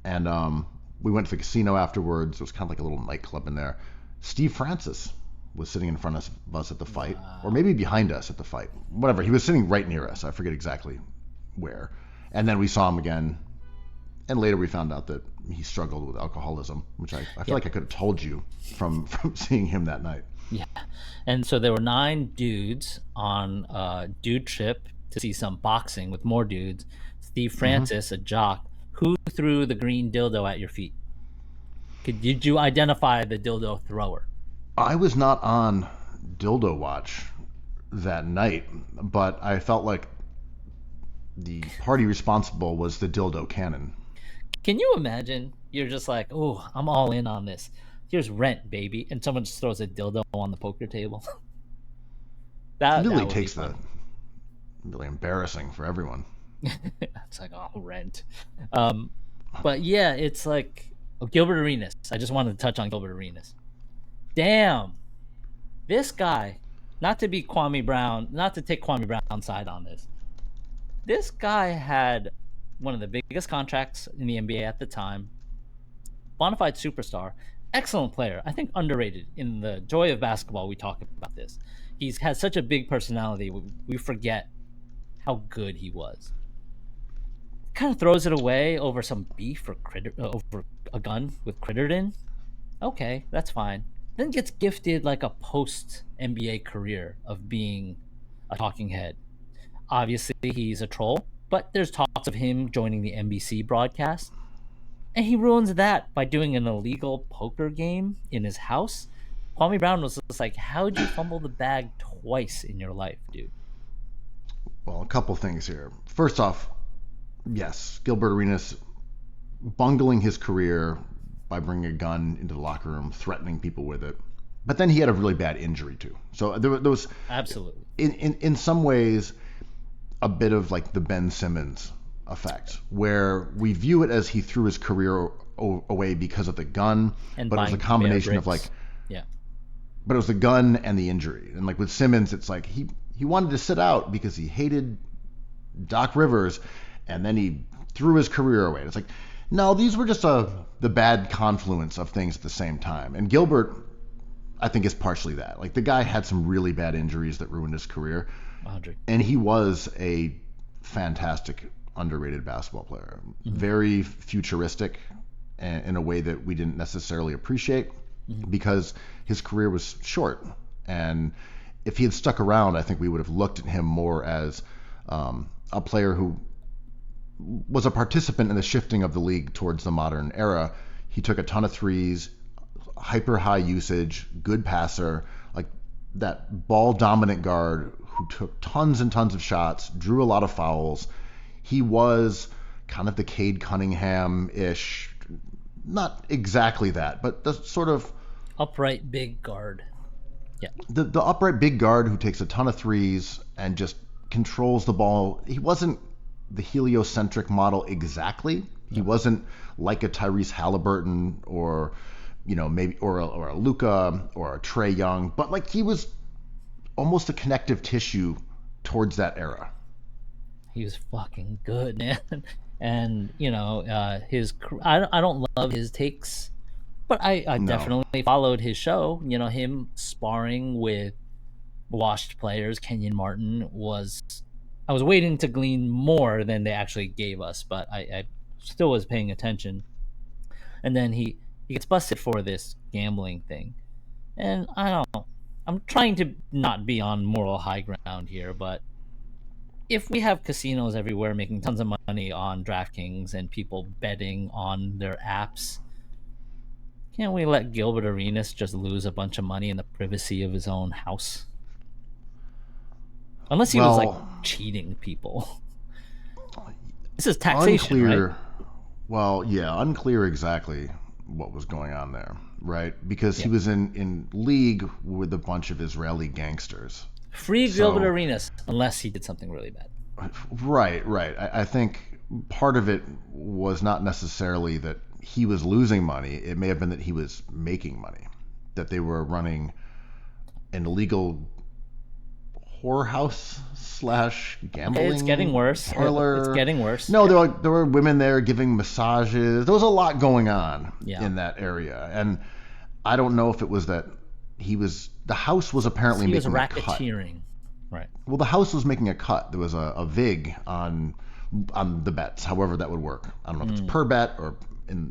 S2: and we went to the casino afterwards. It was kind of like a little nightclub in there. Steve Francis was sitting in front of us at the fight, or maybe behind us at the fight, whatever. He was sitting right near us. I forget exactly where. And then we saw him again. And later we found out that he struggled with alcoholism, which I feel like I could have told you from seeing him that night.
S3: Yeah. And so there were 9 dudes on a dude trip to see some boxing with more dudes. Steve Francis, a jock, who threw the green dildo at your feet? Did you identify the dildo thrower?
S2: I was not on dildo watch that night, but I felt like the party responsible was the dildo cannon.
S3: Can you imagine? You're just like, oh, I'm all in on this. Here's rent, baby. And someone just throws a dildo on the poker table.
S2: That really takes really embarrassing for everyone.
S3: It's like, oh, rent. But yeah, it's like Gilbert Arenas. I just wanted to touch on Gilbert Arenas. Damn. This guy, not to be Kwame Brown, not to take Kwame Brown's side on this. This guy had one of the biggest contracts in the NBA at the time. Bonafide superstar. Excellent player. I think underrated. In the joy of basketball, we talk about this. He's had such a big personality. We forget how good he was. Kind of throws it away over some beef or over a gun with Critterton. Okay, that's fine. Then gets gifted like a post-NBA career of being a talking head. Obviously, he's a troll. But there's talks of him joining the NBC broadcast. And he ruins that by doing an illegal poker game in his house. Kwame Brown was just like, how'd you fumble the bag twice in your life, dude?
S2: Well, a couple things here. First off, yes, Gilbert Arenas bungling his career by bringing a gun into the locker room, threatening people with it. But then he had a really bad injury too. So there was
S3: Absolutely.
S2: in some ways a bit of like the Ben Simmons effect, where we view it as he threw his career away because of the gun,
S3: And
S2: but it was a
S3: buying
S2: combination
S3: bear
S2: of like,
S3: bricks. Yeah.
S2: but it was the gun and the injury. And like with Simmons, it's like he wanted to sit out because he hated Doc Rivers, and then he threw his career away. It's like, no, these were just the bad confluence of things at the same time. And Gilbert, I think, is partially that. Like the guy had some really bad injuries that ruined his career,
S3: 100.
S2: and he was a fantastic underrated basketball player, very futuristic in a way that we didn't necessarily appreciate because his career was short. And if he had stuck around, I think we would have looked at him more as a player who was a participant in the shifting of the league towards the modern era. He took a ton of threes, hyper high usage, good passer, like that ball dominant guard who took tons and tons of shots, drew a lot of fouls. He was kind of the Cade Cunningham-ish, not exactly that, but the sort of
S3: Upright big guard. Yeah.
S2: the upright big guard who takes a ton of threes and just controls the ball. He wasn't the heliocentric model exactly. He wasn't like a Tyrese Halliburton or maybe or a Luka or a Trae Young, but like he was almost a connective tissue towards that era.
S3: He was fucking good, man. And I don't love his takes, but I
S2: No.
S3: definitely followed his show. Him sparring with washed players. Kenyon Martin I was waiting to glean more than they actually gave us, but I still was paying attention. And then he gets busted for this gambling thing. And I don't know. I'm trying to not be on moral high ground here, but if we have casinos everywhere making tons of money on DraftKings and people betting on their apps, can't we let Gilbert Arenas just lose a bunch of money in the privacy of his own house? Unless he was like cheating people. This is taxation,
S2: Unclear.
S3: right?
S2: Well, yeah, unclear exactly what was going on there, right? Because he was in league with a bunch of Israeli gangsters.
S3: Free Gilbert Arenas, unless he did something really bad.
S2: Right. I think part of it was not necessarily that he was losing money. It may have been that he was making money, that they were running an illegal whorehouse / gambling.
S3: Okay, it's getting worse.
S2: Parlor.
S3: It's getting worse.
S2: No, there were women there giving massages. There was a lot going on in that area, and I don't know if it was that the house was apparently
S3: he was
S2: making a cut.
S3: racketeering. Right.
S2: Well, the house was making a cut. There was a vig on the bets, however that would work. I don't know if it's per bet or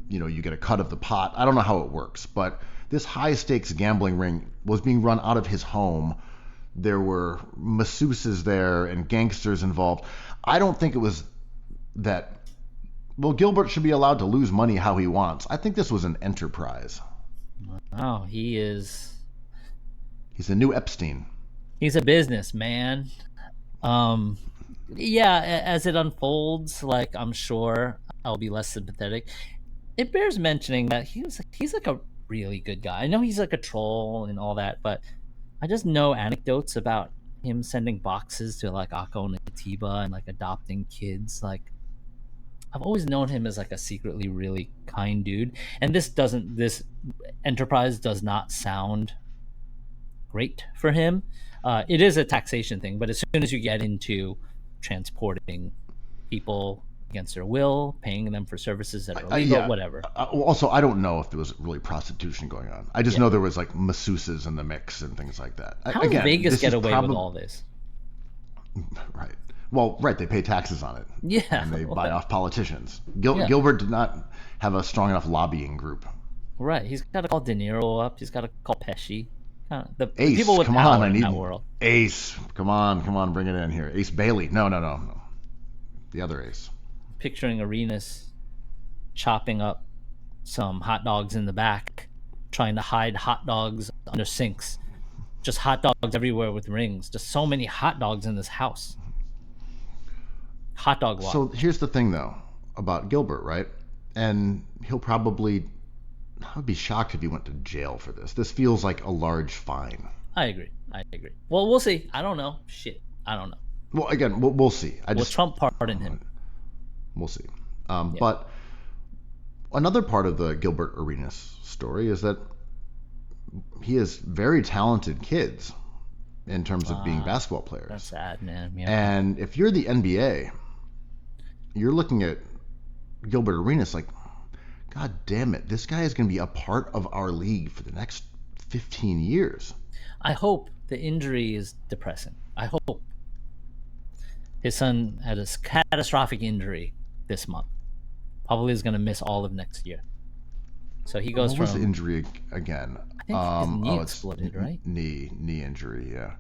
S2: you get a cut of the pot. I don't know how it works, but this high stakes gambling ring was being run out of his home. There were masseuses there and gangsters involved. I don't think it was that. Well, Gilbert should be allowed to lose money how he wants. I think this was an enterprise.
S3: Oh, he is.
S2: He's a new Epstein.
S3: He's a businessman. Yeah, as it unfolds, like I'm sure I'll be less sympathetic. It bears mentioning that he's like a really good guy. I know he's like a troll and all that, but I just know anecdotes about him sending boxes to like Akko Natiba and like adopting kids. Like I've always known him as like a secretly really kind dude. And this enterprise does not sound great for him. It is a taxation thing, but as soon as you get into transporting people against their will, paying them for services that are illegal, whatever.
S2: Also, I don't know if there was really prostitution going on. I just know there was like masseuses in the mix and things like that.
S3: How does Vegas get away with all this?
S2: Right. Well, right. They pay taxes on it.
S3: Yeah.
S2: And they buy off politicians. Gilbert did not have a strong enough lobbying group.
S3: Right. He's got to call De Niro up. He's got to call Pesci. The
S2: Ace,
S3: people with
S2: come
S3: power
S2: on, I
S3: in
S2: need
S3: that world.
S2: Ace, come on, bring it in here. Ace Bailey. No. The other Ace.
S3: Picturing Arenas chopping up some hot dogs in the back, trying to hide hot dogs under sinks. Just hot dogs everywhere with rings. Just so many hot dogs in this house. Hot dog watch.
S2: So here's the thing, though, about Gilbert, right? And he'll probably. I would be shocked if he went to jail for this. This feels like a large fine.
S3: I agree. Well, we'll see. I don't know. Shit. I don't know.
S2: Well, again, we'll see.
S3: Will Trump pardon him?
S2: We'll see. But another part of the Gilbert Arenas story is that he has very talented kids in terms of being basketball players.
S3: That's sad, man. Yeah.
S2: And if you're the NBA, you're looking at Gilbert Arenas like, God damn it, this guy is going to be a part of our league for the next 15 years.
S3: I hope the injury is depressing. I hope. His son had a catastrophic injury this month. Probably is going to miss all of next year. So he goes
S2: what was the injury again?
S3: I think his knee exploded, right?
S2: Knee injury, yeah.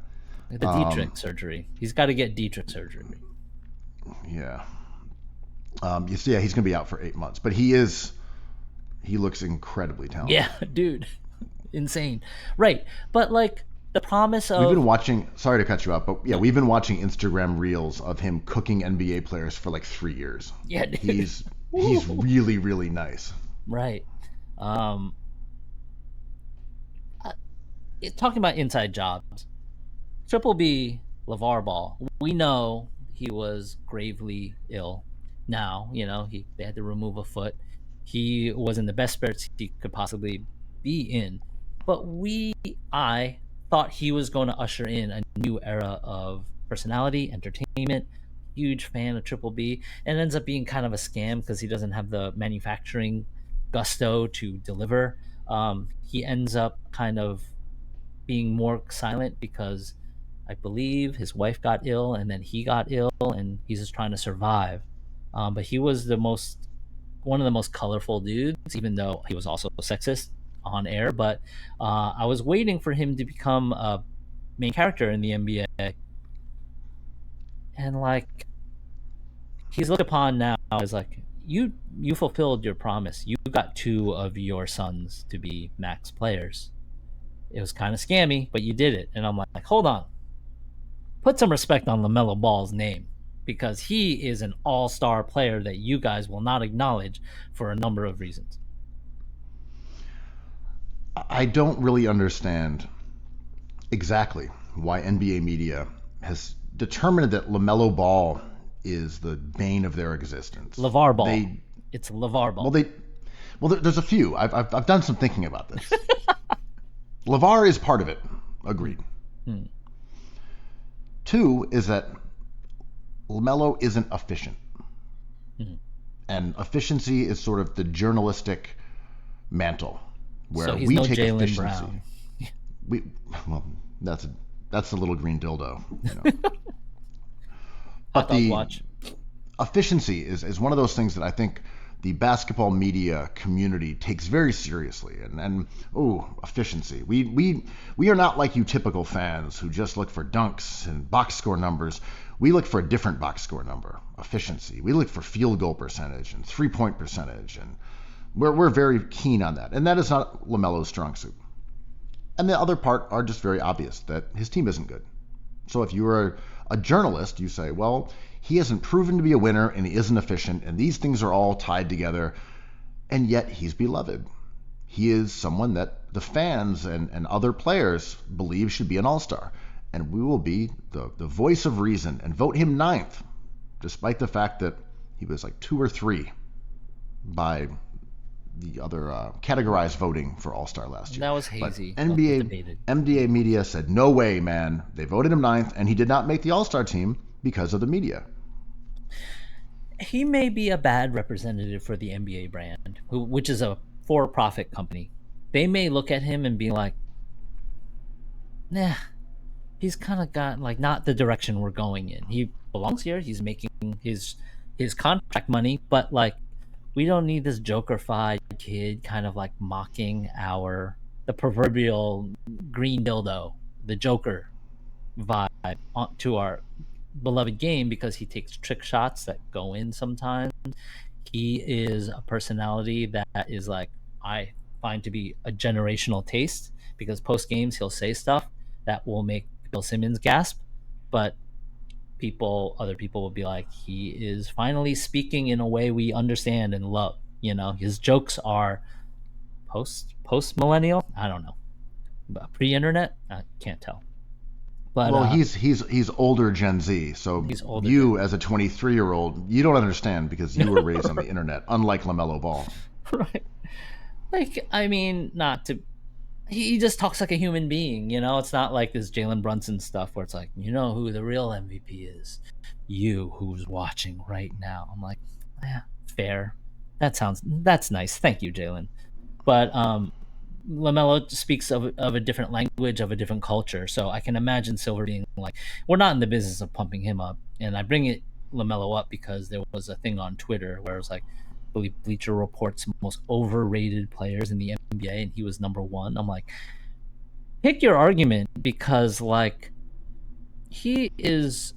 S3: The Dietrich surgery. He's got to get Dietrich surgery.
S2: Yeah. You see, he's going to be out for 8 months, but he looks incredibly talented.
S3: Yeah, dude. Insane. Right. But like the promise of
S2: we've been watching, sorry to cut you off, but yeah, we've been watching Instagram reels of him cooking NBA players for like 3 years.
S3: Yeah, dude.
S2: He's really, really nice.
S3: Right. Talking about inside jobs, Triple B, LeVar Ball, we know he was gravely ill. Now, they had to remove a foot. He was in the best spirits he could possibly be in. But I thought he was going to usher in a new era of personality, entertainment. Huge fan of Triple B. And it ends up being kind of a scam because he doesn't have the manufacturing gusto to deliver. He ends up kind of being more silent because I believe his wife got ill and then he got ill and he's just trying to survive. But he was one of the most colorful dudes, even though he was also sexist on air. But I was waiting for him to become a main character in the NBA. And like, he's looked upon now as like, you fulfilled your promise. You got 2 of your sons to be max players. It was kind of scammy, but you did it. And I'm like, hold on. Put some respect on LaMelo Ball's name, because he is an all-star player that you guys will not acknowledge for a number of reasons.
S2: I don't really understand exactly why NBA media has determined that LaMelo Ball is the bane of their existence.
S3: LeVar Ball. It's LeVar Ball.
S2: There's a few. I've done some thinking about this. LeVar is part of it. Agreed. 2 is that LaMelo isn't efficient. And efficiency is sort of the journalistic mantle where
S3: so he's
S2: we
S3: no
S2: take
S3: Jaylen
S2: efficiency.
S3: Brown.
S2: That's the little green dildo.
S3: Hot dog watch.
S2: Efficiency is one of those things that I think the basketball media community takes very seriously. And efficiency. We are not like you typical fans who just look for dunks and box score numbers. We look for a different box score number, efficiency. We look for field goal percentage and 3-point percentage, and we're very keen on that. And that is not LaMelo's strong suit. And the other part are just very obvious, that his team isn't good. So if you are a journalist, you say, well, he hasn't proven to be a winner and he isn't efficient, and these things are all tied together, and yet he's beloved. He is someone that the fans and other players believe should be an all-star. And we will be the voice of reason and vote him 9th, despite the fact that he was like 2 or 3 by the other categorized voting for All-Star last year.
S3: That was hazy.
S2: But NBA media said, no way, man. They voted him 9th, and he did not make the All-Star team because of the media.
S3: He may be a bad representative for the NBA brand, which is a for-profit company. They may look at him and be like, nah, he's kind of got like not the direction we're going in. He belongs here. He's making his contract money, but like we don't need this Joker-fied kid kind of like mocking the proverbial green dildo, the Joker vibe to our beloved game, because he takes trick shots that go in sometimes. He is a personality that is like, I find to be a generational taste, because post games he'll say stuff that will make Bill Simmons gasp, but other people will be like, he is finally speaking in a way we understand and love. His jokes are post millennial. I don't know, but pre-internet. I can't tell. But
S2: Well, he's older Gen Z, so
S3: he's older.
S2: you as a 23-year-old, you don't understand because you were raised on the internet, unlike LaMelo Ball.
S3: Right. Like, I mean, not to. He just talks like a human being, It's not like this Jalen Brunson stuff where it's like, who the real MVP is, you who's watching right now. I'm like, yeah, fair. That's nice. Thank you, Jalen. But LaMelo speaks of a different language, of a different culture. So I can imagine Silver being like, we're not in the business of pumping him up. And I bring LaMelo up because there was a thing on Twitter where it was like, I believe Bleacher Report's most overrated players in the NBA, and he was number one. I'm like, pick your argument, because like, he is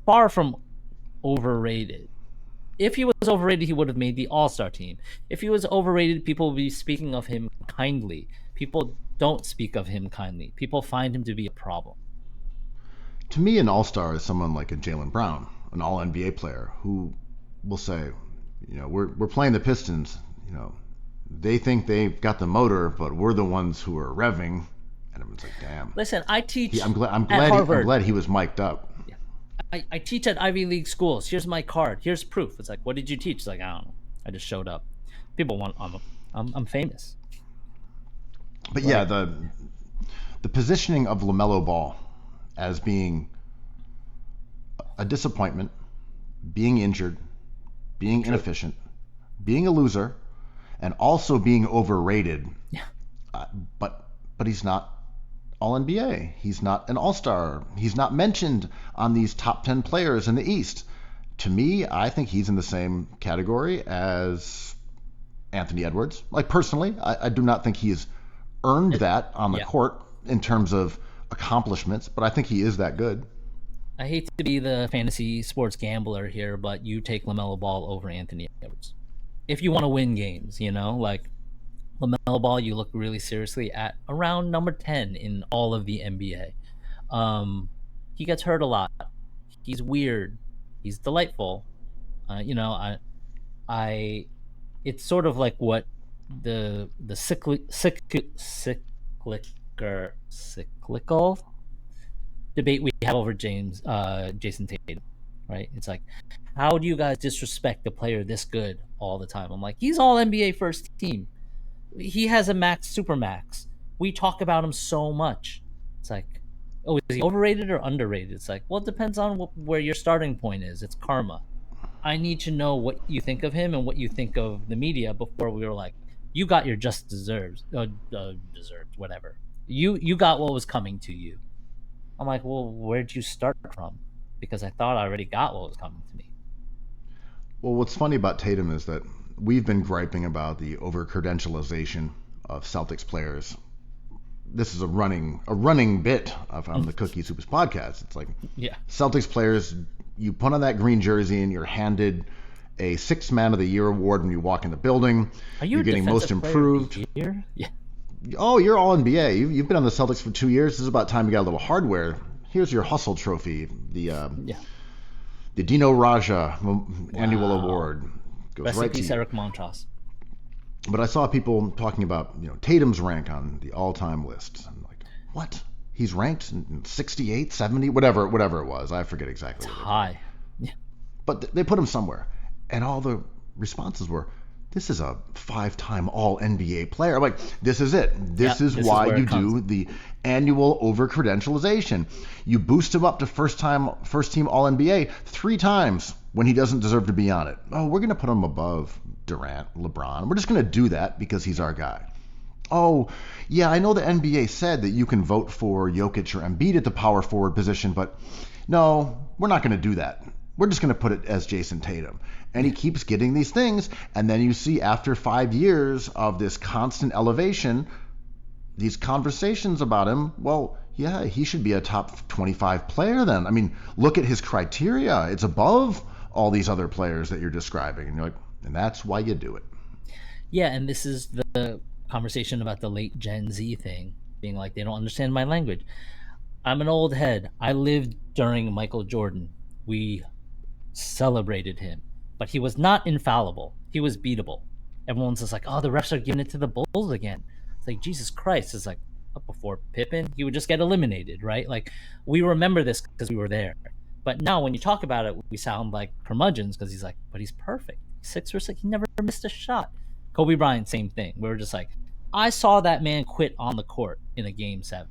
S3: far from overrated. If he was overrated, he would have made the All-Star team. If he was overrated, people would be speaking of him kindly. People don't speak of him kindly. People find him to be a problem.
S2: To me, an all-star is someone like a Jaylen Brown, an all-NBA player who will say, we're playing the Pistons. They think they've got the motor, but we're the ones who are revving. And everyone's like, damn.
S3: Listen, I teach.
S2: I'm
S3: at Harvard.
S2: I'm glad he was mic'd up.
S3: I teach at Ivy League schools. Here's my card. Here's proof. It's like, what did you teach? It's like, I don't know. I just showed up. People want. I'm famous.
S2: But yeah, the positioning of LaMelo Ball as being a disappointment, being injured, being inefficient, being a loser, and also being overrated.
S3: Yeah.
S2: But he's not all NBA. He's not an all-star. He's not mentioned on these top 10 players in the East. To me, I think he's in the same category as Anthony Edwards. Like, personally, I do not think he has earned that on the court in terms of accomplishments, but I think he is that good.
S3: I hate to be the fantasy sports gambler here, but you take LaMelo Ball over Anthony Edwards. If you want to win games, like LaMelo Ball, you look really seriously at around number 10 in all of the NBA. He gets hurt a lot. He's weird. He's delightful. It's sort of like what the cyclical debate we have over Jason Tatum, right? It's like, how do you guys disrespect a player this good all the time? I'm like, he's all NBA first team. He has a super max. We talk about him so much. It's like, oh, is he overrated or underrated? It's like, well, it depends on where your starting point is. It's karma. I need to know what you think of him and what you think of the media before we were like, you got your just deserved, whatever. You got what was coming to you. I'm like, well, where'd you start from? Because I thought I already got what was coming to me.
S2: Well, what's funny about Tatum is that we've been griping about the over-credentialization of Celtics players. This is a running bit on the Cookies Hoops podcast. It's like, Celtics players, you put on that green jersey and you're handed a Sixth Man of the Year award when you walk in the building.
S3: You're
S2: getting most improved.
S3: Yeah.
S2: Oh, you're all NBA. You've been on the Celtics for 2 years. This is about time you got a little hardware. Here's your hustle trophy. The Dino Raja annual award. Goes
S3: Rest
S2: right
S3: in peace,
S2: to you.
S3: Eric Montross.
S2: But I saw people talking about Tatum's rank on the all-time list. I'm like, what? He's ranked in 68, 70, whatever it was. I forget exactly.
S3: It's high.
S2: Yeah. But they put him somewhere, and all the responses were, "This is a 5-time All-NBA player." I'm like, this is it. This is why you do the annual over-credentialization. You boost him up to first-team All-NBA 3 times when he doesn't deserve to be on it. Oh, we're going to put him above Durant, LeBron. We're just going to do that because he's our guy. Oh, yeah, I know the NBA said that you can vote for Jokic or Embiid at the power forward position, but no, we're not going to do that. We're just going to put it as Jason Tatum. And he keeps getting these things, and then you see after 5 years of this constant elevation, these conversations about him, well, yeah, he should be a top 25 player then. I mean, look at his criteria. It's above all these other players that you're describing. And you're like, and that's why you do it.
S3: Yeah, and this is the conversation about the late Gen Z thing, being like, they don't understand my language. I'm an old head. I lived during Michael Jordan. we celebrated him. But he was not infallible. He was beatable. Everyone's just like, oh, the refs are giving it to the Bulls again. It's like, Jesus Christ. It's like, before Pippen, he would just get eliminated, right? Like, we remember this because we were there. But now when you talk about it, we sound like curmudgeons because he's like, but he's perfect. 6 for 6. He never missed a shot. Kobe Bryant, same thing. We were just like, I saw that man quit on the court in a game 7.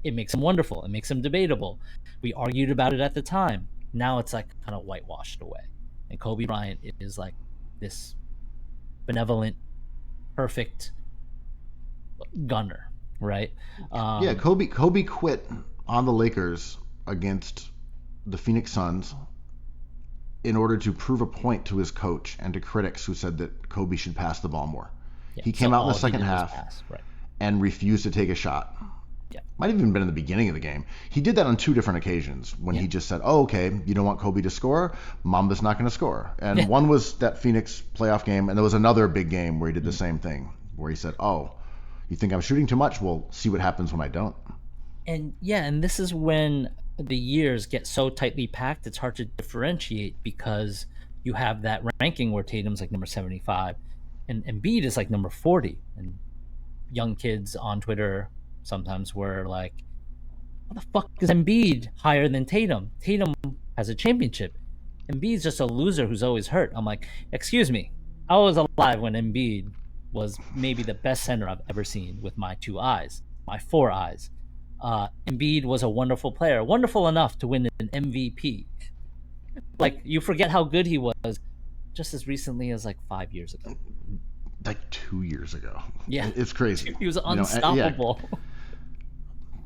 S3: It makes him wonderful. It makes him debatable. We argued about it at the time. Now it's like kind of whitewashed away. And Kobe Bryant is like this benevolent, perfect gunner, right?
S2: Yeah, Kobe quit on the Lakers against the Phoenix Suns in order to prove a point to his coach and to critics who said that Kobe should pass the ball more.
S3: Yeah,
S2: he came out in the
S3: all he
S2: second
S3: did was
S2: half
S3: pass, right.
S2: and refused to take a shot.
S3: Yeah.
S2: Might have even been in the beginning of the game. He did that on 2 different occasions when he just said, oh, okay, you don't want Kobe to score? Mamba's not going to score. And one was that Phoenix playoff game, and there was another big game where he did the same thing, where he said, oh, you think I'm shooting too much? Well, see what happens when I don't.
S3: And this is when the years get so tightly packed, it's hard to differentiate because you have that ranking where Tatum's like number 75 and Embiid is like number 40. And young kids on Twitter sometimes were like, what the fuck is Embiid higher than Tatum? Tatum has a championship. Embiid's just a loser who's always hurt. I'm like, excuse me. I was alive when Embiid was maybe the best center I've ever seen with my 2 eyes, my 4 eyes. Embiid was a wonderful player, wonderful enough to win an MVP. Like, you forget how good he was just as recently as like 5 years ago.
S2: Like 2 years ago.
S3: Yeah.
S2: It's crazy.
S3: He was unstoppable.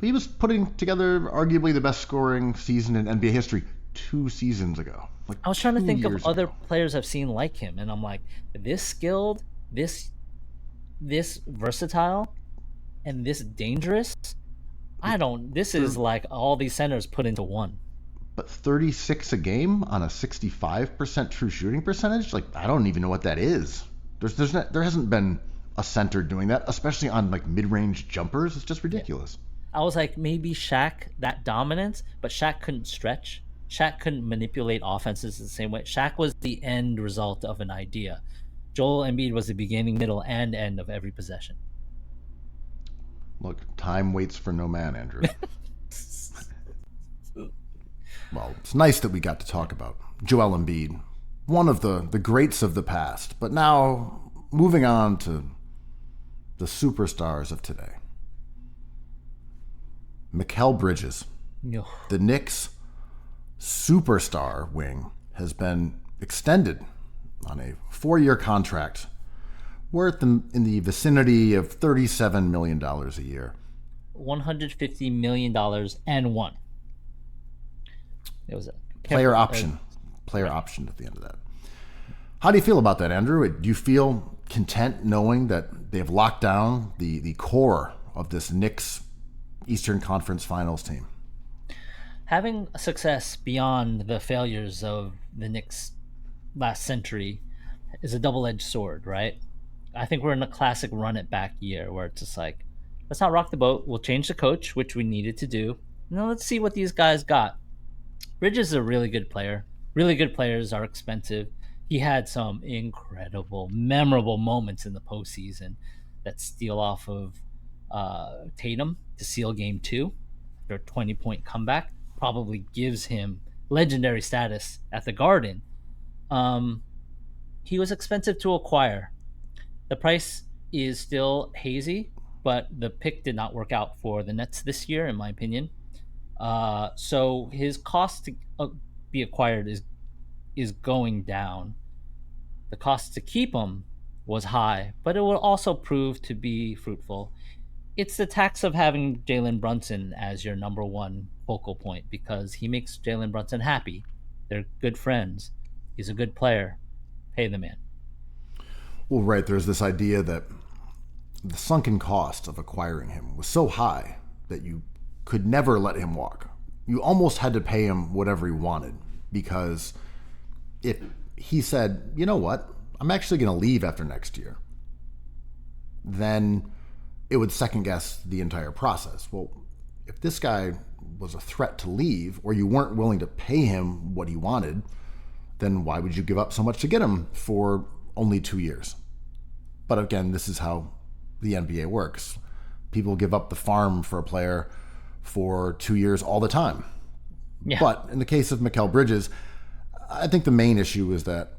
S2: He was putting together arguably the best scoring season in NBA history 2 seasons ago. Like,
S3: I was trying to think of
S2: years
S3: other
S2: ago.
S3: players I've seen like him, and I'm like, this skilled, this versatile, and this dangerous. This is like all these centers put into one.
S2: But 36 a game on a 65% true shooting percentage? Like, I don't even know what that is. There hasn't been a center doing that, especially on like mid-range jumpers. It's just ridiculous.
S3: I was like, maybe Shaq, that dominance, but Shaq couldn't stretch. Shaq couldn't manipulate offenses the same way. Shaq was the end result of an idea. Joel Embiid was the beginning, middle, and end of every possession.
S2: Look, time waits for no man, Andrew. Well, it's nice that we got to talk about Joel Embiid, one of the greats of the past. But now, moving on to the superstars of today. Mikal Bridges, the Knicks' superstar wing, has been extended on a 4-year contract worth in the vicinity of $37 million a year.
S3: $150 million and one. It was a
S2: player option at the end of that. How do you feel about that, Andrew? Do you feel content knowing that they've locked down the core of this Knicks Eastern Conference Finals team?
S3: Having success beyond the failures of the Knicks last century is a double-edged sword, right? I think we're in a classic run-it-back year where it's just like, let's not rock the boat. We'll change the coach, which we needed to do. Now let's see what these guys got. Bridges is a really good player. Really good players are expensive. He had some incredible, memorable moments in the postseason that steal off of Tatum to seal Game 2. Their 20-point comeback probably gives him legendary status at the Garden. He was expensive to acquire. The price is still hazy, but the pick did not work out for the Nets this year, in my opinion. So his cost to be acquired is going down. The cost to keep him was high, but it will also prove to be fruitful. It's the tax of having Jalen Brunson as your number one focal point because he makes Jalen Brunson happy. They're good friends. He's a good player. Pay the man.
S2: Well, right. There's this idea that the sunken cost of acquiring him was so high that you could never let him walk. You almost had to pay him whatever he wanted because if he said, you know what, I'm actually going to leave after next year, then it would second guess the entire process. Well, if this guy was a threat to leave, or you weren't willing to pay him what he wanted, then why would you give up so much to get him for only 2 years? But again, this is how the NBA works. People give up the farm for a player for 2 years all the time.
S3: Yeah.
S2: But in the case of Mikal Bridges, I think the main issue is that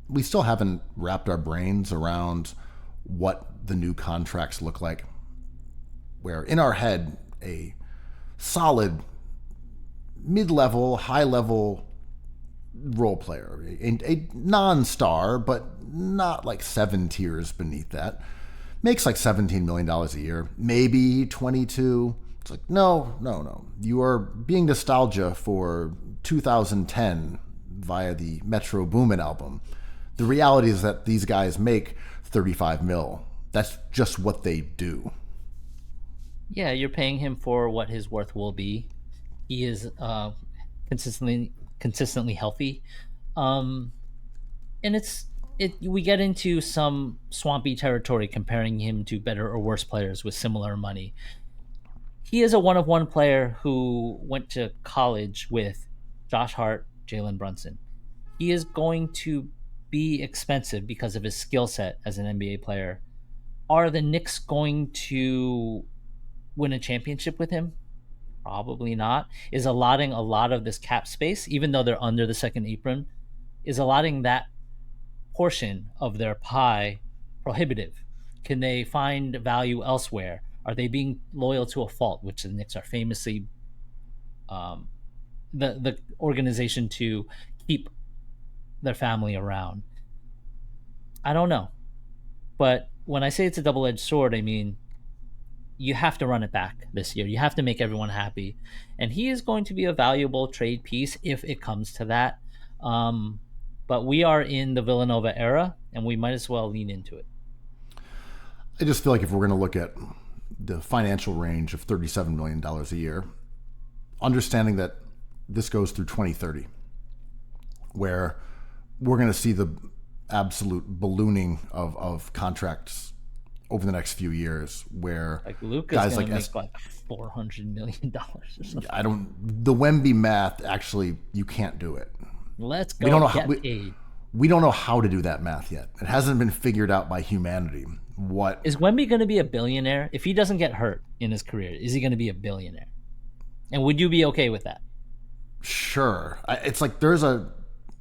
S2: we still haven't wrapped our brains around what the new contracts look like. Where in our head, a solid mid-level, high-level role player, a non-star, but not like 7 tiers beneath that, makes like $17 million a year, maybe 22. It's like, no. You are being nostalgia for 2010 via the Metro Boomin album. The reality is that these guys make 35 mil. That's just what they do.
S3: Yeah, you're paying him for what his worth will be. He is consistently healthy, and we get into some swampy territory comparing him to better or worse players with similar money. He is a one-of-one player who went to college with Josh Hart, Jalen Brunson. He is going to be expensive because of his skill set as an NBA player. Are the Knicks going to win a championship with him? Probably not. Is allotting a lot of this cap space, even though they're under the second apron, is allotting that portion of their pie prohibitive? Can they find value elsewhere? Are they being loyal to a fault, which the Knicks are famously the organization to keep their family around? I don't know. But when I say it's a double-edged sword, I mean, you have to run it back this year. You have to make everyone happy. And he is going to be a valuable trade piece if it comes to that. But we are in the Villanova era, and we might as well lean into it.
S2: I just feel like if we're going to look at the financial range of $37 million a year, understanding that this goes through 2030, where we're going to see the absolute ballooning of contracts over the next few years, where
S3: like Luka's guys like $400 million or something.
S2: The Wemby math, actually, you can't do it.
S3: Let's go.
S2: We don't know how to do that math yet. It hasn't been figured out by humanity. What
S3: is Wemby going to be a billionaire if he doesn't get hurt in his career? Is he going to be a billionaire? And would you be okay with that?
S2: Sure. It's like there's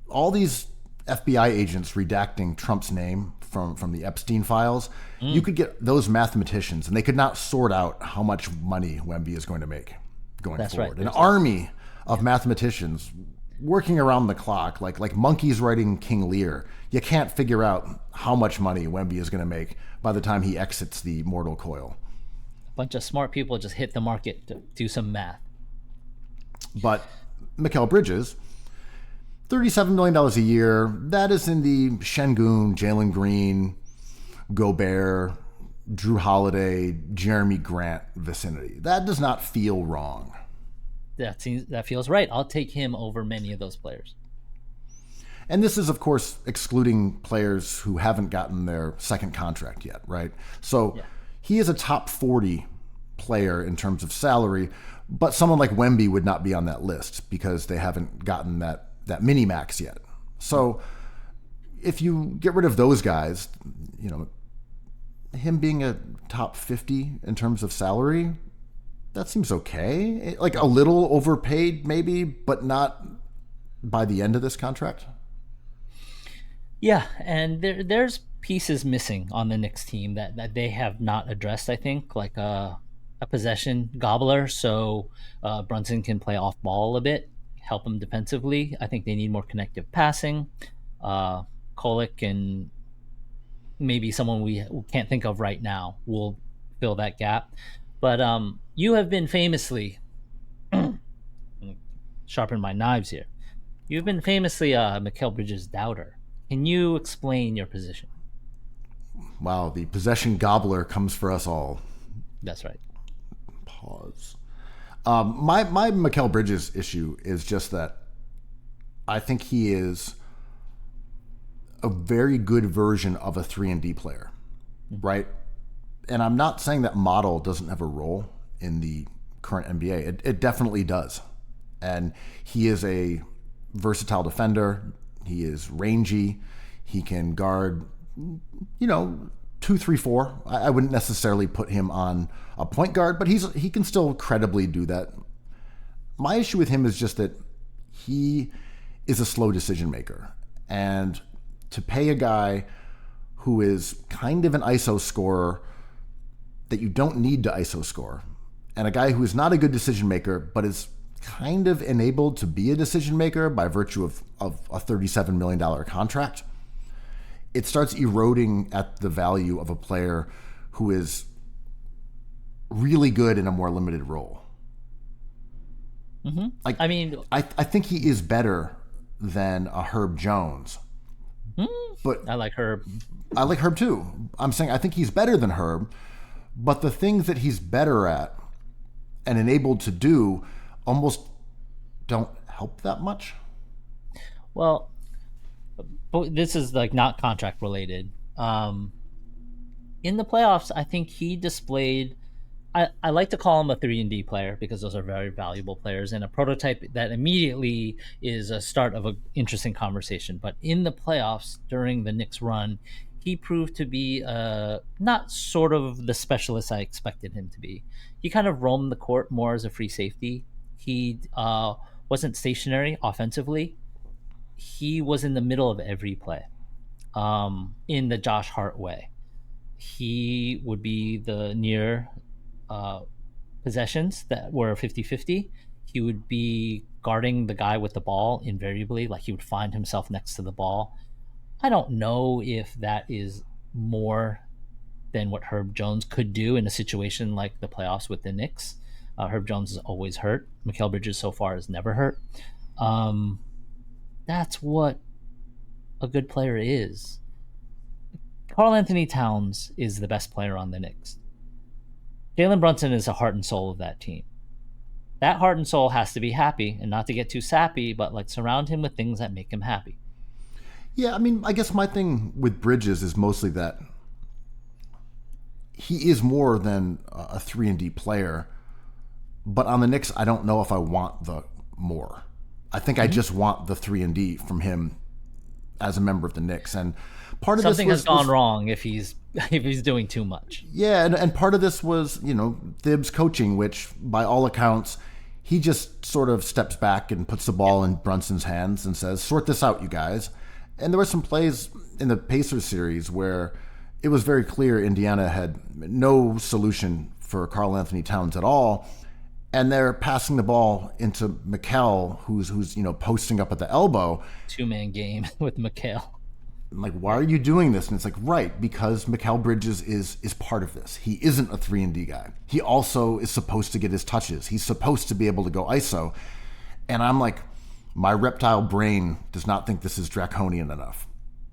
S2: all these FBI agents redacting Trump's name from the Epstein files. You could get those mathematicians, and they could not sort out how much money Wemby is going to make going forward. Right. An army of mathematicians working around the clock, like monkeys writing King Lear. You can't figure out how much money Wemby is going to make by the time he exits the mortal coil.
S3: A bunch of smart people just hit the market to do some math.
S2: But Mikal Bridges, $37 million a year, that is in the Şengün, Jalen Green, Gobert, Drew Holiday, Jeremy Grant vicinity. That does not feel wrong.
S3: That feels right. I'll take him over many of those players.
S2: And this is, of course, excluding players who haven't gotten their second contract yet, right? So he is a top 40 player in terms of salary, but someone like Wemby would not be on that list because they haven't gotten that mini max yet. So if you get rid of those guys, him being a top 50 in terms of salary, that seems okay. Like a little overpaid maybe, but not by the end of this contract.
S3: Yeah, and there's pieces missing on the Knicks team that they have not addressed, I think, like a possession gobbler, so Brunson can play off ball a bit, help him defensively. I think they need more connective passing. Kolek and maybe someone we can't think of right now will fill that gap. But you have been famously, sharpen my knives here, you've been famously Mikal Bridges' doubter. Can you explain your position?
S2: Wow, the possession gobbler comes for us all.
S3: That's right.
S2: Pause. My Mikal Bridges issue is just that I think he is a very good version of a 3-and-D player, right? And I'm not saying that model doesn't have a role in the current NBA. It definitely does. And he is a versatile defender. He is rangy. He can guard, 2, 3, 4. I wouldn't necessarily put him on a point guard, but he can still credibly do that. My issue with him is just that he is a slow decision maker. And to pay a guy who is kind of an ISO scorer that you don't need to ISO score, and a guy who is not a good decision maker, but is kind of enabled to be a decision maker by virtue of a $37 million contract, it starts eroding at the value of a player who is really good in a more limited role.
S3: Mm-hmm. I
S2: think he is better than a Herb Jones. But
S3: I like Herb.
S2: I like Herb too. I'm saying I think he's better than Herb, but the things that he's better at and enabled to do almost don't help that much.
S3: Well, but this is like not contract related. In the playoffs, I think he displayed. I like to call him a 3-and-D player because those are very valuable players and a prototype that immediately is a start of an interesting conversation. But in the playoffs during the Knicks run, he proved to be not sort of the specialist I expected him to be. He kind of roamed the court more as a free safety. He wasn't stationary offensively. He was in the middle of every play in the Josh Hart way. He would be the near possessions that were 50-50. He would be guarding the guy with the ball invariably. Like he would find himself next to the ball. I don't know if that is more than what Herb Jones could do in a situation like the playoffs with the Knicks. Herb Jones is always hurt. Mikal Bridges so far is never hurt. That's what a good player is. Karl Anthony Towns is the best player on the Knicks. Jalen Brunson is the heart and soul of that team. That heart and soul has to be happy, and not to get too sappy, but like surround him with things that make him happy.
S2: Yeah, I mean, I guess my thing with Bridges is mostly that he is more than a 3-and-D player, but on the Knicks, I don't know if I want the more. I think I just want the 3-and-D from him as a member of the Knicks, and part of
S3: something
S2: this
S3: has gone wrong if he's doing too much.
S2: Yeah, and part of this was Thibs coaching, which by all accounts he just sort of steps back and puts the ball in Brunson's hands and says, "Sort this out, you guys." And there were some plays in the Pacers series where it was very clear Indiana had no solution for Karl Anthony Towns at all. And they're passing the ball into Mikal, who's posting up at the elbow.
S3: 2-man game with Mikal.
S2: I'm like, why are you doing this? And it's like, right, because Mikal Bridges is part of this. He isn't a 3-and-D guy. He also is supposed to get his touches. He's supposed to be able to go ISO. And I'm like, my reptile brain does not think this is draconian enough.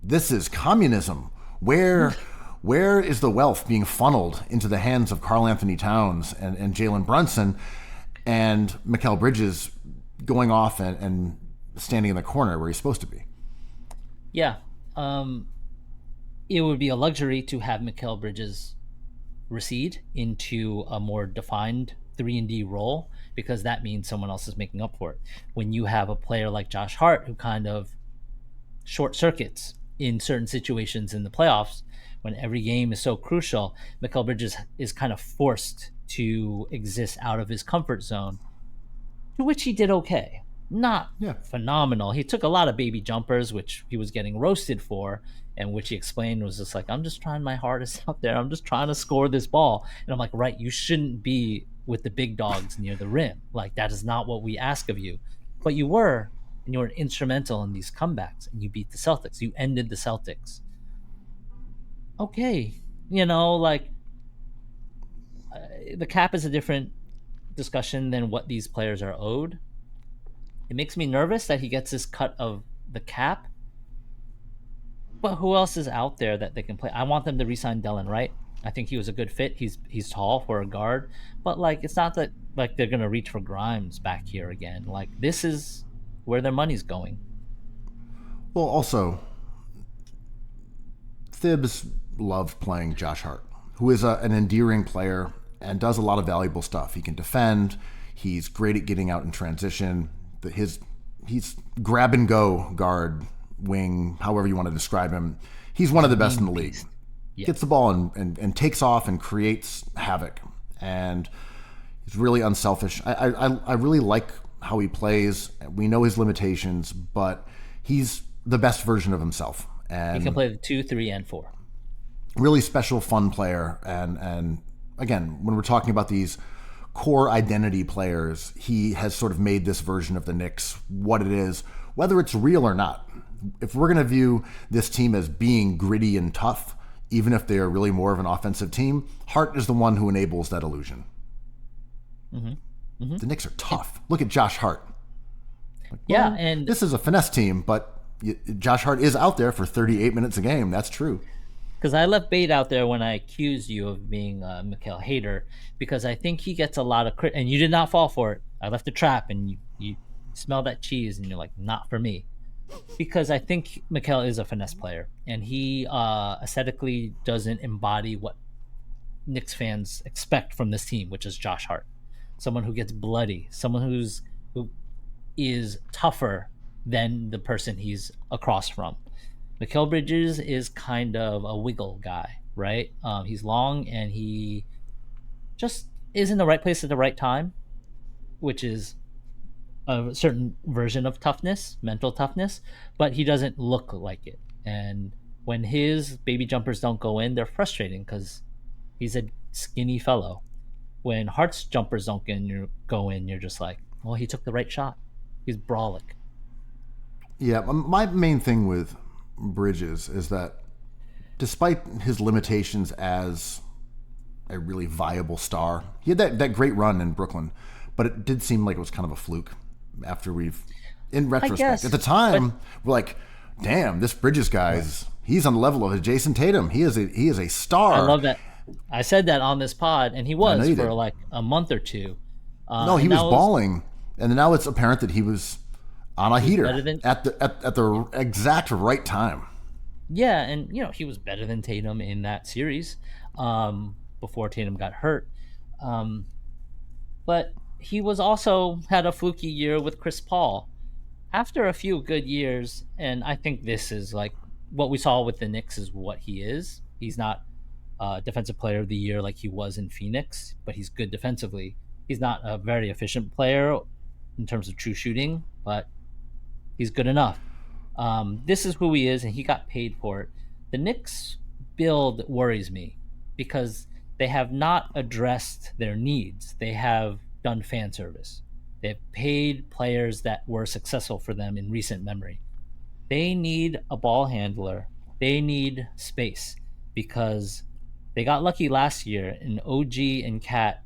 S2: This is communism. Where is the wealth being funneled into the hands of Karl Anthony Towns and Jalen Brunson, and Mikal Bridges going off and standing in the corner where he's supposed to be?
S3: Yeah. It would be a luxury to have Mikal Bridges recede into a more defined 3-and-D role, because that means someone else is making up for it. When you have a player like Josh Hart who kind of short circuits in certain situations in the playoffs, when every game is so crucial, Mikal Bridges is kind of forced to exist out of his comfort zone, to which he did okay. Not phenomenal. He took a lot of baby jumpers, which he was getting roasted for, and which he explained was just like, I'm just trying my hardest out there. I'm just trying to score this ball. And I'm like, right, you shouldn't be with the big dogs near the rim. Like, that is not what we ask of you. But you were, and you were instrumental in these comebacks, and you beat the Celtics. You ended the Celtics. Okay. The cap is a different discussion than what these players are owed. It makes me nervous that he gets this cut of the cap. But who else is out there that they can play? I want them to re-sign Delon Wright. I think he was a good fit. He's tall for a guard. But, it's not that, they're going to reach for Grimes back here again. This is where their money's going.
S2: Well, also, Thibs loved playing Josh Hart, who is an endearing player and does a lot of valuable stuff. He can defend. He's great at getting out in transition. He's grab and go guard, wing, however you want to describe him. He's one of the best in the league.
S3: Yeah.
S2: Gets the ball and takes off and creates havoc. And he's really unselfish. I really like how he plays. We know his limitations, but he's the best version of himself. And
S3: He can play the 2, 3, and 4.
S2: really special, fun player. And again, when we're talking about these core identity players, he has sort of made this version of the Knicks what it is, whether it's real or not. If we're going to view this team as being gritty and tough, even if they are really more of an offensive team, Hart is the one who enables that illusion. The Knicks are tough. Look at Josh Hart.
S3: Yeah, and
S2: This is a finesse team, but Josh Hart is out there for 38 minutes a game. That's true.
S3: because I left bait out there when I accused you of being a Mikal hater, because I think he gets a lot of credit, and you did not fall for it. I left a trap, and you smell that cheese, and you're like, not for me. Because I think Mikal is a finesse player, and he aesthetically doesn't embody what Knicks fans expect from this team, which is Josh Hart. Someone who gets bloody, someone who is tougher than the person he's across from. Mikal Bridges is kind of a wiggle guy, right? He's long, and he just is in the right place at the right time, which is a certain version of toughness, mental toughness, but he doesn't look like it. And when his baby jumpers don't go in, they're frustrating because he's a skinny fellow. When Hart's jumpers don't go in, you're just like, well, he took the right shot. He's brolic.
S2: Yeah, my main thing with Bridges is that despite his limitations as a really viable star, he had that great run in Brooklyn, but it did seem like it was kind of a fluke after in retrospect.
S3: guess,
S2: At the time, we're like, damn, this Bridges he's on the level of Jason Tatum. He is a star.
S3: I love that. I said that on this pod, and he was for
S2: did.
S3: like a month or two.
S2: No, he was balling, and now it's apparent that he was on a heater
S3: better than-
S2: at the exact right time.
S3: Yeah, and he was better than Tatum in that series before Tatum got hurt. But he was also had a fluky year with Chris Paul. After a few good years, and I think this is like what we saw with the Knicks is what he is. He's not defensive player of the year like he was in Phoenix, but he's good defensively. He's not a very efficient player in terms of true shooting, but he's good enough. This is who he is, and he got paid for it. The Knicks build worries me because they have not addressed their needs. They have done fan service. They've paid players that were successful for them in recent memory. They need a ball handler. They need space because they got lucky last year, and OG and Cat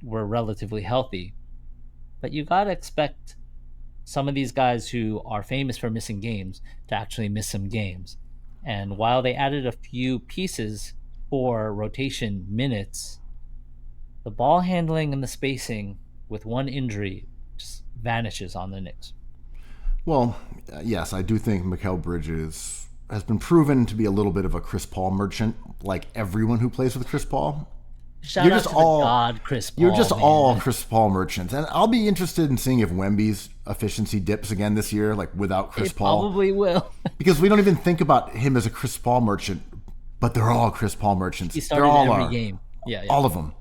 S3: were relatively healthy. But you got to expect some of these guys who are famous for missing games to actually miss some games. And while they added a few pieces for rotation minutes, the ball handling and the spacing with one injury just vanishes on the Knicks.
S2: Well, yes, I do think Mikal Bridges has been proven to be a little bit of a Chris Paul merchant, like everyone who plays with Chris Paul.
S3: Shout out to the god, Chris Paul.
S2: You're just
S3: man.
S2: all Chris Paul merchants. And I'll be interested in seeing if Wemby's efficiency dips again this year, like without Chris Paul.
S3: Probably will.
S2: Because we don't even think about him as a Chris Paul merchant, but they're all Chris Paul merchants.
S3: He started
S2: They're all
S3: every
S2: are.
S3: game. Yeah.
S2: All of them.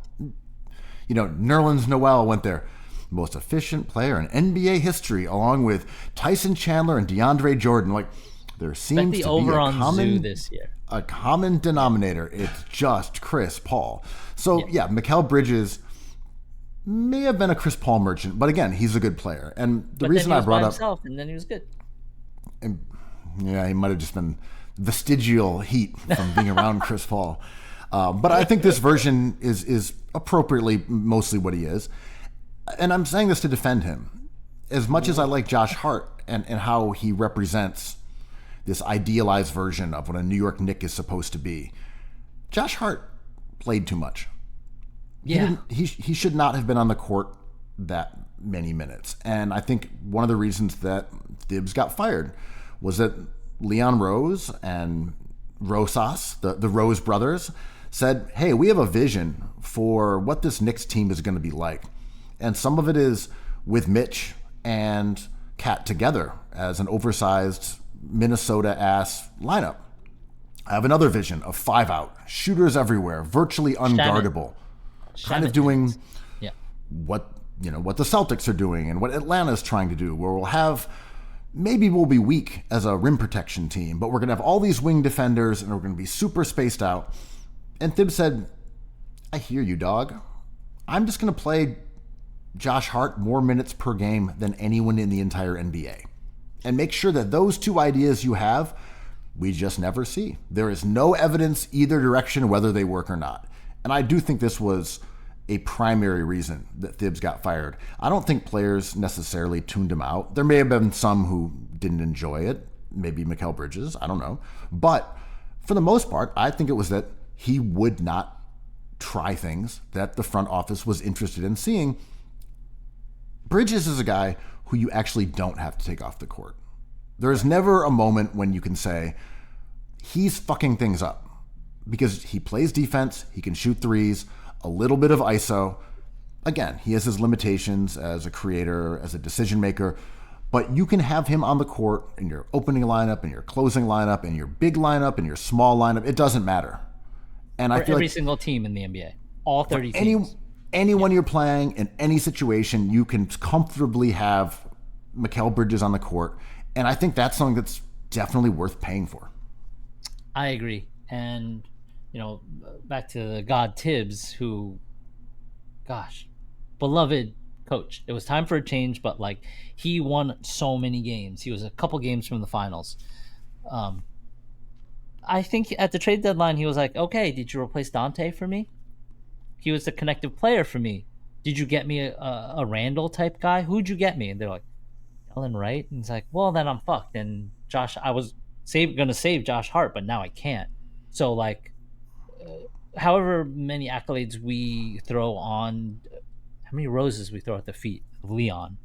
S2: Nerlens Noel went there. Most efficient player in NBA history, along with Tyson Chandler and DeAndre Jordan. Like, there seems
S3: the
S2: to
S3: over
S2: be
S3: on Zoo this year.
S2: a common denominator. It's just Chris Paul. So, yeah, Mikal Bridges may have been a Chris Paul merchant, but again, he's a good player. And the reason I brought up...
S3: himself, and then he was good.
S2: Yeah, he might have just been vestigial heat from being around Chris Paul. But I think this version is appropriately mostly what he is. And I'm saying this to defend him. As much as I like Josh Hart and how he represents this idealized version of what a New York Knick is supposed to be, Josh Hart played too much.
S3: Yeah.
S2: He should not have been on the court that many minutes. And I think one of the reasons that Thibs got fired was that Leon Rose and Rosas, the Rose brothers, said, hey, we have a vision for what this Knicks team is going to be like. And some of it is with Mitch and Cat together as an oversized Minnesota-ass lineup. I have another vision of 5 out, shooters everywhere, virtually unguardable, kind of doing what the Celtics are doing and what Atlanta's trying to do, where maybe we'll be weak as a rim protection team, but we're going to have all these wing defenders and we're going to be super spaced out. And Thibs said, I hear you, dog. I'm just going to play Josh Hart more minutes per game than anyone in the entire NBA. And make sure that those two ideas you have, we just never see. There is no evidence either direction whether they work or not. And I do think this was a primary reason that Thibs got fired. I don't think players necessarily tuned him out. There may have been some who didn't enjoy it, maybe Mikal Bridges, I don't know. But for the most part, I think it was that he would not try things that the front office was interested in seeing. Bridges is a guy who you actually don't have to take off the court. There is never a moment when you can say, he's fucking things up. Because he plays defense, he can shoot threes, a little bit of ISO. Again, he has his limitations as a creator, as a decision maker, but you can have him on the court in your opening lineup, in your closing lineup, in your big lineup, in your small lineup. It doesn't matter. And
S3: for
S2: I feel
S3: every
S2: like
S3: single team in the NBA, all 30 teams.
S2: Anyone you're playing in any situation, you can comfortably have Mikal Bridges on the court. And I think that's something that's definitely worth paying for.
S3: I agree. And, back to the God Tibbs, who, gosh, beloved coach. It was time for a change, but he won so many games. He was a couple games from the finals. I think at the trade deadline, he was like, okay, did you replace Dante for me? He was the connective player for me. Did you get me a Randall type guy? Who'd you get me? And they're like, Delon Wright. And he's like, well, then I'm fucked. And I was going to save Josh Hart, but now I can't. So however many accolades we throw on, how many roses we throw at the feet of Leon,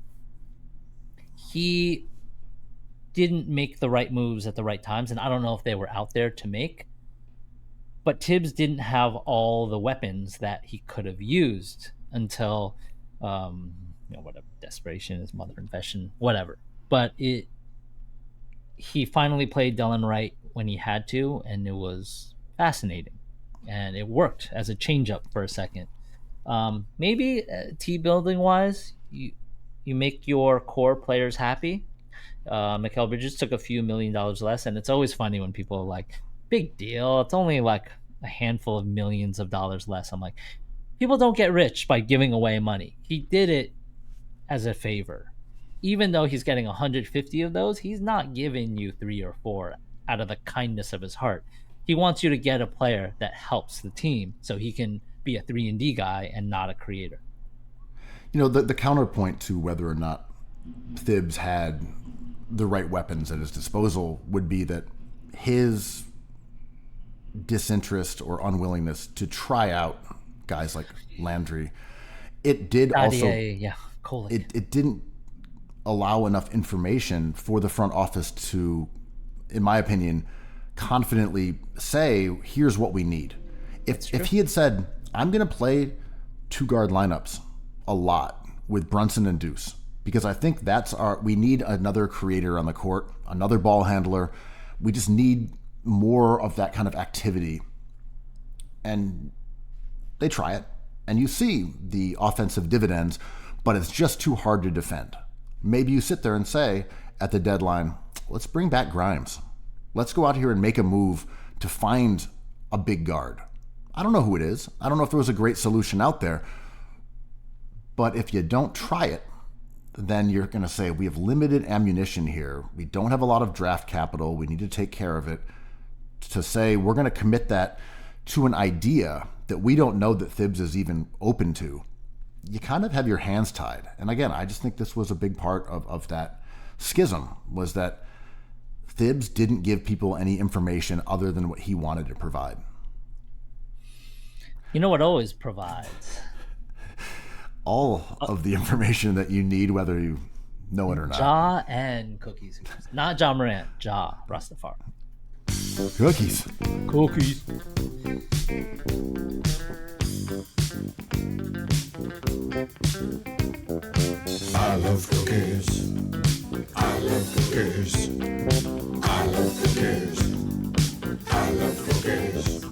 S3: he didn't make the right moves at the right times. And I don't know if they were out there to make. But Tibbs didn't have all the weapons that he could have used until, whatever, desperation is mother invention, whatever. But he finally played Delon Wright when he had to, and it was fascinating. And it worked as a change-up for a second. Maybe T-building wise, you make your core players happy. Mikal Bridges took a few $1 million less, and it's always funny when people are like, big deal, it's only a handful of millions of dollars less. I'm like, people don't get rich by giving away money. He did it as a favor. Even though he's getting 150 of those, he's not giving you 3 or 4 out of the kindness of his heart. He wants you to get a player that helps the team so he can be a 3-and-D guy and not a creator.
S2: The counterpoint to whether or not Thibs had the right weapons at his disposal would be that his disinterest or unwillingness to try out guys like Landry, it did also it didn't allow enough information for the front office to, in my opinion, confidently say, here's what we need. If he had said, I'm going to play 2-guard lineups a lot with Brunson and Deuce, because I think we need another creator on the court, another ball handler. We just need more of that kind of activity. And they try it, and you see the offensive dividends, but it's just too hard to defend. Maybe you sit there and say at the deadline, let's bring back Grimes. Let's go out here and make a move to find a big guard. I don't know who it is. I don't know if there was a great solution out there. But if you don't try it, then you're going to say, we have limited ammunition here. We don't have a lot of draft capital. We need to take care of it. To say we're going to commit that to an idea that we don't know that Thibs is even open to, you kind of have your hands tied. And again, I just think this was a big part of that schism, was that Thibs didn't give people any information other than what he wanted to provide.
S3: You know what always provides?
S2: All of the information that you need, whether you know it or not.
S3: Ja and cookies. Not Ja Morant, Ja Rastafari.
S4: Cookies.
S3: Cookies.
S1: I love cookies. I love cookies. I love cookies. I love cookies.